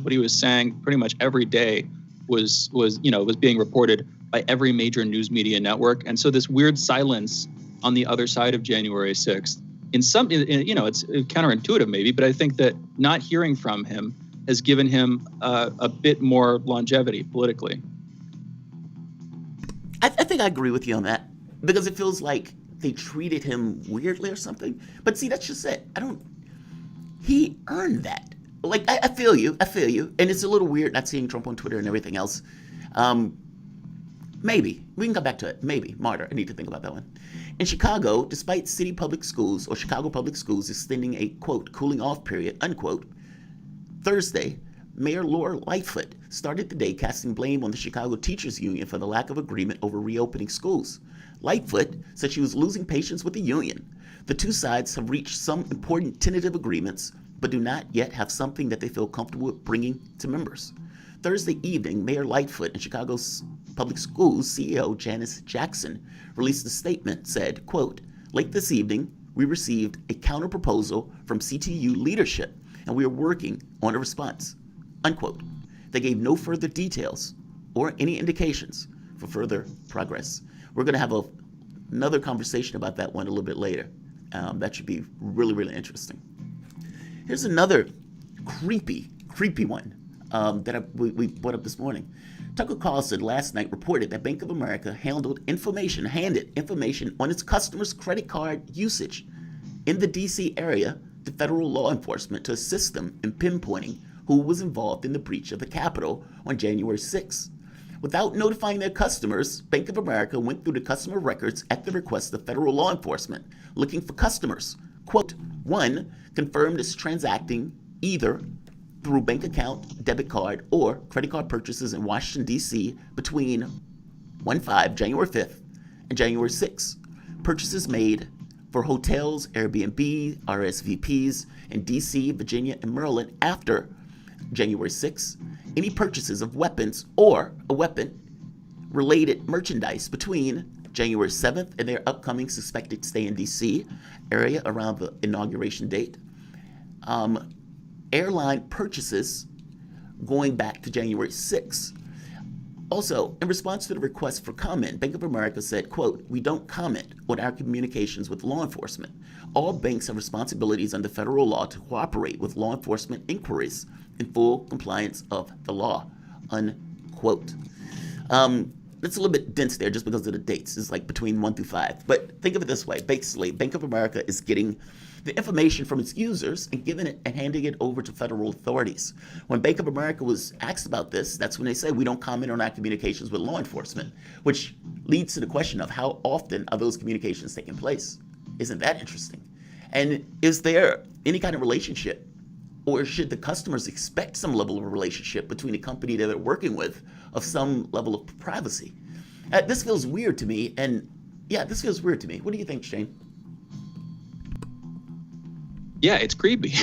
What he was saying pretty much every day was being reported by every major news media network. And so this weird silence on the other side of January 6th, it's counterintuitive maybe, but I think that not hearing from him has given him a bit more longevity politically. I think I agree with you on that, because it feels like they treated him weirdly or something. But see, that's just it. He earned that. Like, I feel you. And it's a little weird not seeing Trump on Twitter and everything else. Maybe. We can come back to it. Maybe. Martyr. I need to think about that one. In Chicago, despite Chicago public schools extending a, quote, cooling off period, unquote, Thursday, Mayor Laura Lightfoot started the day casting blame on the Chicago Teachers Union for the lack of agreement over reopening schools. Lightfoot said she was losing patience with the union. The two sides have reached some important tentative agreements, but do not yet have something that they feel comfortable with bringing to members. Thursday evening, Mayor Lightfoot and Chicago's Public Schools CEO Janice Jackson released a statement, said, quote, late this evening, we received a counter-proposal from CTU leadership, and we are working on a response, unquote. They gave no further details or any indications for further progress. We're going to have another conversation about that one a little bit later. That should be really, really interesting. Here's another creepy one that we brought up this morning. Tucker Carlson last night reported that Bank of America handed information on its customers' credit card usage in the D.C. area to federal law enforcement to assist them in pinpointing who was involved in the breach of the Capitol on January 6th. Without notifying their customers, Bank of America went through the customer records at the request of federal law enforcement, looking for customers, quote, one, confirmed as transacting either through bank account, debit card, or credit card purchases in Washington, D.C. between January 5th and January 6th. Purchases made for hotels, Airbnb, RSVPs in D.C., Virginia, and Maryland after January 6th. Any purchases of weapons or a weapon-related merchandise between January 7th and their upcoming suspected stay in D.C. area around the inauguration date. Airline purchases going back to January 6th. Also, in response to the request for comment, Bank of America said, quote, we don't comment on our communications with law enforcement. All banks have responsibilities under federal law to cooperate with law enforcement inquiries in full compliance of the law, unquote. It's a little bit dense there just because of the dates. It's like between 1 through 5. But think of it this way. Basically, Bank of America is getting the information from its users and giving it and handing it over to federal authorities. When Bank of America was asked about this, that's when they said, we don't comment on our communications with law enforcement, which leads to the question of how often are those communications taking place? Isn't that interesting? And is there any kind of relationship, or should the customers expect some level of a relationship between the company that they're working with of some level of privacy? This feels weird to me, and this feels weird to me. What do you think, Shane? Yeah, it's creepy.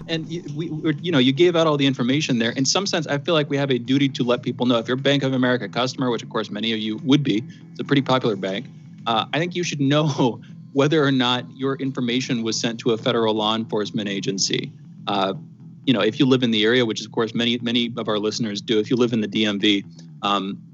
And you gave out all the information there. In some sense, I feel like we have a duty to let people know. If you're a Bank of America customer, which of course many of you would be, it's a pretty popular bank, I think you should know whether or not your information was sent to a federal law enforcement agency. If you live in the area, which of course many of our listeners do, if you live in the DMV,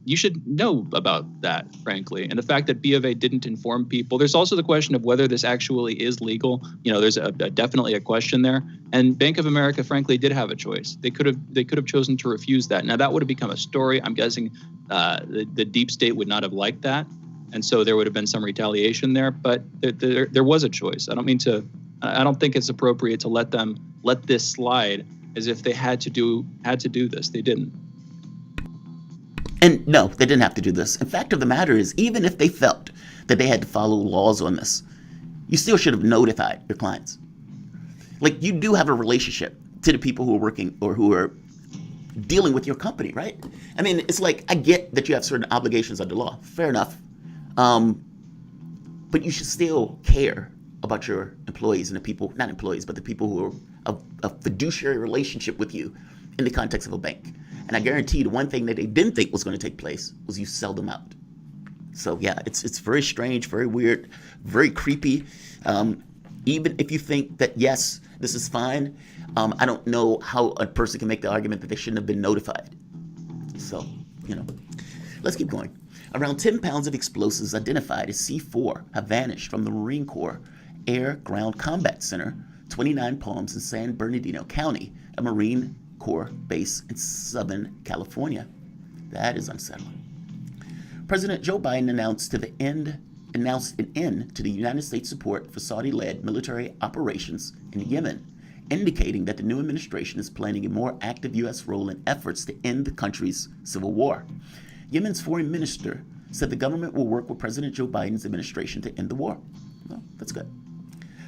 you should know about that, frankly. And the fact that B of A didn't inform people, there's also the question of whether this actually is legal. There's definitely a question there. And Bank of America, frankly, did have a choice. They could have chosen to refuse that. Now that would have become a story. I'm guessing the deep state would not have liked that, and so there would have been some retaliation there. But there was a choice. I don't think it's appropriate to let this slide as if they had to do this. They didn't. And no, they didn't have to do this. In fact of the matter is, even if they felt that they had to follow laws on this, you still should have notified your clients. Like, you do have a relationship to the people who are working or who are dealing with your company, right? I mean, it's like, I get that you have certain obligations under law. Fair enough. But you should still care about your employees and the people, not employees, but the people who are a fiduciary relationship with you in the context of a bank. And I guarantee the one thing that they didn't think was going to take place was you sell them out. So yeah, it's very strange, very weird, very creepy. Even if you think that, yes, This is fine. I don't know how a person can make the argument that they shouldn't have been notified. So, let's keep going. Around 10 pounds of explosives identified as C4 have vanished from the Marine Corps Air Ground Combat Center, 29 Palms in San Bernardino County, a Marine Corps base in Southern California. That is unsettling. President Joe Biden announced an end to the United States support for Saudi-led military operations in Yemen, indicating that the new administration is planning a more active U.S. role in efforts to end the country's civil war. Yemen's foreign minister said the government will work with President Joe Biden's administration to end the war. Well, that's good.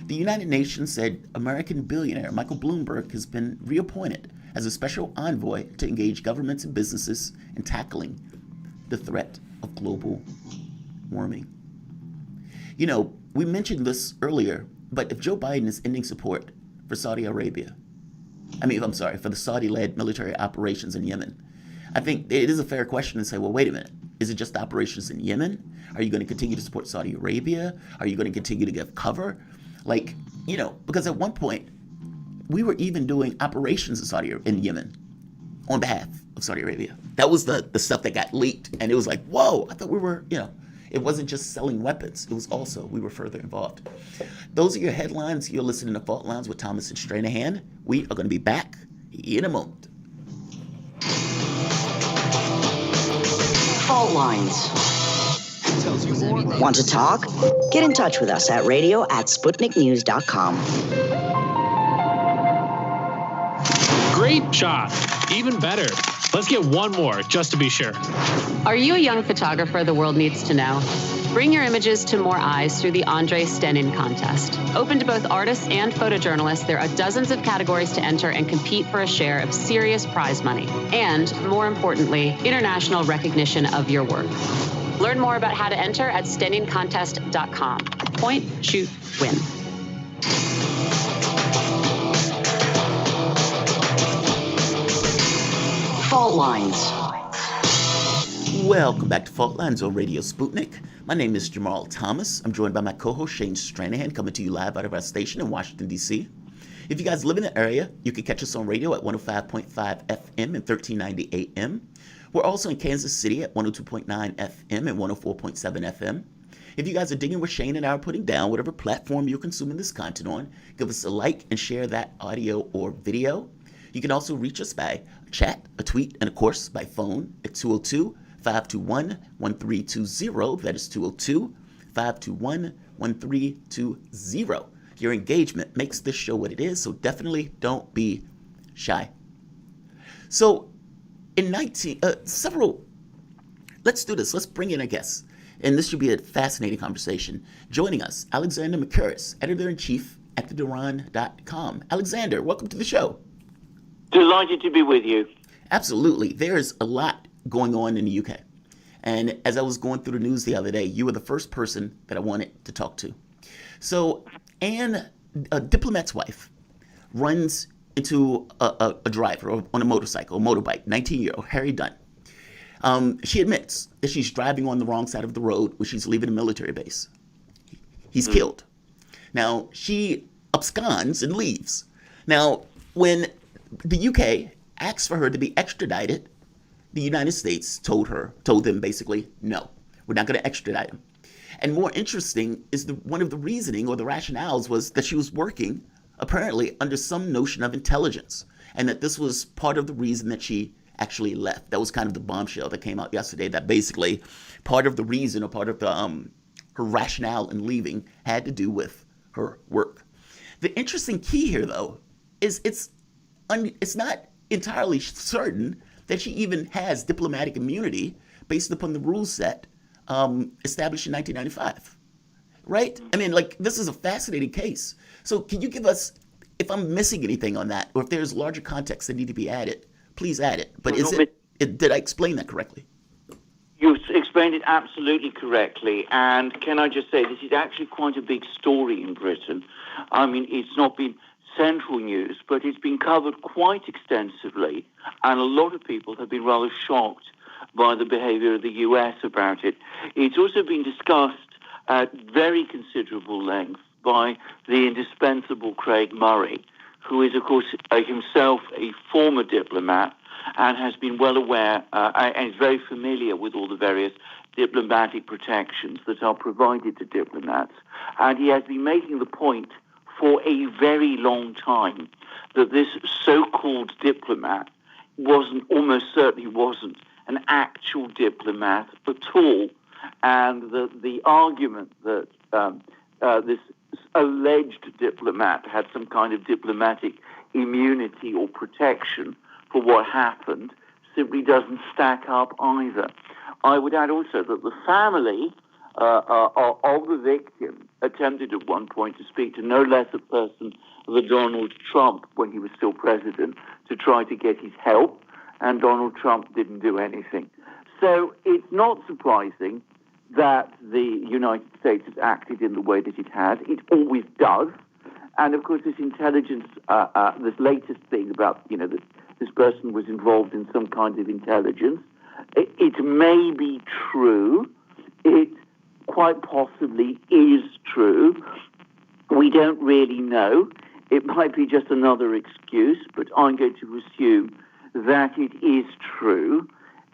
The United Nations said American billionaire Michael Bloomberg has been reappointed as a special envoy to engage governments and businesses in tackling the threat of global warming. We mentioned this earlier, but if Joe Biden is ending support for for the Saudi-led military operations in Yemen, I think it is a fair question to say, well, wait a minute. Is it just operations in Yemen? Are you going to continue to support Saudi Arabia? Are you going to continue to give cover? Because at one point, we were even doing operations in Yemen on behalf of Saudi Arabia. That was the stuff that got leaked. And it was like, whoa, I thought we were, it wasn't just selling weapons. It was also, we were further involved. Those are your headlines. You're listening to Fault Lines with Thomas and Stranahan. We are going to be back in a moment. Fault Lines. Want to talk? Get in touch with us at radio@sputniknews.com. Great shot. Even better. Let's get one more, just to be sure. Are you a young photographer the world needs to know? Bring your images to more eyes through the Andre Stenin contest. Open to both artists and photojournalists, there are dozens of categories to enter and compete for a share of serious prize money. And, more importantly, international recognition of your work. Learn more about how to enter at stenincontest.com. Point, shoot, win. Fault Lines. Welcome back to Fault Lines on Radio Sputnik. My name is Jamarl Thomas. I'm joined by my co-host Shane Stranahan, coming to you live out of our station in Washington, D.C. If you guys live in the area, you can catch us on radio at 105.5 FM and 1390 AM. We're also in Kansas City at 102.9 FM and 104.7 FM. If you guys are digging what Shane and I are putting down, whatever platform you're consuming this content on, give us a like and share that audio or video. You can also reach us by chat, a tweet, and of course by phone at 202-521-1320. That is 202-521-1320. Your engagement makes this show what it is, so definitely don't be shy. So in let's do this. Let's bring in a guest. And this should be a fascinating conversation. Joining us, Alexander McCurris, editor-in-chief at theduran.com. Alexander, welcome to the show. Delighted to be with you. Absolutely. There's a lot going on in the UK. And as I was going through the news the other day, you were the first person that I wanted to talk to. So Anne, a diplomat's wife, runs into a driver on a motorbike, 19-year-old Harry Dunn. She admits that she's driving on the wrong side of the road when she's leaving a military base. He's killed. Now, she absconds and leaves. Now, when the UK asked for her to be extradited, the United States told them basically, no, we're not going to extradite him. And more interesting is one of the reasoning or the rationales was that she was working apparently under some notion of intelligence, and that this was part of the reason that she actually left. That was kind of the bombshell that came out yesterday, that basically part of the reason or part of the her rationale in leaving had to do with her work. The interesting key here, though, is it's not entirely certain that she even has diplomatic immunity based upon the rule set established in 1995, right? I mean, this is a fascinating case. So can you give us, if I'm missing anything on that, or if there's larger context that need to be added, please add it. But did I explain that correctly? You explained it absolutely correctly. And can I just say, this is actually quite a big story in Britain. I mean, it's not been central news, but it's been covered quite extensively. And a lot of people have been rather shocked by the behavior of the US about it. It's also been discussed at very considerable length by the indispensable Craig Murray, who is, of course, himself a former diplomat and has been well aware and is very familiar with all the various diplomatic protections that are provided to diplomats. And he has been making the point for a very long time that this so-called diplomat almost certainly wasn't an actual diplomat at all. And the argument that this alleged diplomat had some kind of diplomatic immunity or protection for what happened simply doesn't stack up either. I would add also that the family of the victim attempted at one point to speak to no less a person than Donald Trump when he was still president to try to get his help, and Donald Trump didn't do anything. So it's not surprising that the United States has acted in the way that it has. It always does. And of course, this intelligence, this latest thing about, that this person was involved in some kind of intelligence, it may be true. It quite possibly is true. We don't really know. It might be just another excuse, but I'm going to assume that it is true.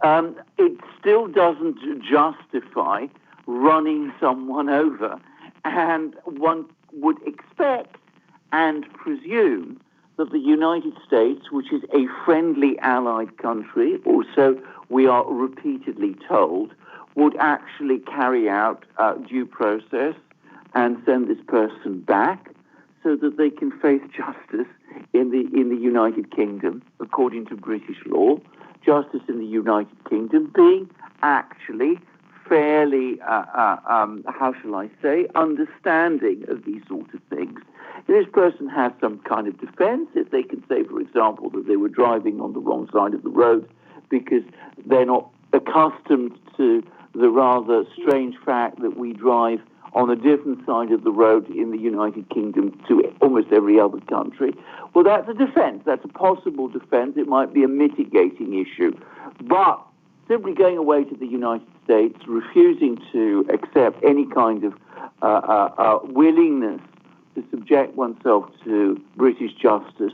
It still doesn't justify running someone over. And one would expect and presume that the United States, which is a friendly allied country, also we are repeatedly told, would actually carry out due process and send this person back so that they can face justice in the United Kingdom, according to British law. Justice in the United Kingdom being actually fairly, how shall I say, understanding of these sort of things. If this person has some kind of defense, if they can say, for example, that they were driving on the wrong side of the road because they're not accustomed to the rather strange fact that we drive on a different side of the road in the United Kingdom to almost every other country, well, that's a defense. That's a possible defense. It might be a mitigating issue. But simply going away to the United States, refusing to accept any kind of willingness to subject oneself to British justice,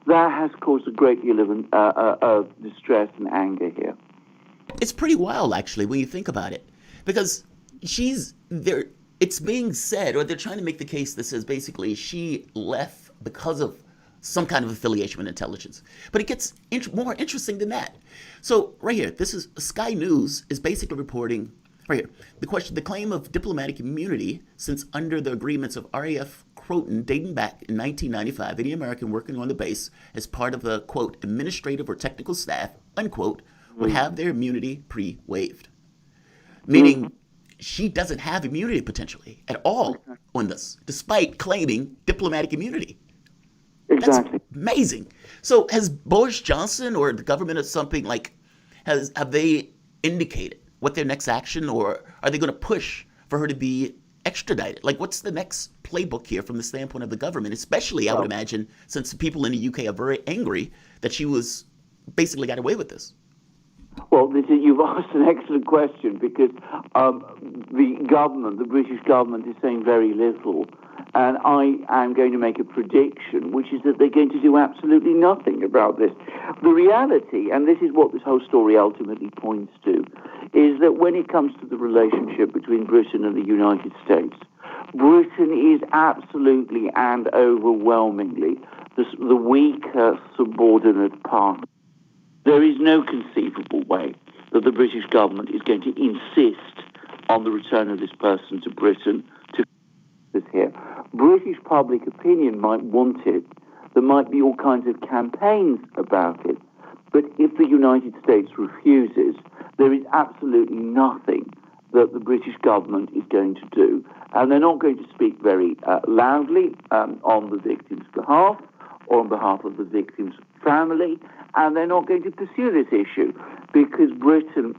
that has caused a great deal of distress and anger here. It's pretty wild, actually, when you think about it, because she's there. It's being said, or they're trying to make the case that says basically she left because of some kind of affiliation with intelligence. But it gets more interesting than that. So right here, this is Sky News is basically reporting right here the claim of diplomatic immunity since under the agreements of RAF Croton dating back in 1995, any American working on the base as part of the quote administrative or technical staff unquote would have their immunity pre-waived, meaning she doesn't have immunity potentially at all on this, despite claiming diplomatic immunity. Exactly. That's amazing. So has Boris Johnson or the government or something have they indicated what their next action, or are they going to push for her to be extradited? Like, what's the next playbook here from the standpoint of the government, especially, I would imagine, since the people in the UK are very angry that she was basically got away with this? Well, you've asked an excellent question because the British government is saying very little. And I am going to make a prediction, which is that they're going to do absolutely nothing about this. The reality, and this is what this whole story ultimately points to, is that when it comes to the relationship between Britain and the United States, Britain is absolutely and overwhelmingly the weaker subordinate partner. There is no conceivable way that the British government is going to insist on the return of this person to Britain to this here. British public opinion might want it. There might be all kinds of campaigns about it. But if the United States refuses, there is absolutely nothing that the British government is going to do. And they're not going to speak very loudly on the victim's behalf or on behalf of the victim's family. And they're not going to pursue this issue because Britain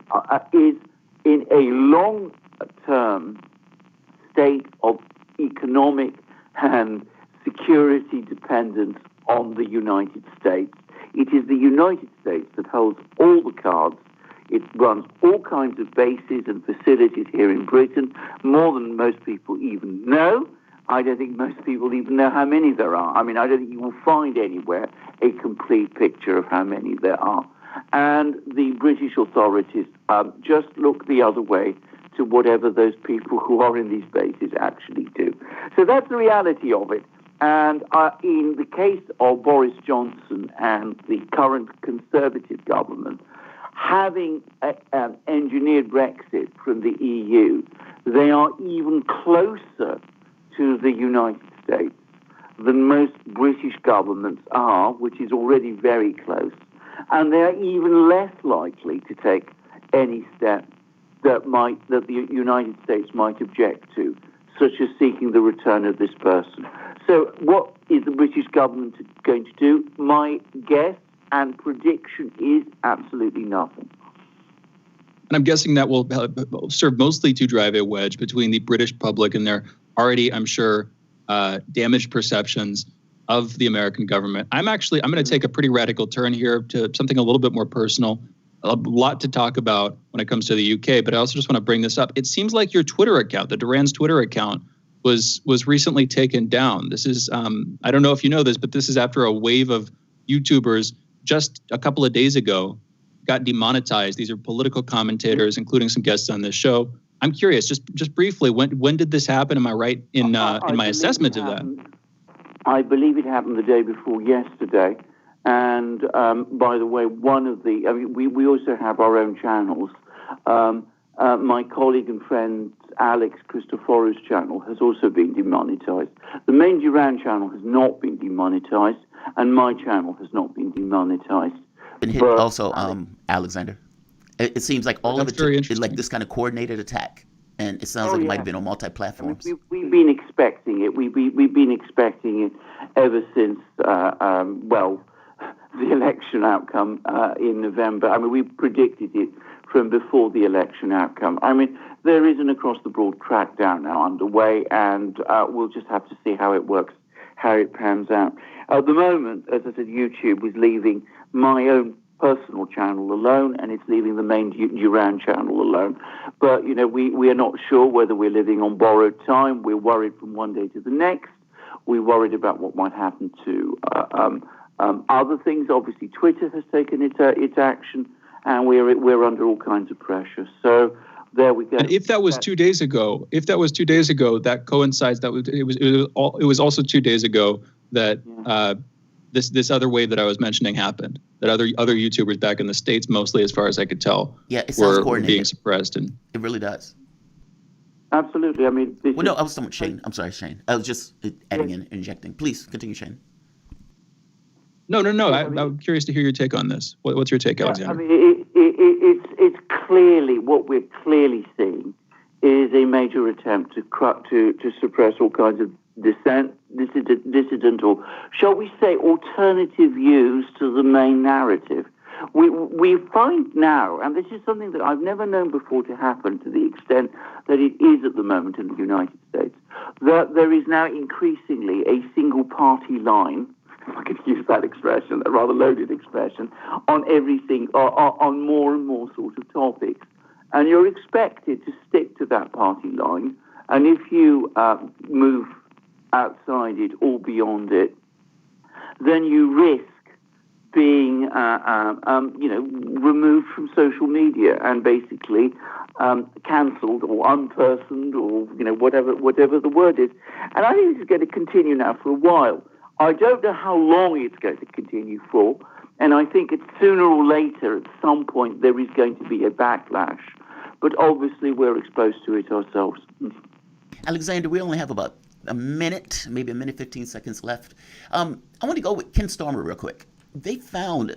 is in a long-term state of economic and security dependence on the United States. It is the United States that holds all the cards. It runs all kinds of bases and facilities here in Britain, more than most people even know. I don't think most people even know how many there are. I mean, I don't think you will find anywhere a complete picture of how many there are. And the British authorities just look the other way to whatever those people who are in these bases actually do. So that's the reality of it. And in the case of Boris Johnson and the current Conservative government, having engineered Brexit from the EU, they are even closer to the United States than most British governments are, which is already very close. And they are even less likely to take any step that the United States might object to, such as seeking the return of this person. So what is the British government going to do? My guess and prediction is absolutely nothing. And I'm guessing that will serve mostly to drive a wedge between the British public and their already, I'm sure, damaged perceptions of the American government. I'm going to take a pretty radical turn here to something a little bit more personal. A lot to talk about when it comes to the UK, but I also just want to bring this up. It seems like your Twitter account, the Duran's Twitter account, was recently taken down. This is, I don't know if you know this, but this is after a wave of YouTubers just a couple of days ago got demonetized. These are political commentators, including some guests on this show. I'm curious, just briefly, when did this happen? Am I right in my assessment of that? I believe it happened the day before yesterday. And by the way, we also have our own channels. My colleague and friend Alex Christophorou's channel has also been demonetized. The main Duran channel has not been demonetized, and my channel has not been demonetized. Been hit also, Alexander. It seems like all of it is like this kind of coordinated attack, and it sounds like it might have been on multi-platforms. We've been expecting it. We've been expecting it ever since the election outcome in November. I mean, we predicted it from before the election outcome. I mean, there is an across-the-board crackdown now underway, and we'll just have to see how it works, how it pans out. At the moment, as I said, YouTube is leaving my own personal channel alone, and it's leaving the main Duran channel alone. But, we are not sure whether we're living on borrowed time. We're worried from one day to the next. We're worried about what might happen to other things. Obviously, Twitter has taken its action, and we're under all kinds of pressure. So there we go. And if that was 2 days ago, that coincides. It was also 2 days ago that this other wave that I was mentioning happened. That other YouTubers back in the States, mostly as far as I could tell, were being suppressed, and it really does. Absolutely. I mean, I was talking with Shane. I'm sorry, Shane. I was just adding in, injecting. Please continue, Shane. No. I'm curious to hear your take on this. What's your take, Alexander? I mean, it's clearly what we're clearly seeing is a major attempt to suppress all kinds of dissident, or shall we say, alternative views to the main narrative. We find now, and this is something that I've never known before to happen to the extent that it is at the moment in the United States, that there is now increasingly a single party line, if I could use that expression, a rather loaded expression, on everything, on more and more sort of topics. And you're expected to stick to that party line. And if you move outside it or beyond it, then you risk being, removed from social media and basically cancelled or unpersoned or whatever the word is. And I think this is going to continue now for a while. I don't know how long it's going to continue for, and I think it's sooner or later, at some point, there is going to be a backlash. But obviously, we're exposed to it ourselves. Alexander, we only have about a minute, maybe a minute, 15 seconds left. I want to go with Ken Starmer real quick. They found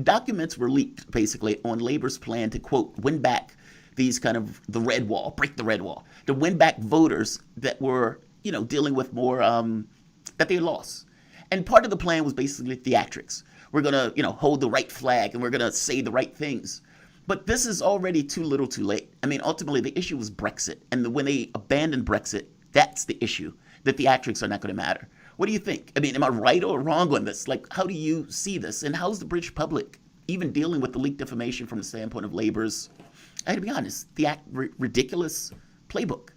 documents were leaked, basically, on Labor's plan to, quote, win back these kind of the red wall, break the red wall, to win back voters that were, dealing with more, that they lost. And part of the plan was basically theatrics. We're going to, hold the right flag and we're going to say the right things. But this is already too little too late. I mean, ultimately, the issue was Brexit. And when they abandoned Brexit, that's the issue. The theatrics are not going to matter. What do you think? I mean, am I right or wrong on this? Like, how do you see this? And how's the British public even dealing with the leaked information from the standpoint of Labour's, I have to be honest, ridiculous playbook?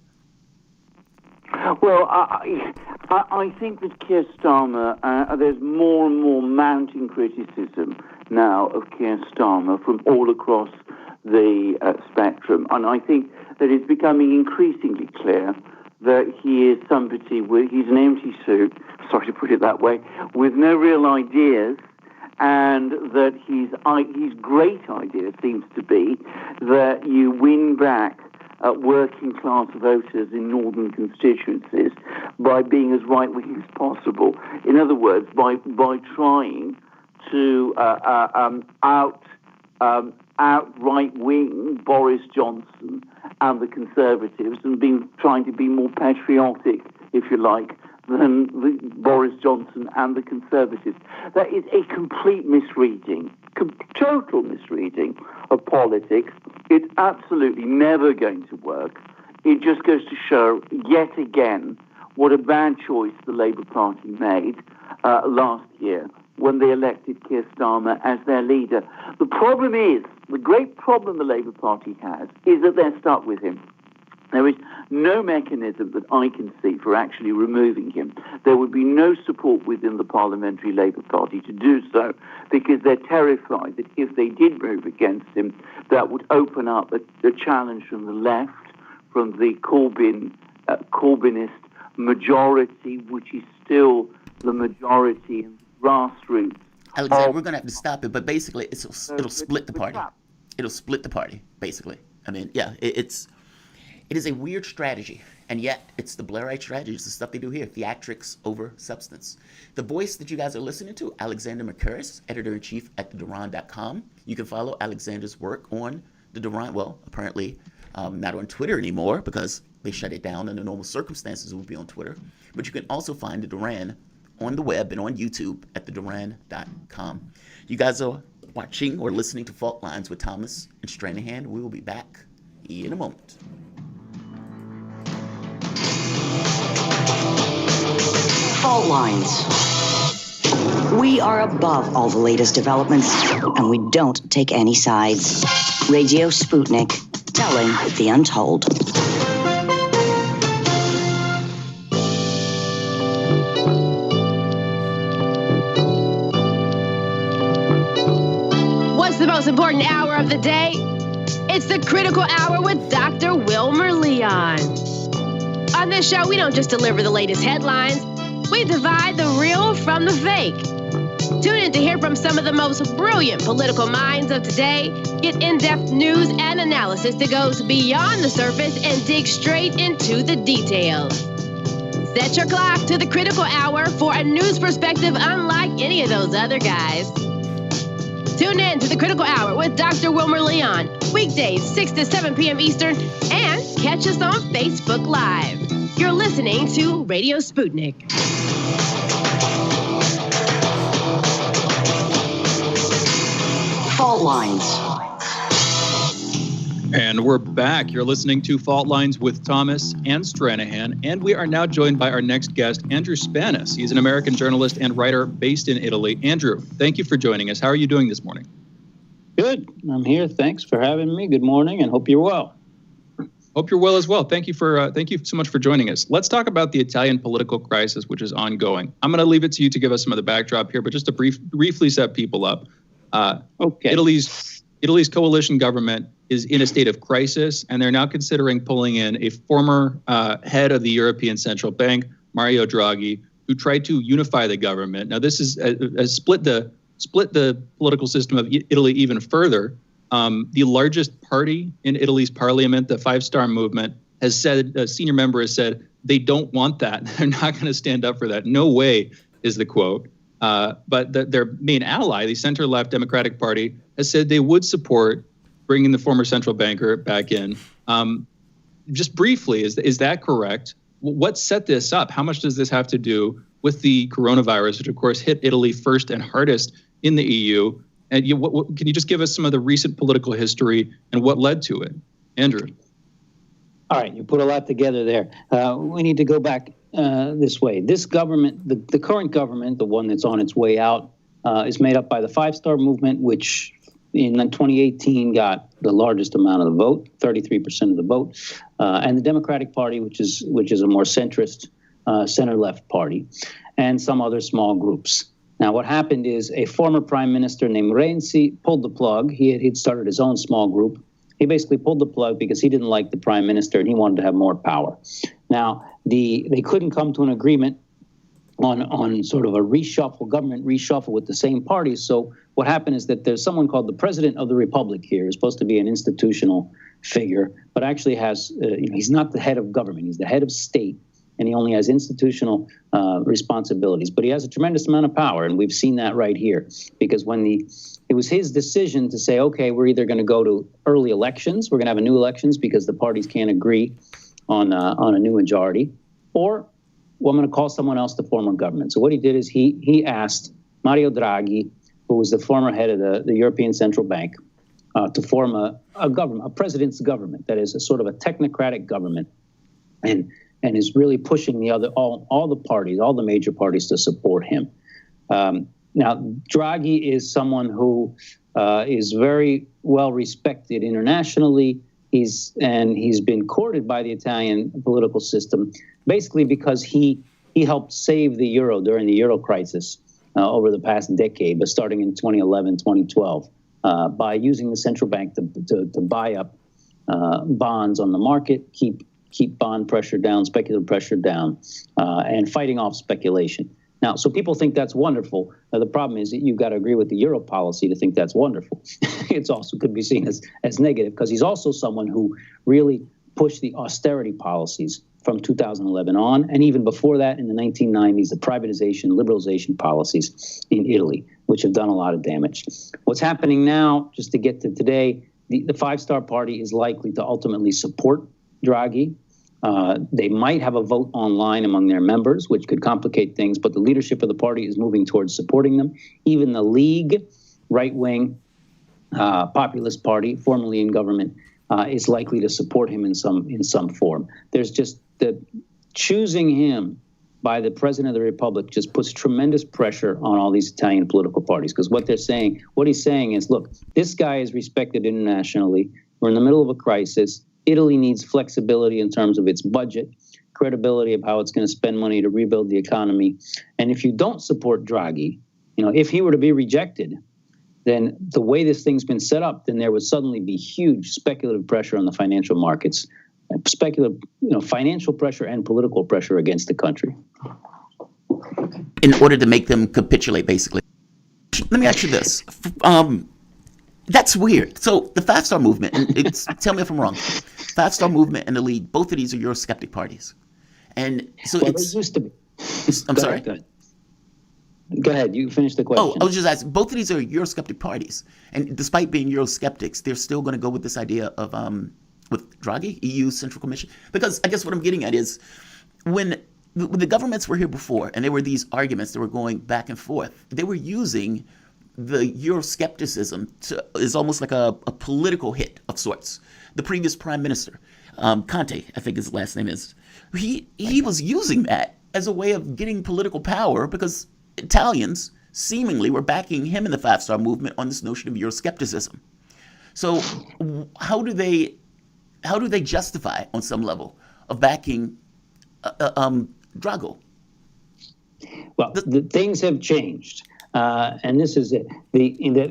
Well, I think that Keir Starmer, there's more and more mounting criticism now of Keir Starmer from all across the spectrum. And I think that it's becoming increasingly clear that he is somebody he's an empty suit, sorry to put it that way, with no real ideas, and that his great idea seems to be that you win back working class voters in northern constituencies by being as right-wing as possible. In other words, by trying to out right-wing Boris Johnson and the Conservatives, and trying to be more patriotic, if you like, than Boris Johnson and the Conservatives. That is a complete misreading, total misreading of politics. It's absolutely never going to work. It just goes to show, yet again, what a bad choice the Labour Party made last year when they elected Keir Starmer as their leader. The problem is, the great problem the Labour Party has, is that they're stuck with him. There is no mechanism that I can see for actually removing him. There would be no support within the Parliamentary Labour Party to do so, because they're terrified that if they did move against him, that would open up a challenge from the left, from the Corbynist majority, which is still the majority in the grassroots. Alexander, we're going to have to stop it, but basically it'll split the party. It'll split the party, basically. I mean, yeah, it is a weird strategy, and yet it's the Blairite strategy. It's the stuff they do here, theatrics over substance. The voice that you guys are listening to, Alexander McCurris, editor-in-chief at theduran.com. You can follow Alexander's work on the Duran, well, apparently not on Twitter anymore because they shut it down. Under normal circumstances, it would be on Twitter. But you can also find the Duran on the web and on YouTube at theduran.com. You guys are watching or listening to Fault Lines with Thomas and Stranahan. We will be back in a moment. Fault lines. We are above all the latest developments, and we don't take any sides. Radio Sputnik, telling the untold. What's the most important hour of the day? It's the Critical Hour with Dr. Wilmer Leon. On this show, we don't just deliver the latest headlines. We divide the real from the fake. Tune in to hear from some of the most brilliant political minds of today. Get in-depth news and analysis that goes beyond the surface and digs straight into the details. Set your clock to the Critical Hour for a news perspective unlike any of those other guys. Tune in to the Critical Hour with Dr. Wilmer Leon, weekdays 6 to 7 p.m. Eastern, and catch us on Facebook Live. You're listening to Radio Sputnik. Fault lines. And we're back. You're listening to Fault Lines with Thomas and Stranahan, and we are now joined by our next guest, Andrew Spanis. He's an American journalist and writer based in Italy. Andrew, thank you for joining us. How are you doing this morning? Good. I'm here. Thanks for having me. Good morning, and hope you're well. Hope you're well as well. Thank you so much for joining us. Let's talk about the Italian political crisis, which is ongoing. I'm going to leave it to you to give us some of the backdrop here, but just to briefly set people up. Okay. Italy's coalition government is in a state of crisis, and they're now considering pulling in a former head of the European Central Bank, Mario Draghi, who tried to unify the government. Now, this is split the political system of Italy even further. The largest party in Italy's parliament, the Five Star Movement, has said, a senior member has said, they don't want that. They're not going to stand up for that. No way is the quote. But their main ally, the center-left Democratic Party, has said they would support bringing the former central banker back in. Just briefly, is that correct? What set this up? How much does this have to do with the coronavirus, which of course hit Italy first and hardest in the EU? And can you just give us some of the recent political history and what led to it? Andrew. All right, you put a lot together there. We need to go back this way. This government, the current government, the one that's on its way out, is made up by the Five Star Movement, which in 2018 got the largest amount of the vote, 33% of the vote. and the Democratic Party, which is a more centrist, center-left party, and some other small groups. Now, what happened is a former prime minister named Renzi pulled the plug. He'd started his own small group. He basically pulled the plug because he didn't like the prime minister and he wanted to have more power. Now, they couldn't come to an agreement on sort of a government reshuffle with the same parties. So what happened is that there's someone called the President of the Republic here, who's supposed to be an institutional figure, but actually has, he's not the head of government. He's the head of state, and he only has institutional responsibilities. But he has a tremendous amount of power, and we've seen that right here. Because it was his decision to say, okay, we're either going to go to early elections, we're going to have a new elections because the parties can't agree on a new majority, or well, I'm going to call someone else to form a government. So what he did is he asked Mario Draghi, who was the former head of the European Central Bank, to form a government, a president's government that is a sort of a technocratic government, and is really pushing all the parties, all the major parties, to support him. Now, Draghi is someone who is very well respected internationally. He's been courted by the Italian political system, basically because he helped save the euro during the euro crisis over the past decade, but starting in 2011, 2012, by using the central bank to buy up bonds on the market, keep bond pressure down, speculative pressure down, and fighting off speculation. Now, so people think that's wonderful. The problem is that you've got to agree with the euro policy to think that's wonderful. It's also could be seen as negative, because he's also someone who really pushed the austerity policies from 2011 on, and even before that in the 1990s, the privatization, liberalization policies in Italy, which have done a lot of damage. What's happening now, just to get to today, the Five-Star Party is likely to ultimately support Draghi. They might have a vote online among their members, which could complicate things, but the leadership of the party is moving towards supporting them. Even the League, right-wing populist party, formerly in government, is likely to support him in some form. There's just the choosing him by the president of the republic just puts tremendous pressure on all these Italian political parties, because what he's saying is, look, this guy is respected internationally. We're in the middle of a crisis. Italy needs flexibility in terms of its budget, credibility of how it's going to spend money to rebuild the economy. And if you don't support Draghi, if he were to be rejected, then the way this thing's been set up, then there would suddenly be huge speculative pressure on the financial markets, financial pressure and political pressure against the country. In order to make them capitulate, basically. Let me ask you this. That's weird. So the Five-Star Movement, and tell me if I'm wrong, Five-Star Movement and the League, both of these are Eurosceptic parties. And so they used to be. I'm sorry? Go ahead. You finish the question. Oh, I was just asking. Both of these are Eurosceptic parties. And despite being Eurosceptics, they're still going to go with this idea of, with Draghi, EU Central Commission. Because I guess what I'm getting at is when the governments were here before and there were these arguments that were going back and forth, they were using the Euroscepticism is almost like a political hit of sorts. The previous prime minister, Conte, I think his last name is, he was using that as a way of getting political power because Italians seemingly were backing him in the Five-Star Movement on this notion of Euroscepticism. So how do they justify on some level of backing Draghi? Well, the things have changed. And this is it.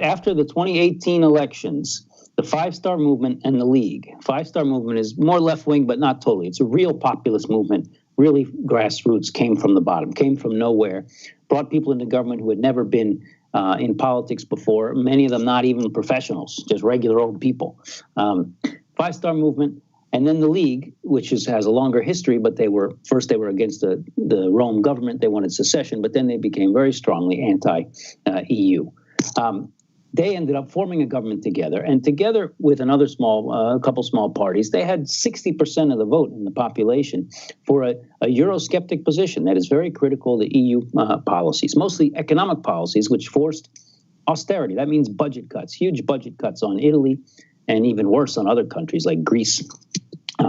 After the 2018 elections, the Five-Star Movement and the League. Five-Star Movement is more left-wing, but not totally. It's a real populist movement, really grassroots, came from the bottom, came from nowhere, brought people into government who had never been in politics before, many of them not even professionals, just regular old people. Five-Star Movement. And then the League, which has a longer history, but they were against the Rome government. They wanted secession, but then they became very strongly anti-EU. They ended up forming a government together, and together with another couple small parties, they had 60% of the vote in the population for a Eurosceptic position that is very critical of the EU policies, mostly economic policies, which forced austerity. That means budget cuts, huge budget cuts on Italy, and even worse on other countries like Greece,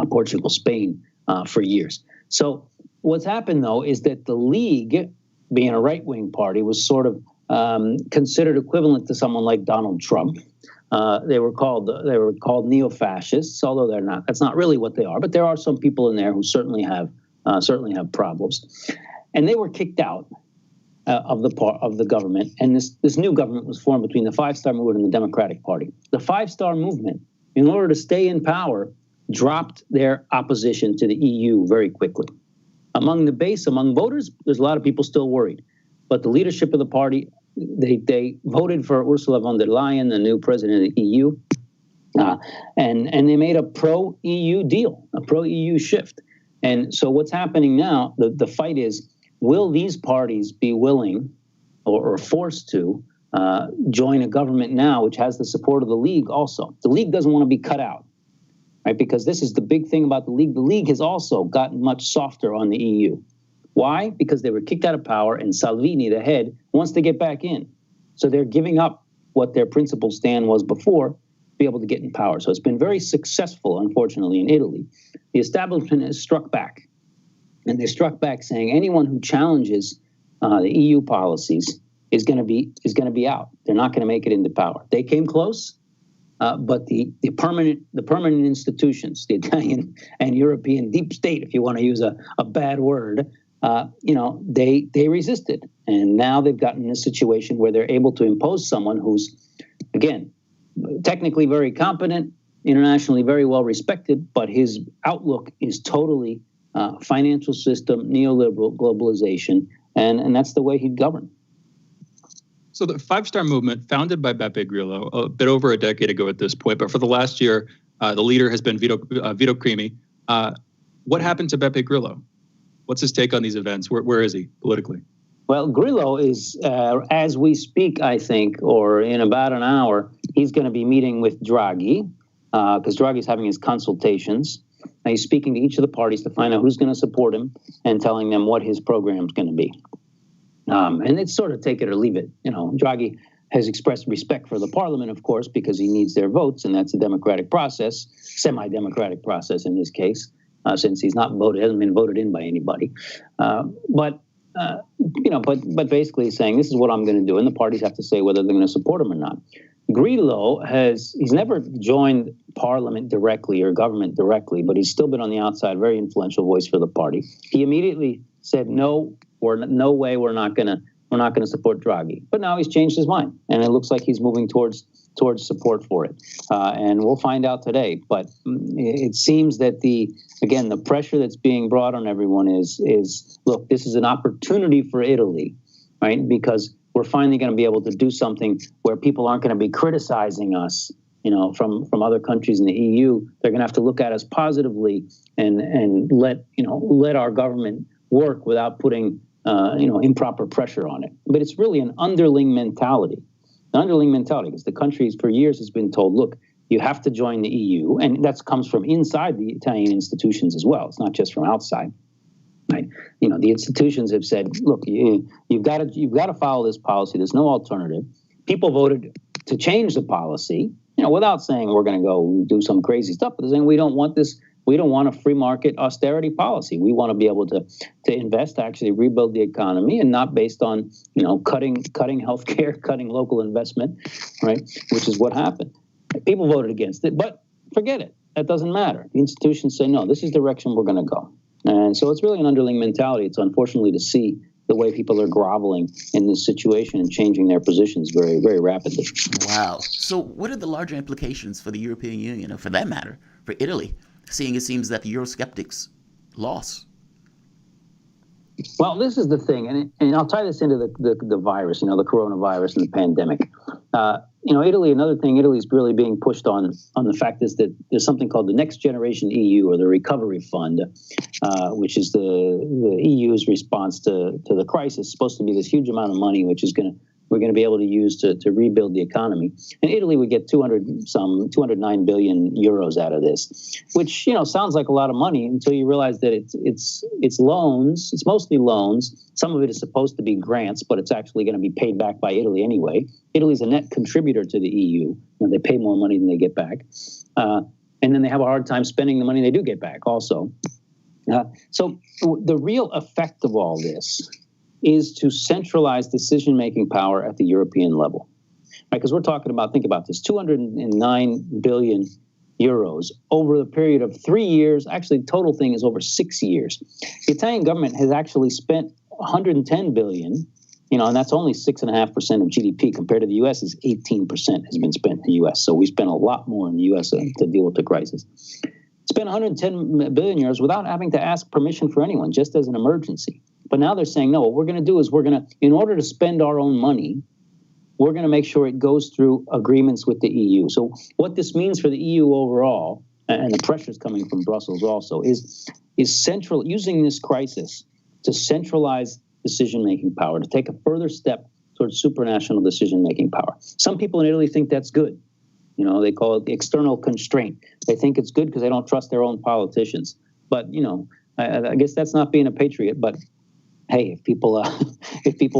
Portugal, Spain, for years. So what's happened, though, is that the League, being a right-wing party, was sort of considered equivalent to someone like Donald Trump. They were called neo-fascists, although they're not. That's not really what they are. But there are some people in there who certainly have problems, and they were kicked out of the government. And this new government was formed between the Five Star Movement and the Democratic Party. The Five Star Movement, in order to stay in power, dropped their opposition to the EU very quickly. Among the base, among voters, there's a lot of people still worried, but the leadership of the party, they voted for Ursula von der Leyen, the new president of the EU, and they made a pro-EU deal, a pro-EU shift. And so what's happening now, the fight is, will these parties be willing or forced to join a government now which has the support of the League also? The League doesn't want to be cut out, right? Because this is the big thing about the League. The League has also gotten much softer on the EU. Why? Because they were kicked out of power, and Salvini, the head, wants to get back in. So they're giving up what their principal stand was before to be able to get in power. So it's been very successful, unfortunately, in Italy. The establishment has struck back. And they struck back saying anyone who challenges the EU policies is going to be out. They're not going to make it into power. They came close, but the permanent institutions, the Italian and European deep state, if you want to use a bad word, they resisted, and now they've gotten in a situation where they're able to impose someone who's, again, technically very competent, internationally very well respected, but his outlook is totally financial system, neoliberal, globalization, and that's the way he'd govern. So the Five Star Movement, founded by Beppe Grillo a bit over a decade ago at this point, but for the last year, the leader has been Vito Crimi. What happened to Beppe Grillo? What's his take on these events? Where is he politically? Well, Grillo is, as we speak, I think, or in about an hour, he's going to be meeting with Draghi, because Draghi's having his consultations. And he's speaking to each of the parties to find out who's going to support him and telling them what his program's going to be. And it's sort of take it or leave it. Draghi has expressed respect for the parliament, of course, because he needs their votes, and that's a democratic process, semi-democratic process in this case, since he's not voted, hasn't been voted in by anybody. But basically he's saying, this is what I'm going to do, and the parties have to say whether they're going to support him or not. Grillo he's never joined parliament directly or government directly, but he's still been on the outside, very influential voice for the party. He immediately said, no way, we're not going to support Draghi. But now he's changed his mind, and it looks like he's moving towards support for it. And we'll find out today. But it seems that the pressure that's being brought on everyone is look, this is an opportunity for Italy, right? Because we're finally going to be able to do something where people aren't going to be criticizing us, from other countries in the EU. They're going to have to look at us positively and let our government work without putting improper pressure on it. But it's really an underling mentality. An underling mentality, because the country for years has been told, look, you have to join the EU, and that comes from inside the Italian institutions as well. It's not just from outside. Right? The institutions have said, look, you've got to follow this policy. There's no alternative. People voted to change the policy, without saying we're going to go do some crazy stuff, but they're saying we don't want this. We don't want a free market austerity policy. We want to be able to invest, to actually rebuild the economy, and not based on cutting healthcare, cutting local investment, right? Which is what happened. People voted against it, but forget it. That doesn't matter. The institutions say no. This is the direction we're going to go. And so it's really an underling mentality. It's unfortunately to see the way people are groveling in this situation and changing their positions very, very rapidly. Wow. So what are the larger implications for the European Union, or for that matter, for Italy, seeing it seems that the Eurosceptics lost? Well, this is the thing, and I'll tie this into the virus, the coronavirus and the pandemic. Italy, another thing, Italy's really being pushed on the fact is that there's something called the Next Generation EU, or the Recovery Fund, which is the EU's response to the crisis. It's supposed to be this huge amount of money, which is we're going to be able to use to rebuild the economy. And Italy would get 209 billion euros out of this, which, sounds like a lot of money until you realize that it's loans. It's mostly loans. Some of it is supposed to be grants, but it's actually going to be paid back by Italy anyway. Italy's a net contributor to the EU. They pay more money than they get back. And then they have a hard time spending the money they do get back also. So the real effect of all this is to centralize decision-making power at the European level. Because we're talking about, think about this, 209 billion euros over the period of 3 years. Actually, the total thing is over 6 years. The Italian government has actually spent 110 billion, and that's only 6.5% of GDP compared to the U.S. is 18% has been spent in the U.S. So we spent a lot more in the U.S. to deal with the crisis. Spent 110 billion euros without having to ask permission for anyone, just as an emergency. But now they're saying, no, what we're going to do is in order to spend our own money, we're going to make sure it goes through agreements with the EU. So what this means for the EU overall, and the pressures coming from Brussels also, is using this crisis to centralize decision-making power, to take a further step towards supranational decision-making power. Some people in Italy think that's good. They call it the external constraint. They think it's good because they don't trust their own politicians. But, I guess that's not being a patriot. But, hey, if people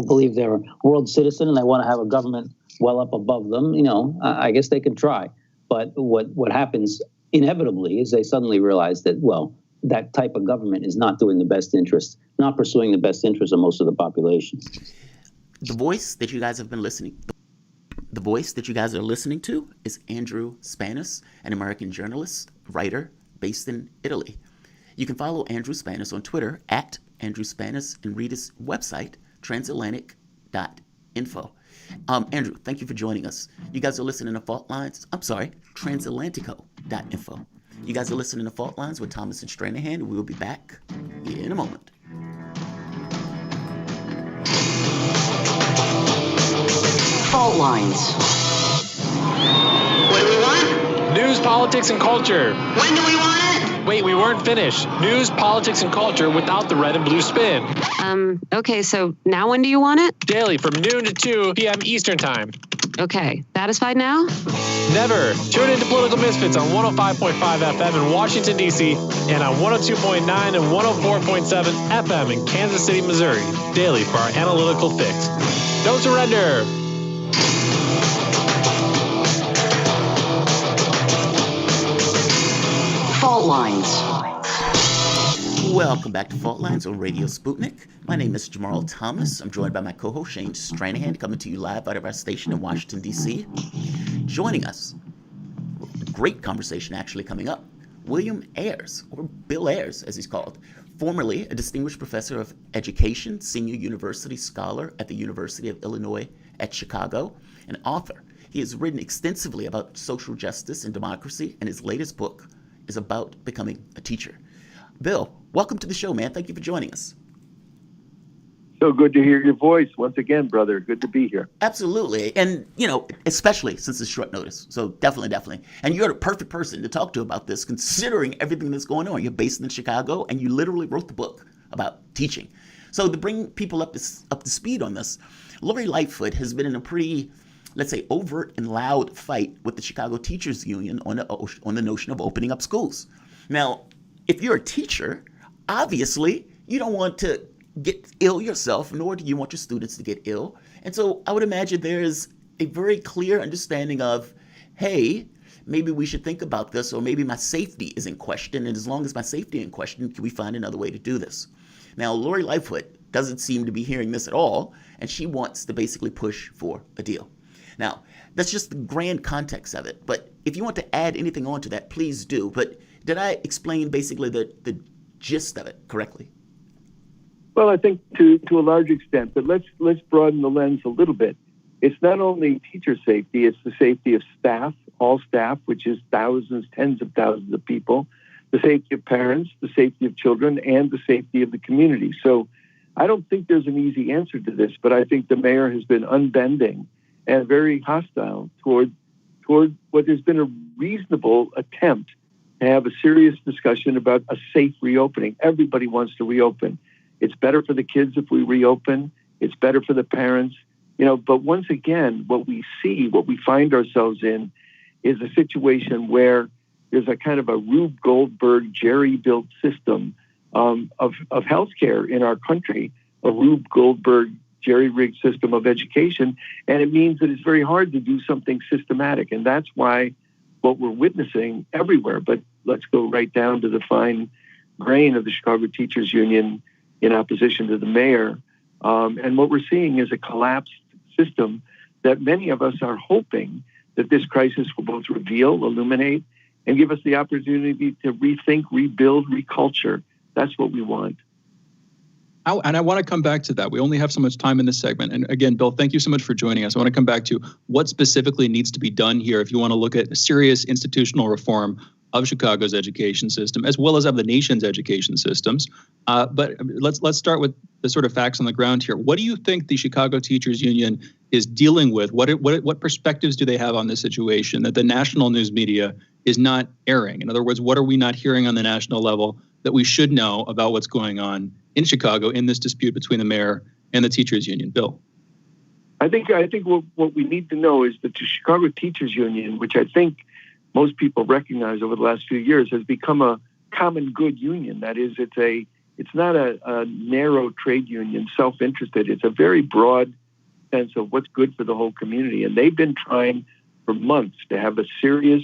believe they're a world citizen and they want to have a government well up above them, I guess they can try. But what happens inevitably is they suddenly realize that, well, that type of government is not doing the best interest, not pursuing the best interest of most of the population. The voice that you guys have been listening The voice that you guys are listening to is Andrew Spanos, an American journalist, writer based in Italy. You can follow Andrew Spanos on Twitter at Andrew Spanos and read his website, transatlantic.info. Andrew, thank you for joining us. You guys are listening to transatlantico.info. You guys are listening to Fault Lines with Thomas and Stranahan. We will be back in a moment. Fault Lines. What do we want? News, politics, and culture. When do we want it? Wait, we weren't finished. News, politics, and culture without the red and blue spin. Okay, so now when do you want it? Daily from noon to 2 p.m. Eastern Time. Okay, satisfied now? Never. Tune into Political Misfits on 105.5 FM in Washington, D.C. and on 102.9 and 104.7 FM in Kansas City, Missouri. Daily for our analytical fix. Don't surrender. Fault Lines. Welcome back to Fault Lines on Radio Sputnik. My name is Jamarl Thomas. I'm joined by my co-host Shane Stranahan, coming to you live out of our station in Washington, D.C. Joining us, great conversation actually coming up, William Ayers, or Bill Ayers as he's called, formerly a distinguished professor of education, senior university scholar at the University of Illinois at Chicago, an author. He has written extensively about social justice and democracy, and his latest book is about becoming a teacher. Bill, welcome to the show, man. Thank you for joining us. So good to hear your voice once again, brother. Good to be here. Absolutely. And, especially since it's short notice. So definitely. And you're the perfect person to talk to about this, considering everything that's going on. You're based in Chicago, and you literally wrote the book about teaching. So to bring people up to speed on this, Lori Lightfoot has been in a pretty, let's say, overt and loud fight with the Chicago Teachers Union on the notion of opening up schools. Now, if you're a teacher, obviously you don't want to get ill yourself, nor do you want your students to get ill. And so I would imagine there's a very clear understanding of, hey, maybe we should think about this, or maybe my safety is in question. And as long as my safety is in question, can we find another way to do this? Now, Lori Lightfoot doesn't seem to be hearing this at all, and she wants to basically push for a deal. Now, that's just the grand context of it. But if you want to add anything on to that, please do. But did I explain basically the gist of it correctly? Well, I think to a large extent, but let's broaden the lens a little bit. It's not only teacher safety, it's the safety of staff, all staff, which is thousands, tens of thousands of people, the safety of parents, the safety of children, and the safety of the community. So I don't think there's an easy answer to this, but I think the mayor has been unbending and very hostile toward what has been a reasonable attempt to have a serious discussion about a safe reopening. Everybody wants to reopen. It's better for the kids if we reopen. It's better for the parents. But once again, what we find ourselves in is a situation where there's a kind of a Rube Goldberg, jerry-built system of healthcare in our country, a Rube Goldberg, jerry-rigged system of education, and it means that it's very hard to do something systematic. And that's why what we're witnessing everywhere, but let's go right down to the fine grain of the Chicago Teachers Union in opposition to the mayor. And what we're seeing is a collapsed system that many of us are hoping that this crisis will both reveal, illuminate, and give us the opportunity to rethink, rebuild, reculture. That's what we want. And I want to come back to that. We only have so much time in this segment. And again, Bill, thank you so much for joining us. I want to come back to what specifically needs to be done here if you want to look at a serious institutional reform of Chicago's education system, as well as of the nation's education systems. But let's start with the sort of facts on the ground here. What do you think the Chicago Teachers Union is dealing with? What perspectives do they have on this situation that the national news media is not airing? In other words, what are we not hearing on the national level that we should know about what's going on in Chicago in this dispute between the mayor and the teachers union? Bill? I think what we need to know is that the Chicago Teachers Union, which I think most people recognize over the last few years, has become a common good union. That is, it's not a narrow trade union, self-interested. It's a very broad sense of what's good for the whole community. And they've been trying for months to have a serious,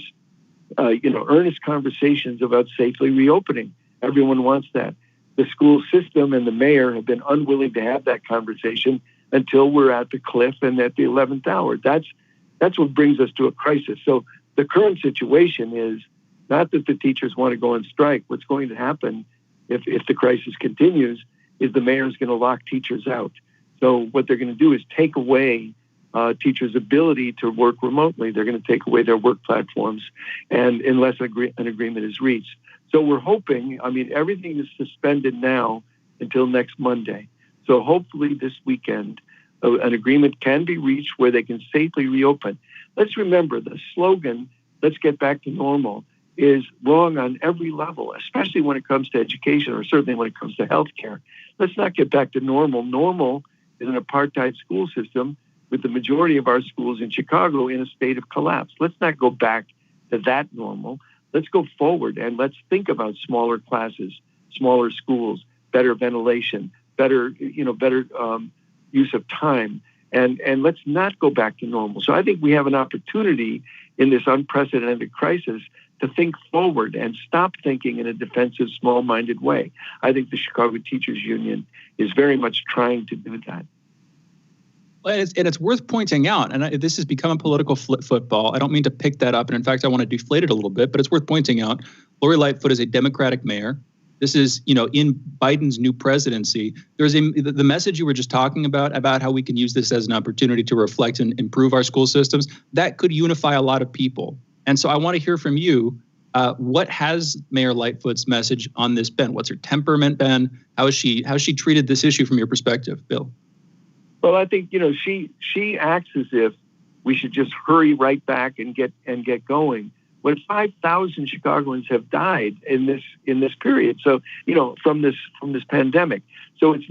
earnest conversations about safely reopening. Everyone wants that. The school system and the mayor have been unwilling to have that conversation until we're at the cliff and at the 11th hour. That's what brings us to a crisis. So the current situation is not that the teachers want to go on strike. What's going to happen if the crisis continues is the mayor is going to lock teachers out. So what they're going to do is take away teachers' ability to work remotely. They're going to take away their work platforms, and unless an agreement is reached. So we're hoping, everything is suspended now until next Monday. So hopefully this weekend, an agreement can be reached where they can safely reopen. Let's remember the slogan, let's get back to normal, is wrong on every level, especially when it comes to education, or certainly when it comes to healthcare. Let's not get back to normal. Normal is an apartheid school system with the majority of our schools in Chicago in a state of collapse. Let's not go back to that normal. Let's go forward and let's think about smaller classes, smaller schools, better ventilation, better use of time, and let's not go back to normal. So I think we have an opportunity in this unprecedented crisis to think forward and stop thinking in a defensive, small-minded way. I think the Chicago Teachers Union is very much trying to do that. And it's worth pointing out, and this has become a political football. I don't mean to pick that up, and in fact, I want to deflate it a little bit, but it's worth pointing out, Lori Lightfoot is a Democratic mayor. This is, in Biden's new presidency. There's the message you were just talking about how we can use this as an opportunity to reflect and improve our school systems, that could unify a lot of people. And so I want to hear from you. What has Mayor Lightfoot's message on this been? What's her temperament been? How has she treated this issue from your perspective, Bill? Well, I think, she acts as if we should just hurry right back and get going. When 5,000 Chicagoans have died in this period, so from this pandemic, so it's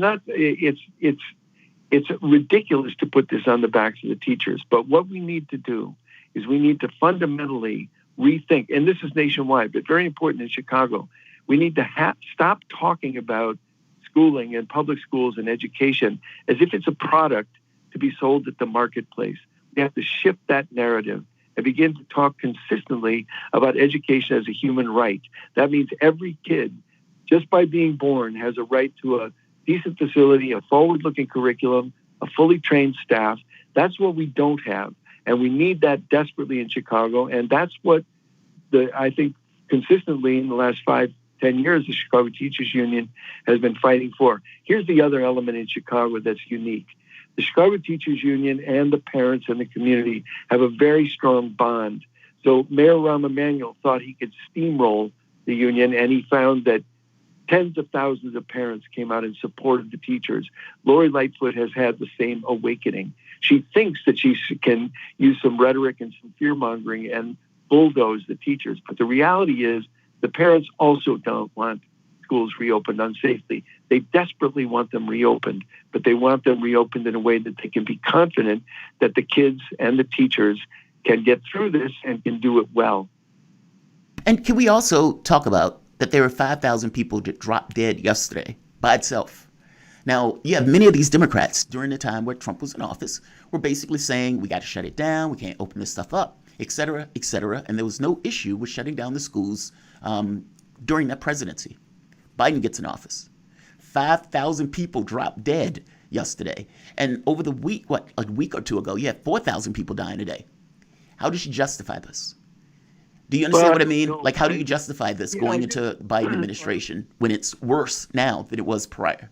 ridiculous to put this on the backs of the teachers. But what we need to do is we need to fundamentally rethink, and this is nationwide, but very important in Chicago. We need to stop talking about schooling and public schools and education as if it's a product to be sold at the marketplace. We have to shift that narrative and begin to talk consistently about education as a human right. That means every kid, just by being born, has a right to a decent facility, a forward-looking curriculum, a fully trained staff. That's what we don't have, and we need that desperately in Chicago, and that's what I think consistently in the last 5-10 years, the Chicago Teachers Union has been fighting for. Here's the other element in Chicago that's unique. The Chicago Teachers Union and the parents and the community have a very strong bond. So Mayor Rahm Emanuel thought he could steamroll the union, and he found that tens of thousands of parents came out in support of the teachers. Lori Lightfoot has had the same awakening. She thinks that she can use some rhetoric and some fear-mongering and bulldoze the teachers. But the reality is the parents also don't want schools reopened unsafely. They desperately want them reopened, but they want them reopened in a way that they can be confident that the kids and the teachers can get through this and can do it well. And can we also talk about that there were 5,000 people that dropped dead yesterday by itself? Now, you have many of these Democrats during the time where Trump was in office were basically saying, we got to shut it down, we can't open this stuff up, et cetera, and there was no issue with shutting down the schools during that presidency. Biden gets in office. 5,000 people drop dead yesterday. And over the week, a week or two ago, you had 4,000 people dying a day. How does she justify this? Do you understand what I mean? Like, how do you justify this going into Biden administration when it's worse now than it was prior?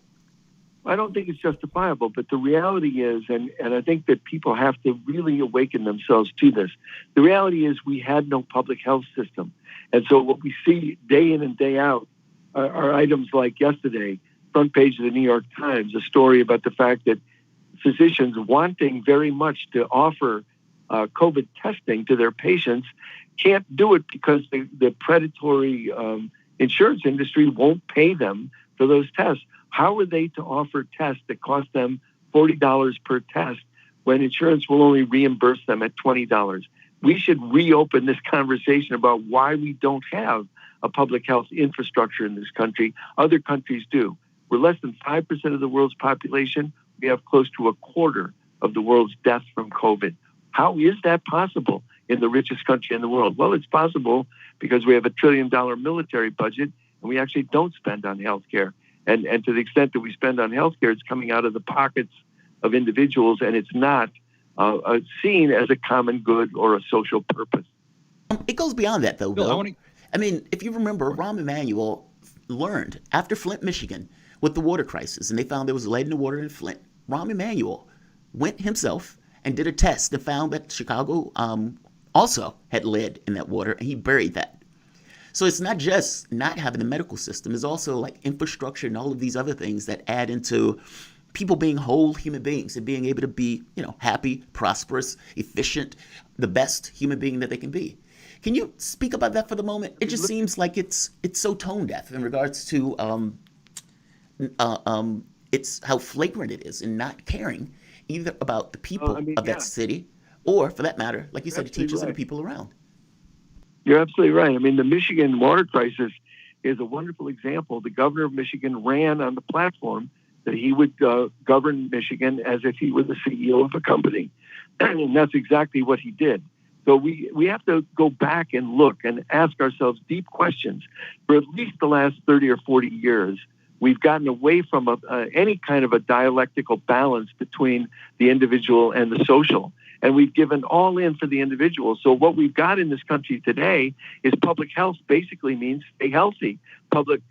I don't think it's justifiable, but the reality is, and I think that people have to really awaken themselves to this. The reality is we had no public health system. And so what we see day in and day out are items like yesterday, front page of the New York Times, a story about the fact that physicians wanting very much to offer COVID testing to their patients can't do it because the predatory insurance industry won't pay them for those tests. How are they to offer tests that cost them $40 per test when insurance will only reimburse them at $20? We should reopen this conversation about why we don't have a public health infrastructure in this country. Other countries do. We're less than 5% of the world's population. We have close to a quarter of the world's deaths from COVID. How is that possible in the richest country in the world? Well, it's possible because we have $1 trillion military budget and we actually don't spend on healthcare. And to the extent that we spend on healthcare, it's coming out of the pockets of individuals, and it's not seen as a common good or a social purpose. It goes beyond that, though, Bill. I mean, if you remember, Rahm Emanuel learned after Flint, Michigan, with the water crisis, and they found there was lead in the water in Flint. Rahm Emanuel went himself and did a test and found that Chicago also had lead in that water, and he buried that. So it's not just not having a medical system. It's also like infrastructure and all of these other things that add into people being whole human beings and being able to be, happy, prosperous, efficient, the best human being that they can be. Can you speak about that for the moment? It just seems like it's so tone deaf in regards to it's how flagrant it is in not caring either about the people of that city or, for that matter, like you said, the teachers and the people around. You're absolutely right. I mean, the Michigan water crisis is a wonderful example. The governor of Michigan ran on the platform that he would govern Michigan as if he were the CEO of a company. And that's exactly what he did. So we have to go back and look and ask ourselves deep questions. For at least the last 30 or 40 years, we've gotten away from any kind of a dialectical balance between the individual and the social. And we've given all in for the individual. So what we've got in this country today is public health basically means stay healthy. Public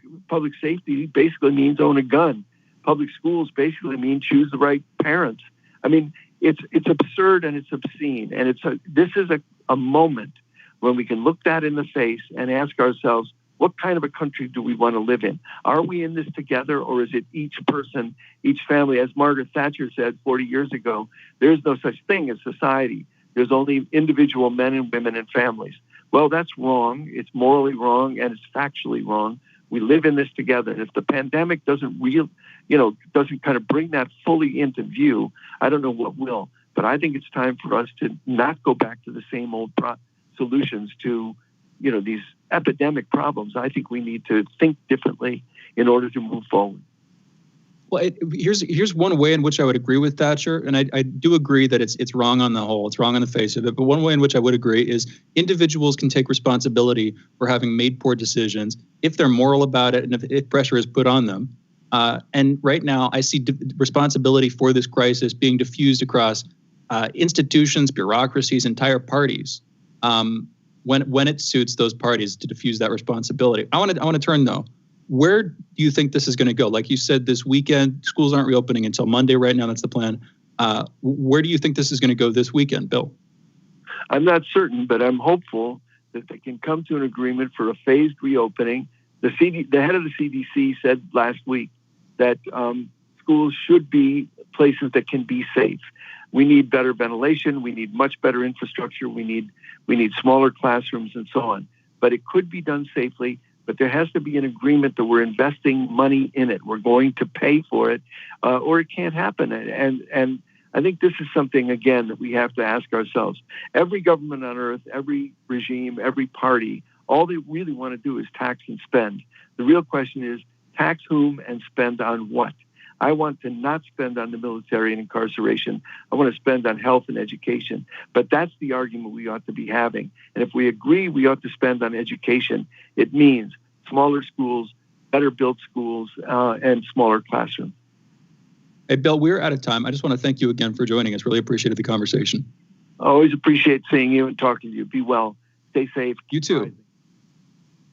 safety basically means own a gun. Public schools basically mean choose the right parents. I mean, it's absurd and it's obscene. And this is a moment when we can look that in the face and ask ourselves, what kind of a country do we want to live in? Are we in this together, or is it each person, each family? As Margaret Thatcher said 40 years ago, there's no such thing as society. There's only individual men and women and families. Well, that's wrong. It's morally wrong, and it's factually wrong. We live in this together. And if the pandemic doesn't kind of bring that fully into view, I don't know what will. But I think it's time for us to not go back to the same old solutions to these epidemic problems. I think we need to think differently in order to move forward. Well, here's one way in which I would agree with Thatcher, and I do agree that it's wrong on the whole, it's wrong on the face of it. But one way in which I would agree is individuals can take responsibility for having made poor decisions if they're moral about it and if pressure is put on them. And right now, I see responsibility for this crisis being diffused across institutions, bureaucracies, entire parties. When it suits those parties to diffuse that responsibility. I want to turn though. Where do you think this is going to go? Like you said, this weekend, schools aren't reopening until Monday right now. That's the plan. Where do you think this is going to go this weekend, Bill? I'm not certain, but I'm hopeful that they can come to an agreement for a phased reopening. The head of the CDC said last week that schools should be places that can be safe. We need better ventilation. We need much better infrastructure. We need smaller classrooms and so on. But it could be done safely. But there has to be an agreement that we're investing money in it. We're going to pay for it, or it can't happen. And I think this is something, again, that we have to ask ourselves. Every government on earth, every regime, every party, all they really want to do is tax and spend. The real question is tax whom and spend on what? I want to not spend on the military and incarceration. I want to spend on health and education. But that's the argument we ought to be having. And if we agree we ought to spend on education, it means smaller schools, better built schools, and smaller classrooms. Hey, Bill, we're out of time. I just want to thank you again for joining us. Really appreciated the conversation. I always appreciate seeing you and talking to you. Be well. Stay safe. You too.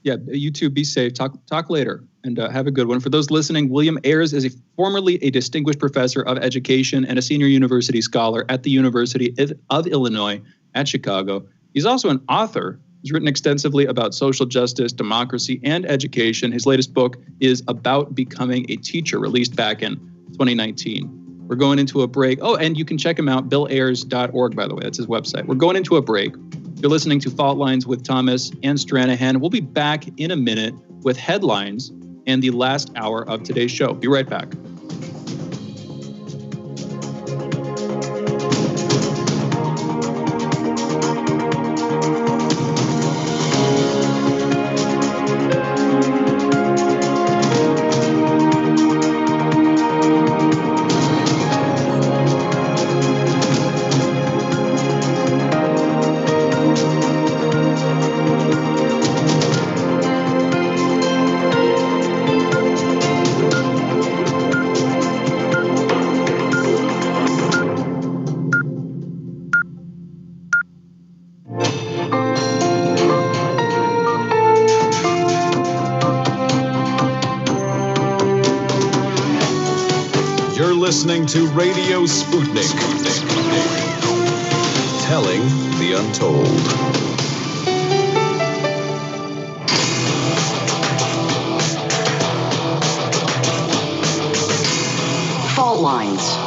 Yeah, you too. Be safe. Talk later, and have a good one. For those listening, William Ayers is formerly a distinguished professor of education and a senior university scholar at the University of Illinois at Chicago. He's also an author. He's written extensively about social justice, democracy, and education. His latest book is About Becoming a Teacher, released back in 2019. We're going into a break. Oh, and you can check him out, billayers.org, by the way. That's his website. We're going into a break. You're listening to Fault Lines with Thomas and Stranahan. We'll be back in a minute with headlines and the last hour of today's show. Be right back. Listening to Radio Sputnik. Telling the untold. Fault Lines.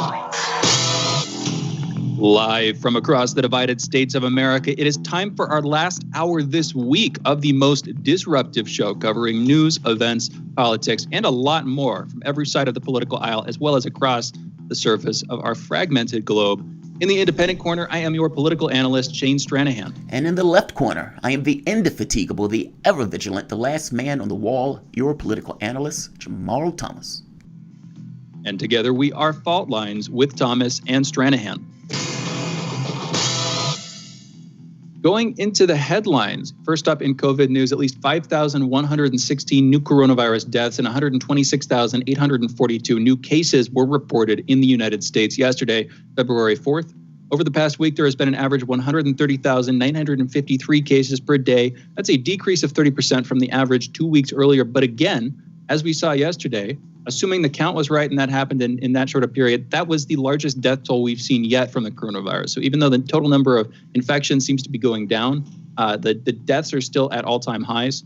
Live from across the divided states of America, it is time for our last hour this week of the most disruptive show, covering news, events, politics, and a lot more from every side of the political aisle, as well as across the surface of our fragmented globe. In the independent corner, I am your political analyst, Shane Stranahan. And in the left corner, I am the indefatigable, the ever-vigilant, the last man on the wall, your political analyst, Jamarl Thomas. And together we are Fault Lines with Thomas and Stranahan. Going into the headlines, first up in COVID news, at least 5,116 new coronavirus deaths and 126,842 new cases were reported in the United States yesterday, February 4th. Over the past week, there has been an average of 130,953 cases per day. That's a decrease of 30% from the average 2 weeks earlier. But again, as we saw yesterday, assuming the count was right and that happened in that short of period, that was the largest death toll we've seen yet from the coronavirus. So even though the total number of infections seems to be going down, the deaths are still at all-time highs.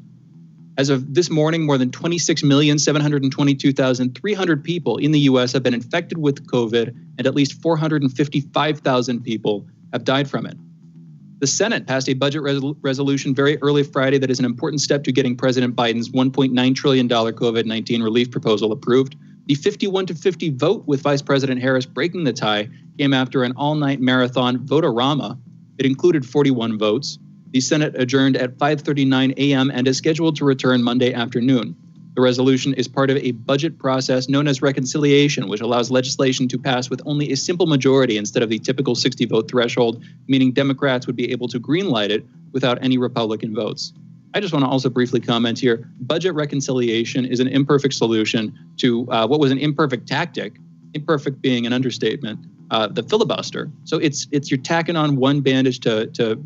As of this morning, more than 26,722,300 people in the U.S. have been infected with COVID, and at least 455,000 people have died from it. The Senate passed a budget resolution very early Friday that is an important step to getting President Biden's $1.9 trillion COVID-19 relief proposal approved. The 51-50 vote with Vice President Harris breaking the tie came after an all-night marathon vote-a-rama. It included 41 votes. The Senate adjourned at 5:39 a.m. and is scheduled to return Monday afternoon. The resolution is part of a budget process known as reconciliation, which allows legislation to pass with only a simple majority instead of the typical 60-vote threshold, meaning Democrats would be able to greenlight it without any Republican votes. I just want to also briefly comment here. Budget reconciliation is an imperfect solution to what was an imperfect tactic, imperfect being an understatement, the filibuster. So it's you're tacking on one bandage to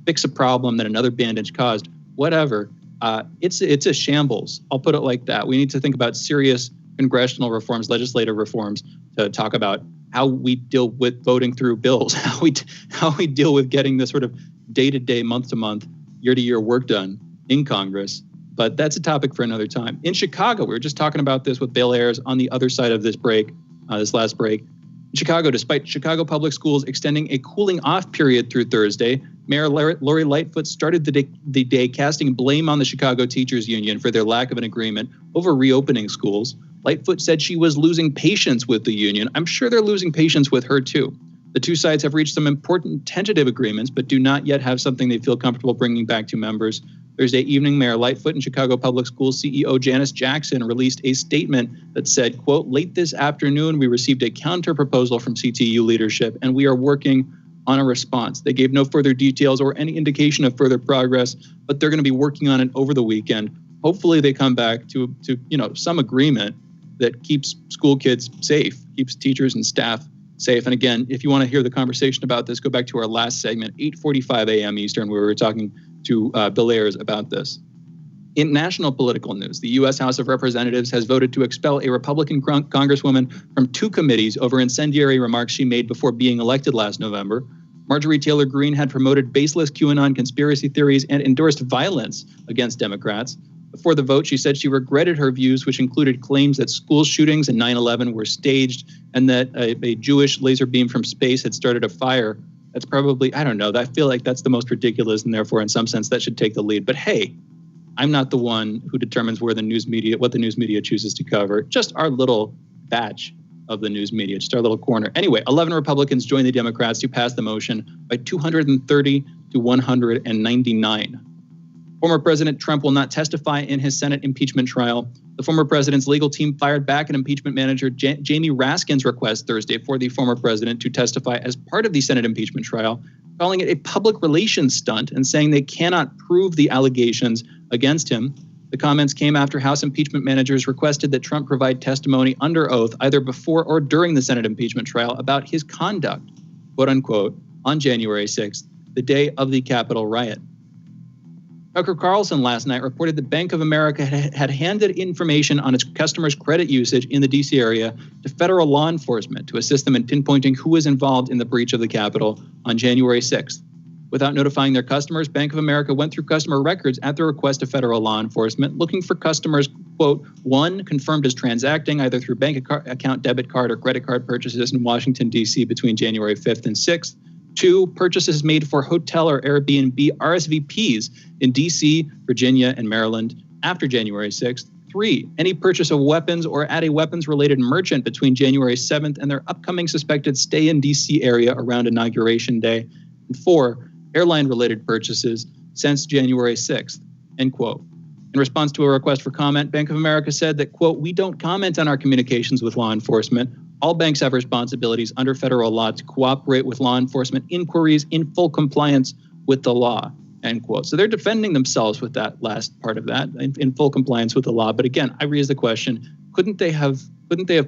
fix a problem that another bandage caused, whatever. It's a shambles. I'll put it like that. We need to think about serious congressional reforms, legislative reforms, to talk about how we deal with voting through bills, how we deal with getting the sort of day-to-day, month-to-month, year-to-year work done in Congress. But that's a topic for another time. In Chicago, we were just talking about this with Bill Ayers on the other side of this break, this last break. In Chicago, despite Chicago public schools extending a cooling off period through Thursday, Mayor Lori Lightfoot started the day casting blame on the Chicago Teachers Union for their lack of an agreement over reopening schools. Lightfoot said she was losing patience with the union. I'm sure they're losing patience with her, too. The two sides have reached some important tentative agreements, but do not yet have something they feel comfortable bringing back to members. Thursday evening, Mayor Lightfoot and Chicago Public Schools CEO Janice Jackson released a statement that said, quote, "Late this afternoon, we received a counter proposal from CTU leadership, and we are working on a response." They gave no further details or any indication of further progress, but they're going to be working on it over the weekend. Hopefully they come back to some agreement. that keeps school kids safe, keeps teachers and staff safe. And again, if you want to hear the conversation about this, go back to our last segment, 8:45 a.m. Eastern, where we were talking to Bill Ayers about this. In national political news, the U.S. House of Representatives has voted to expel a Republican congresswoman from 2 committees over incendiary remarks she made before being elected last November. Marjorie Taylor Greene had promoted baseless QAnon conspiracy theories and endorsed violence against Democrats. Before the vote, she said she regretted her views, which included claims that school shootings and 9/11 were staged and that a Jewish laser beam from space had started a fire. That's probably, I don't know, I feel like that's the most ridiculous, and therefore, in some sense, that should take the lead. But hey, I'm not the one who determines what the news media chooses to cover. Just our little batch of the news media, just our little corner. Anyway, 11 Republicans joined the Democrats to pass the motion by 230 to 199. Former President Trump will not testify in his Senate impeachment trial. The former president's legal team fired back an impeachment manager, Jamie Raskin's request Thursday for the former president to testify as part of the Senate impeachment trial, calling it a public relations stunt and saying they cannot prove the allegations against him. The comments came after House impeachment managers requested that Trump provide testimony under oath either before or during the Senate impeachment trial about his conduct, quote unquote, on January 6th, the day of the Capitol riot. Tucker Carlson last night reported that Bank of America had handed information on its customers' credit usage in the D.C. area to federal law enforcement to assist them in pinpointing who was involved in the breach of the Capitol on January 6th. Without notifying their customers, Bank of America went through customer records at the request of federal law enforcement, looking for customers, quote, 1, confirmed as transacting either through bank account, debit card, or credit card purchases in Washington, D.C. between January 5th and 6th. 2, purchases made for hotel or Airbnb RSVPs in D.C., Virginia, and Maryland after January 6th. 3, any purchase of weapons or at a weapons-related merchant between January 7th and their upcoming suspected stay in D.C. area around Inauguration Day. And 4, airline-related purchases since January 6th, end quote. In response to a request for comment, Bank of America said that, quote, we don't comment on our communications with law enforcement. All banks have responsibilities under federal law to cooperate with law enforcement inquiries in full compliance with the law, end quote. So they're defending themselves with that last part of that, in full compliance with the law. But again, I raise the question, couldn't they have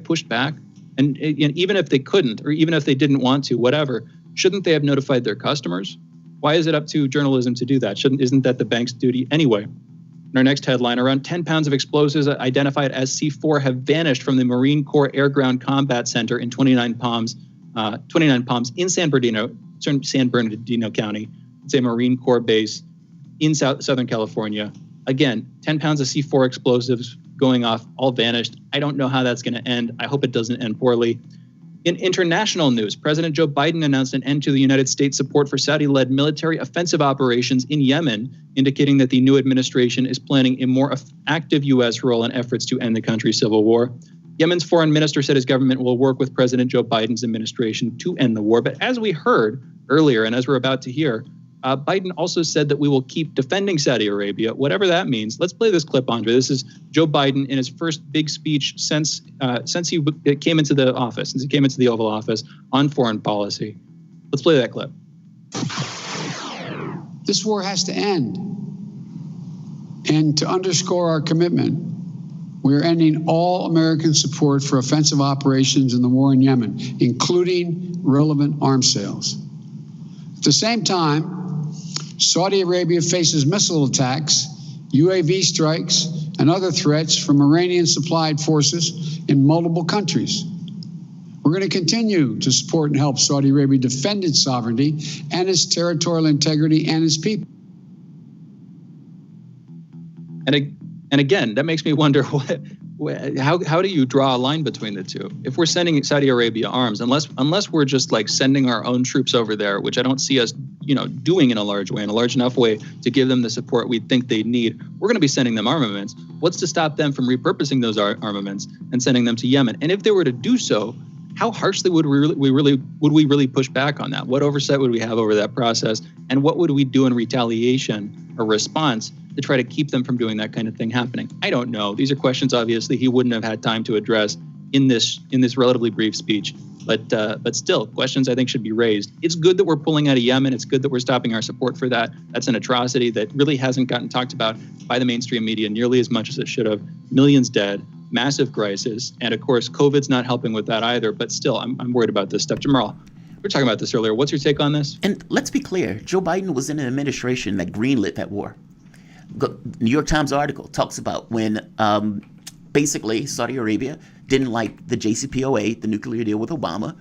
pushed back? And even if they couldn't, or even if they didn't want to, whatever, shouldn't they have notified their customers? Why is it up to journalism to do that? Isn't that the bank's duty anyway? In our next headline, around 10 pounds of explosives identified as C4 have vanished from the Marine Corps Air Ground Combat Center in 29 Palms in San Bernardino County. It's a Marine Corps base in Southern California. Again, 10 pounds of C4 explosives going off, all vanished. I don't know how that's going to end. I hope it doesn't end poorly. In international news, President Joe Biden announced an end to the United States' support for Saudi-led military offensive operations in Yemen, indicating that the new administration is planning a more active U.S. role in efforts to end the country's civil war. Yemen's foreign minister said his government will work with President Joe Biden's administration to end the war. But as we heard earlier, and as we're about to hear, Biden also said that we will keep defending Saudi Arabia, whatever that means. Let's play this clip, Andre. This is Joe Biden in his first big speech since he came into the office, since he came into the Oval Office on foreign policy. Let's play that clip. This war has to end. And to underscore our commitment, we are ending all American support for offensive operations in the war in Yemen, including relevant arms sales. At the same time, Saudi Arabia faces missile attacks, UAV strikes, and other threats from Iranian-supplied forces in multiple countries. We're going to continue to support and help Saudi Arabia defend its sovereignty and its territorial integrity and its people. And again, that makes me wonder how do you draw a line between the two? If we're sending Saudi Arabia arms, unless we're just like sending our own troops over there, which I don't see us, doing in a large enough way to give them the support we think they need, we're going to be sending them armaments. What's to stop them from repurposing those armaments and sending them to Yemen? And if they were to do so, how harshly would we really push back on that? What oversight would we have over that process? And what would we do in retaliation or response to try to keep them from doing that kind of thing happening? I don't know. These are questions, obviously, he wouldn't have had time to address in this relatively brief speech. But still, questions I think should be raised. It's good that we're pulling out of Yemen. It's good that we're stopping our support for that. That's an atrocity that really hasn't gotten talked about by the mainstream media nearly as much as it should have. Millions dead, massive crisis. And of course, COVID's not helping with that either. But still, I'm worried about this stuff. Jamarl, we were talking about this earlier. What's your take on this? And let's be clear, Joe Biden was in an administration that greenlit that war. New York Times article talks about when basically Saudi Arabia didn't like the JCPOA, the nuclear deal with Obama.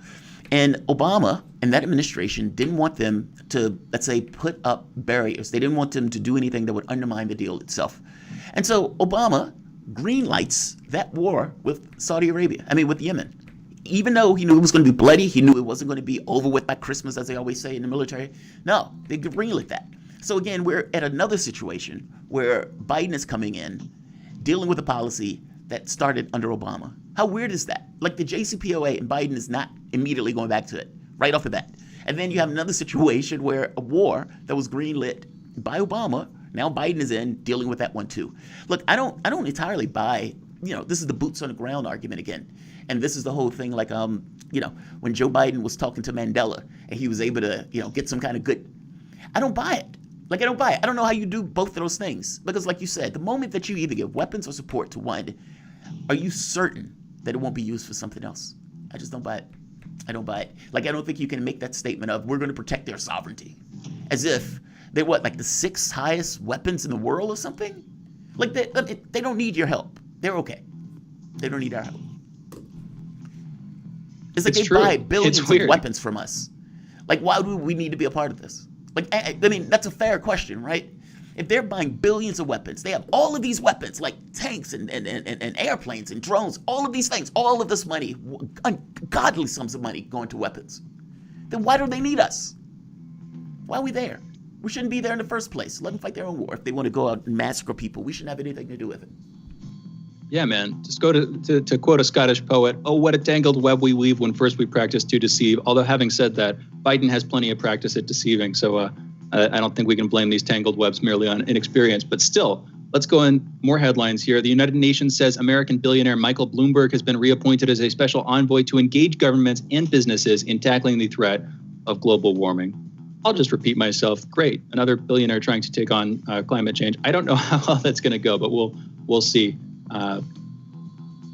And Obama and that administration didn't want them to, let's say, put up barriers. They didn't want them to do anything that would undermine the deal itself. And so Obama greenlights that war with Saudi Arabia, with Yemen. Even though he knew it was going to be bloody, he knew it wasn't going to be over with by Christmas, as they always say in the military. No, they greenlit that. So again, we're at another situation where Biden is coming in, dealing with a policy that started under Obama. How weird is that? Like the JCPOA, and Biden is not immediately going back to it right off the bat. And then you have another situation where a war that was greenlit by Obama, now Biden is in dealing with that one too. Look, I don't entirely buy, this is the boots on the ground argument again. And this is the whole thing like, when Joe Biden was talking to Mandela and he was able to, get some kind of good, I don't buy it. I don't buy it. I don't know how you do both of those things. Because like you said, the moment that you either give weapons or support to one, are you certain that it won't be used for something else? I just don't buy it. I don't buy it. I don't think you can make that statement of we're going to protect their sovereignty. As if they're the sixth highest weapons in the world or something? They don't need your help. They're okay. They don't need our help. It's like they buy billions of weapons from us. Why do we need to be a part of this? That's a fair question, right? If they're buying billions of weapons, they have all of these weapons, like tanks and airplanes and drones, all of these things, all of this money, ungodly sums of money going to weapons. Then why do they need us? Why are we there? We shouldn't be there in the first place. Let them fight their own war. If they want to go out and massacre people, we shouldn't have anything to do with it. Yeah, man. Just go to quote a Scottish poet, "Oh, what a tangled web we weave when first we practice to deceive." Although having said that, Biden has plenty of practice at deceiving. So I don't think we can blame these tangled webs merely on inexperience. But still, let's go in more headlines here. The United Nations says American billionaire Michael Bloomberg has been reappointed as a special envoy to engage governments and businesses in tackling the threat of global warming. I'll just repeat myself. Great. Another billionaire trying to take on climate change. I don't know how well that's going to go, but we'll see.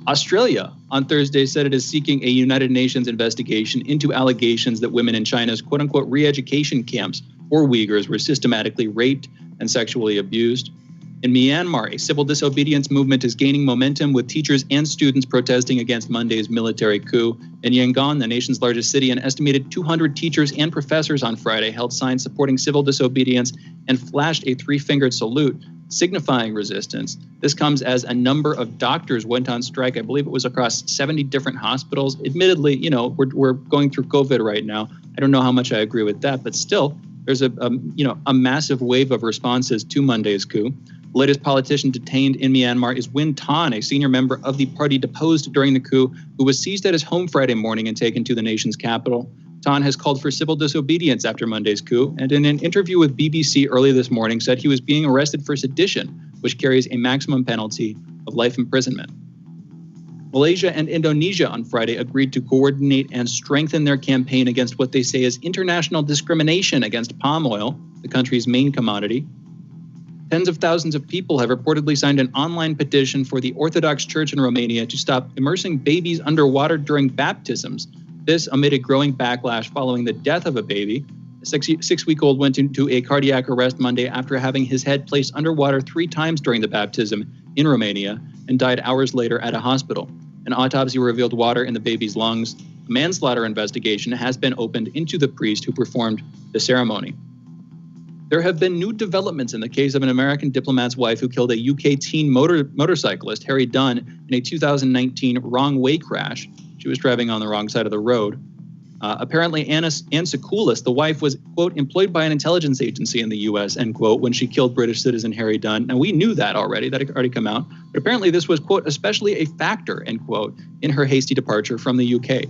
Australia on Thursday said it is seeking a United Nations investigation into allegations that women in China's quote-unquote re-education camps for Uyghurs were systematically raped and sexually abused. In Myanmar, a civil disobedience movement is gaining momentum with teachers and students protesting against Monday's military coup. In Yangon, the nation's largest city, an estimated 200 teachers and professors on Friday held signs supporting civil disobedience and flashed a three-fingered salute, signifying resistance. This comes as a number of doctors went on strike. I believe it was across 70 different hospitals. Admittedly, we're going through COVID right now. I don't know how much I agree with that, but still, there's a massive wave of responses to Monday's coup. The latest politician detained in Myanmar is Win Tan, a senior member of the party deposed during the coup, who was seized at his home Friday morning and taken to the nation's capital. Tan has called for civil disobedience after Monday's coup, and in an interview with BBC early this morning said he was being arrested for sedition, which carries a maximum penalty of life imprisonment. Malaysia and Indonesia on Friday agreed to coordinate and strengthen their campaign against what they say is international discrimination against palm oil, the country's main commodity. Tens of thousands of people have reportedly signed an online petition for the Orthodox Church in Romania to stop immersing babies underwater during baptisms. This amid a growing backlash following the death of a baby. A six-week-old went into a cardiac arrest Monday after having his head placed underwater 3 times during the baptism in Romania and died hours later at a hospital. An autopsy revealed water in the baby's lungs. A manslaughter investigation has been opened into the priest who performed the ceremony. There have been new developments in the case of an American diplomat's wife who killed a UK teen motorcyclist, Harry Dunn, in a 2019 wrong-way crash. She was driving on the wrong side of the road. Apparently, Ann Secoulis, the wife, was, quote, employed by an intelligence agency in the U.S., end quote, when she killed British citizen Harry Dunn. Now, we knew that already. That had already come out. But apparently this was, quote, especially a factor, end quote, in her hasty departure from the UK.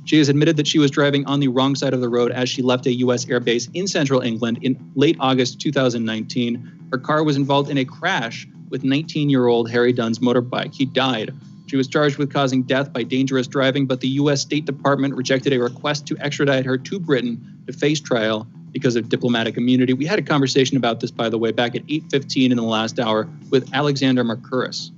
She has admitted that she was driving on the wrong side of the road as she left a U.S. airbase in central England in late August 2019. Her car was involved in a crash with 19-year-old Harry Dunn's motorbike. He died. She was charged with causing death by dangerous driving, but the U.S. State Department rejected a request to extradite her to Britain to face trial because of diplomatic immunity. We had a conversation about this, by the way, back at 8:15 in the last hour with Alexander Mercouris.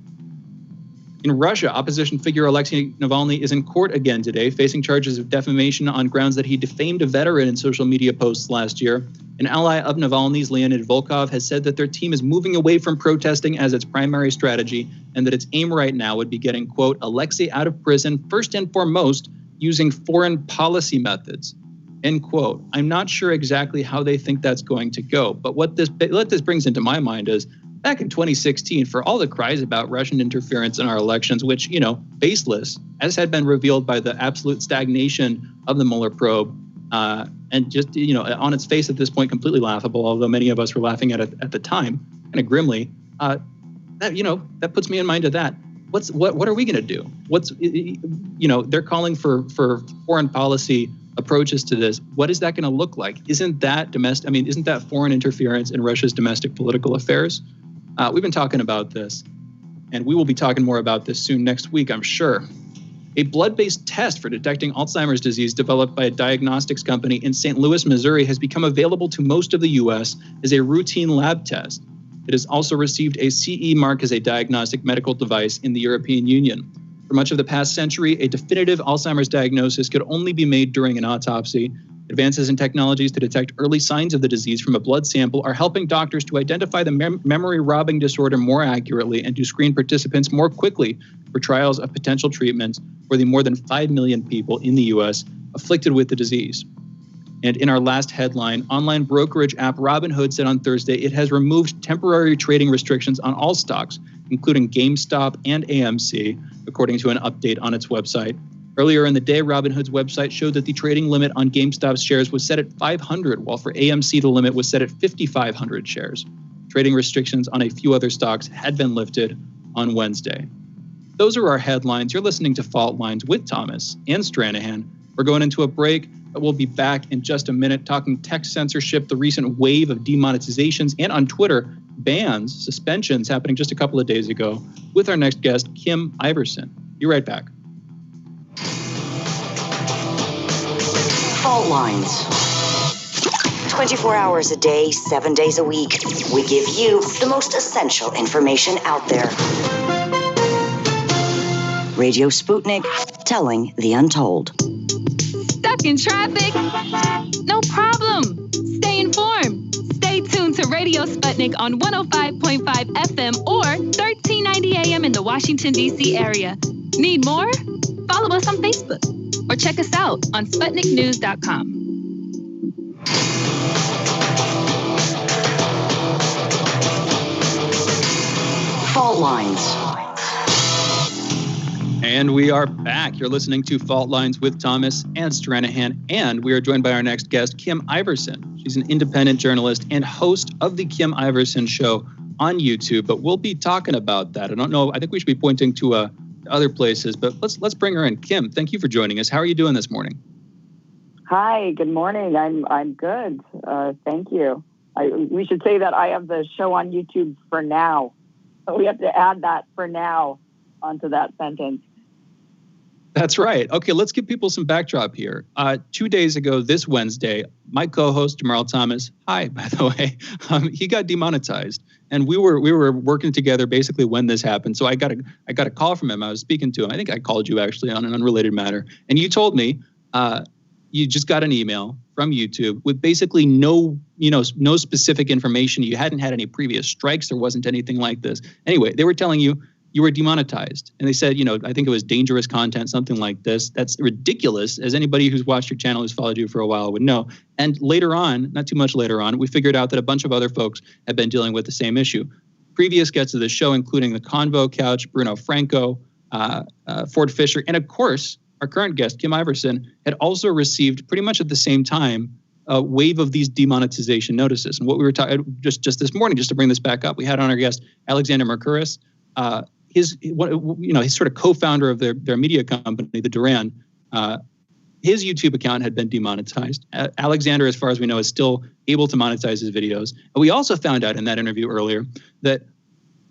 In Russia, opposition figure Alexei Navalny is in court again today, facing charges of defamation on grounds that he defamed a veteran in social media posts last year. An ally of Navalny's, Leonid Volkov, has said that their team is moving away from protesting as its primary strategy and that its aim right now would be getting, quote, Alexei out of prison first and foremost using foreign policy methods, end quote. I'm not sure exactly how they think that's going to go, but what this brings into my mind is back in 2016, for all the cries about Russian interference in our elections, which, baseless, as had been revealed by the absolute stagnation of the Mueller probe, and just, on its face at this point, completely laughable, although many of us were laughing at it at the time, kind of grimly, that puts me in mind of that. What are we going to do? They're calling for foreign policy approaches to this. What is that going to look like? Isn't that foreign interference in Russia's domestic political affairs? We've been talking about this, and we will be talking more about this soon next week, I'm sure. A blood-based test for detecting Alzheimer's disease developed by a diagnostics company in St. Louis, Missouri, has become available to most of the U.S. as a routine lab test. It has also received a CE mark as a diagnostic medical device in the European Union. For much of the past century, a definitive Alzheimer's diagnosis could only be made during an autopsy. Advances in technologies to detect early signs of the disease from a blood sample are helping doctors to identify the memory robbing disorder more accurately and to screen participants more quickly for trials of potential treatments for the more than 5 million people in the U.S. afflicted with the disease. And in our last headline, online brokerage app Robinhood said on Thursday it has removed temporary trading restrictions on all stocks, including GameStop and AMC, according to an update on its website. Earlier in the day, Robinhood's website showed that the trading limit on GameStop's shares was set at 500, while for AMC the limit was set at 5,500 shares. Trading restrictions on a few other stocks had been lifted on Wednesday. Those are our headlines. You're listening to Fault Lines with Thomas and Stranahan. We're going into a break, but we'll be back in just a minute talking tech censorship, the recent wave of demonetizations, and on Twitter, bans, suspensions happening just a couple of days ago, with our next guest, Kim Iverson. Be right back. Fault Lines. 24 hours a day, 7 days a week. We give you the most essential information out there. Radio Sputnik, telling the untold. Stuck in traffic? No problem. Stay informed. Stay tuned to Radio Sputnik on 105.5 FM or 1390 AM in the Washington, D.C. area. Need more? Follow us on Facebook or check us out on SputnikNews.com. Fault Lines. And we are back. You're listening to Fault Lines with Thomas and Stranahan, and we are joined by our next guest, Kim Iverson. She's an independent journalist and host of the Kim Iverson Show on YouTube, but we'll be talking about that. I don't know. I think we should be pointing to other places, but let's bring her in. Kim, thank you for joining us. How are you doing this morning? Hi, good morning. I'm good. Thank you. We should say that I have the show on YouTube for now. So we have to add that for now onto that sentence. That's right. Okay, let's give people some backdrop here. 2 days ago, this Wednesday, my co-host, Jamarl Thomas, hi, by the way, he got demonetized. And we were working together basically when this happened. So I got a call from him. I was speaking to him. I think I called you actually on an unrelated matter. And you told me you just got an email from YouTube with basically no specific information. You hadn't had any previous strikes. There wasn't anything like this. Anyway, they were telling you were demonetized. And they said, I think it was dangerous content, something like this. That's ridiculous, as anybody who's watched your channel, who's followed you for a while would know. And later on, not too much later on, we figured out that a bunch of other folks have been dealing with the same issue. Previous guests of the show, including the Convo Couch, Bruno Franco, Ford Fisher, and of course, our current guest, Kim Iverson, had also received pretty much at the same time a wave of these demonetization notices. And what we were talking just this morning, just to bring this back up, we had on our guest Alexander Mercouris, his sort of co-founder of their media company, the Duran. His YouTube account had been demonetized. Alexander, as far as we know, is still able to monetize his videos. And we also found out in that interview earlier that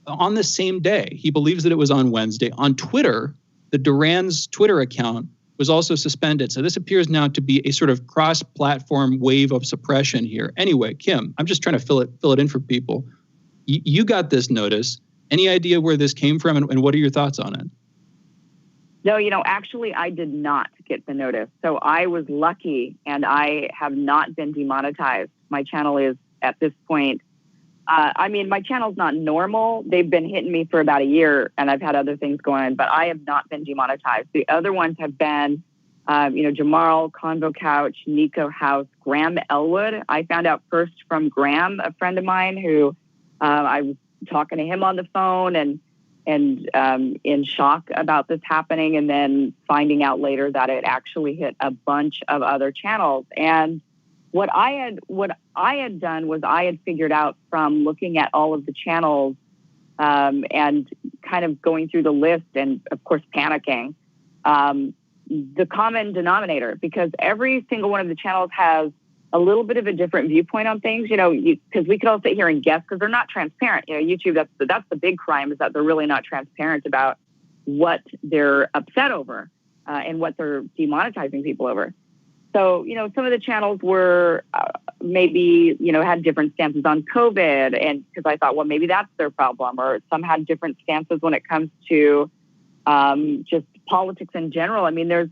on the same day, he believes that it was on Wednesday, on Twitter, the Duran's Twitter account was also suspended. So this appears now to be a sort of cross-platform wave of suppression here. Anyway, Kim, I'm just trying to fill it in for people. You got this notice. Any idea where this came from, and what are your thoughts on it? No, actually, I did not get the notice. So I was lucky, and I have not been demonetized. My channel is, at this point, my channel's not normal. They've been hitting me for about a year, and I've had other things going on, but I have not been demonetized. The other ones have been, Jamarl, Convo Couch, Nico House, Graham Elwood. I found out first from Graham, a friend of mine, who I was talking to him on the phone and in shock about this happening, and then finding out later that it actually hit a bunch of other channels. And what I had done was I had figured out from looking at all of the channels and kind of going through the list and, of course, panicking, the common denominator, because every single one of the channels has a little bit of a different viewpoint on things, because we could all sit here and guess because they're not transparent. YouTube, that's the big crime, is that they're really not transparent about what they're upset over and what they're demonetizing people over. So, some of the channels were maybe, had different stances on COVID, and because I thought, well, maybe that's their problem, or some had different stances when it comes to just politics in general. I mean, there's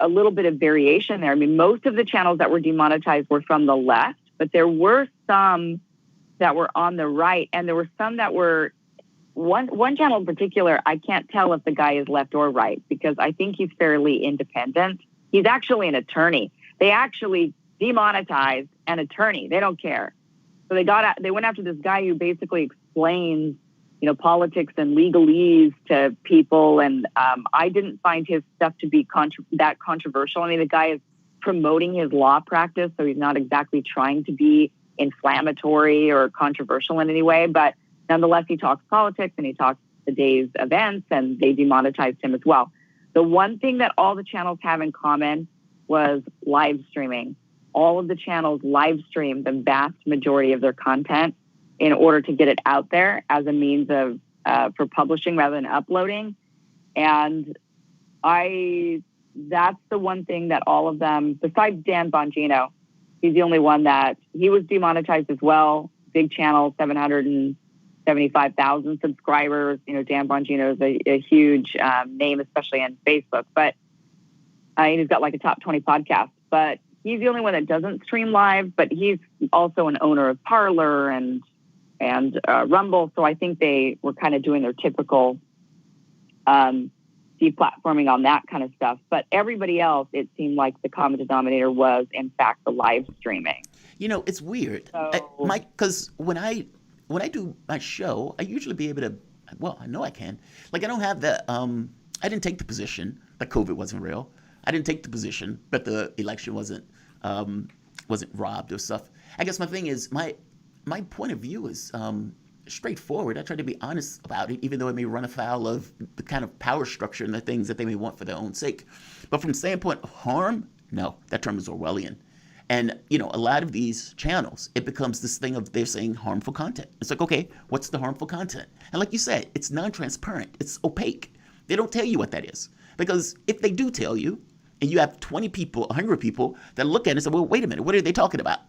a little bit of variation there. I mean, most of the channels that were demonetized were from the left, but there were some that were on the right, and there were some that were one channel in particular. I can't tell if the guy is left or right, because I think he's fairly independent. He's actually an attorney. They actually demonetized an attorney. They don't care. So they went after this guy who basically explains, politics and legalese to people. And I didn't find his stuff to be that controversial. I mean, the guy is promoting his law practice, so he's not exactly trying to be inflammatory or controversial in any way. But nonetheless, he talks politics and he talks the day's events, and they demonetized him as well. The one thing that all the channels have in common was live streaming. All of the channels live stream the vast majority of their content in order to get it out there as a means of for publishing rather than uploading. And that's the one thing that all of them, besides Dan Bongino, he's the only one that he was demonetized as well. Big channel, 775,000 subscribers. Dan Bongino is a huge name, especially on Facebook. But he's got like a top 20 podcast. But he's the only one that doesn't stream live. But he's also an owner of Parler and Rumble. So I think they were kind of doing their typical deplatforming on that kind of stuff. But everybody else, it seemed like the common denominator was, in fact, the live streaming. It's weird, Mike, because when I do my show, I usually be able to, well, I know I can. Like, I don't have the, I didn't take the position that COVID wasn't real. I didn't take the position that the election wasn't robbed or stuff. I guess my thing is, my point of view is straightforward. I try to be honest about it, even though it may run afoul of the kind of power structure and the things that they may want for their own sake. But from the standpoint of harm, no, that term is Orwellian. And, a lot of these channels, it becomes this thing of they're saying harmful content. It's like, okay, what's the harmful content? And like you said, it's non-transparent. It's opaque. They don't tell you what that is. Because if they do tell you, and you have 20 people, 100 people that look at it and say, well, wait a minute, what are they talking about?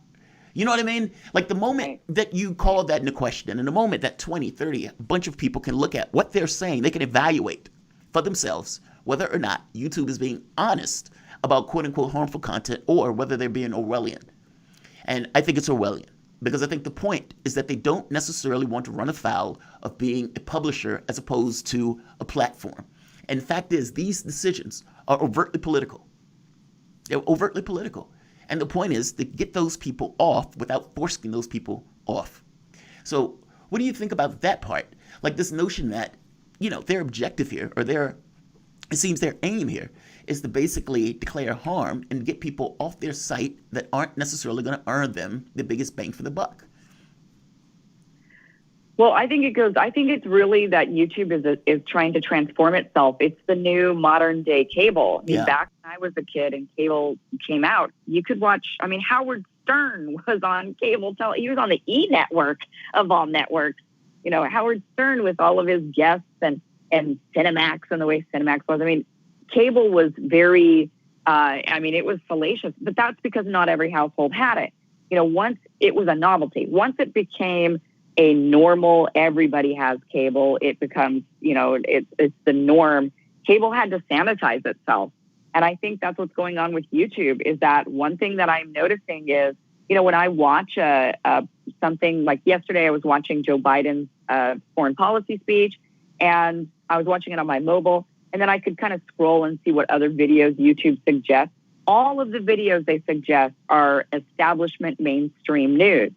You know what I mean? Like, the moment that you call that into question, and the moment that 20, 30, a bunch of people can look at what they're saying, they can evaluate for themselves whether or not YouTube is being honest about quote-unquote harmful content, or whether they're being Orwellian. And I think it's Orwellian, because I think the point is that they don't necessarily want to run afoul of being a publisher as opposed to a platform. And the fact is, these decisions are overtly political. They're overtly political. And the point is to get those people off without forcing those people off. So what do you think about that part? Like, this notion that, their objective here, or it seems their aim here, is to basically declare harm and get people off their site that aren't necessarily going to earn them the biggest bang for the buck. Well, I think it's really that YouTube is trying to transform itself. It's the new modern day cable. Yeah. Back when I was a kid and cable came out, you could watch, Howard Stern was on cable. He was on the E network of all networks. Howard Stern with all of his guests and Cinemax and the way Cinemax was. Cable was very, it was fallacious, but that's because not every household had it. Once it was a novelty, once it became a normal, everybody has cable, it becomes, it's the norm. cable had to sanitize itself. And I think that's what's going on with YouTube, is that one thing that I'm noticing is, when I watch something like yesterday, I was watching Joe Biden's foreign policy speech, and I was watching it on my mobile, and then I could kind of scroll and see what other videos YouTube suggests. All of the videos they suggest are establishment mainstream news.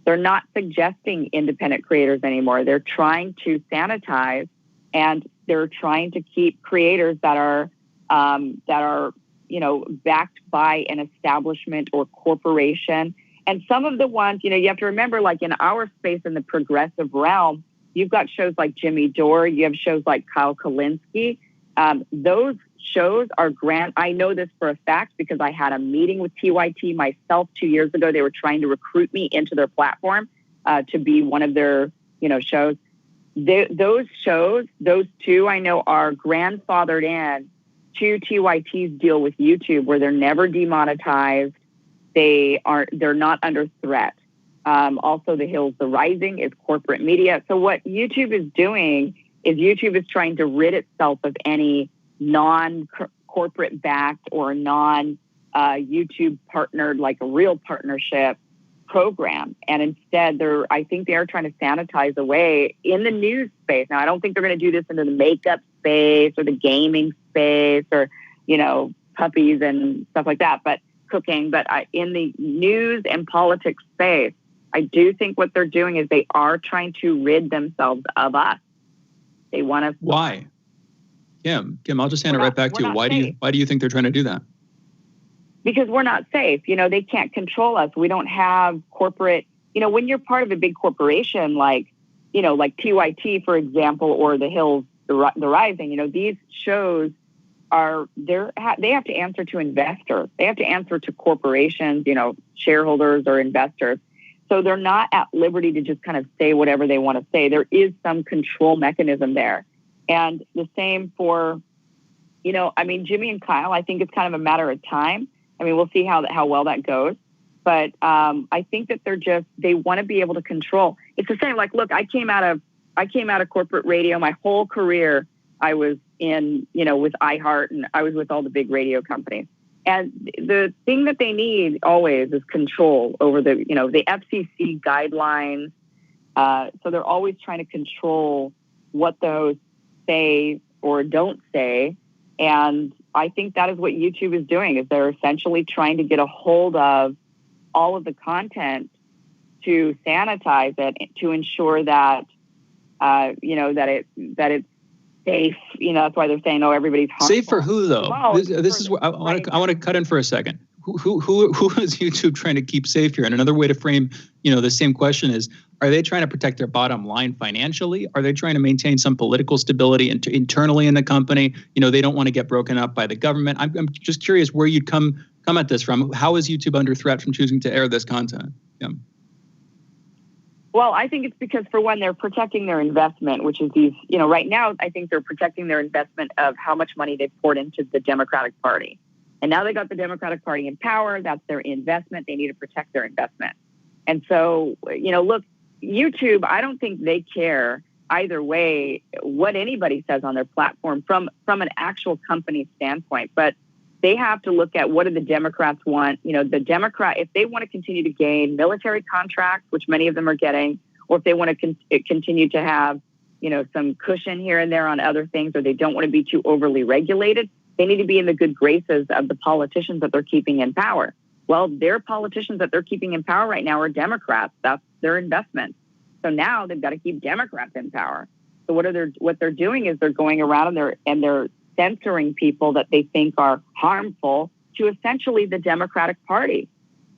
They're not suggesting independent creators anymore. They're trying to sanitize, and they're trying to keep creators that are backed by an establishment or corporation. And some of the ones, you have to remember, like in our space in the progressive realm, you've got shows like Jimmy Dore, you have shows like Kyle Kulinski. Those shows are I know this for a fact because I had a meeting with TYT myself 2 years ago. They were trying to recruit me into their platform to be one of their, shows. Those shows, those two I know are grandfathered in to TYT's deal with YouTube, where they're never demonetized. They're not under threat. Also, The Hill's The Rising is corporate media. So what YouTube is doing is YouTube is trying to rid itself of any non-corporate backed or non-YouTube partnered, like a real partnership program. And instead, I think they are trying to sanitize away in the news space. Now, I don't think they're going to do this into the makeup space or the gaming space or, puppies and stuff like that, but cooking. But in the news and politics space, I do think what they're doing is they are trying to rid themselves of us. They want to. Why? Kim, I'll just hand it right back to you. Why do you think they're trying to do that? Because we're not safe. They can't control us. We don't have corporate, when you're part of a big corporation like TYT, for example, or The Hill's The Rising, these shows they have to answer to investors. They have to answer to corporations, shareholders or investors. So they're not at liberty to just kind of say whatever they want to say. There is some control mechanism there. And the same for, Jimmy and Kyle, I think it's kind of a matter of time. We'll see how well that goes. But I think that they want to be able to control. It's the same, like, look, I came out of corporate radio. My whole career, I was in, with iHeart, and I was with all the big radio companies. And the thing that they need always is control over the FCC guidelines. So they're always trying to control what those say or don't say. And I think that is what YouTube is doing, is they're essentially trying to get a hold of all of the content to sanitize it, to ensure that, that it's safe. That's why they're saying, oh, everybody's harmful. Safe for who, though? Well, this is what I want to cut in for a second. Who is YouTube trying to keep safe here? And another way to frame, the same question is, are they trying to protect their bottom line financially? Are they trying to maintain some political stability internally in the company? They don't want to get broken up by the government. I'm just curious where you'd come at this from. How is YouTube under threat from choosing to air this content? Yeah. Well, I think it's because, for one, they're protecting their investment, which is these, right now, I think they're protecting their investment of how much money they've poured into the Democratic Party. And now they got the Democratic Party in power. That's their investment. They need to protect their investment. And so, look, YouTube, I don't think they care either way what anybody says on their platform from an actual company standpoint. But they have to look at, what do the Democrats want? If they want to continue to gain military contracts, which many of them are getting, or if they want to continue to have, some cushion here and there on other things, or they don't want to be too overly regulated, they need to be in the good graces of the politicians that they're keeping in power. Well, their politicians that they're keeping in power right now are Democrats. That's their investment. So now they've got to keep Democrats in power. So what they're doing is they're going around and they're censoring people that they think are harmful to essentially the Democratic Party.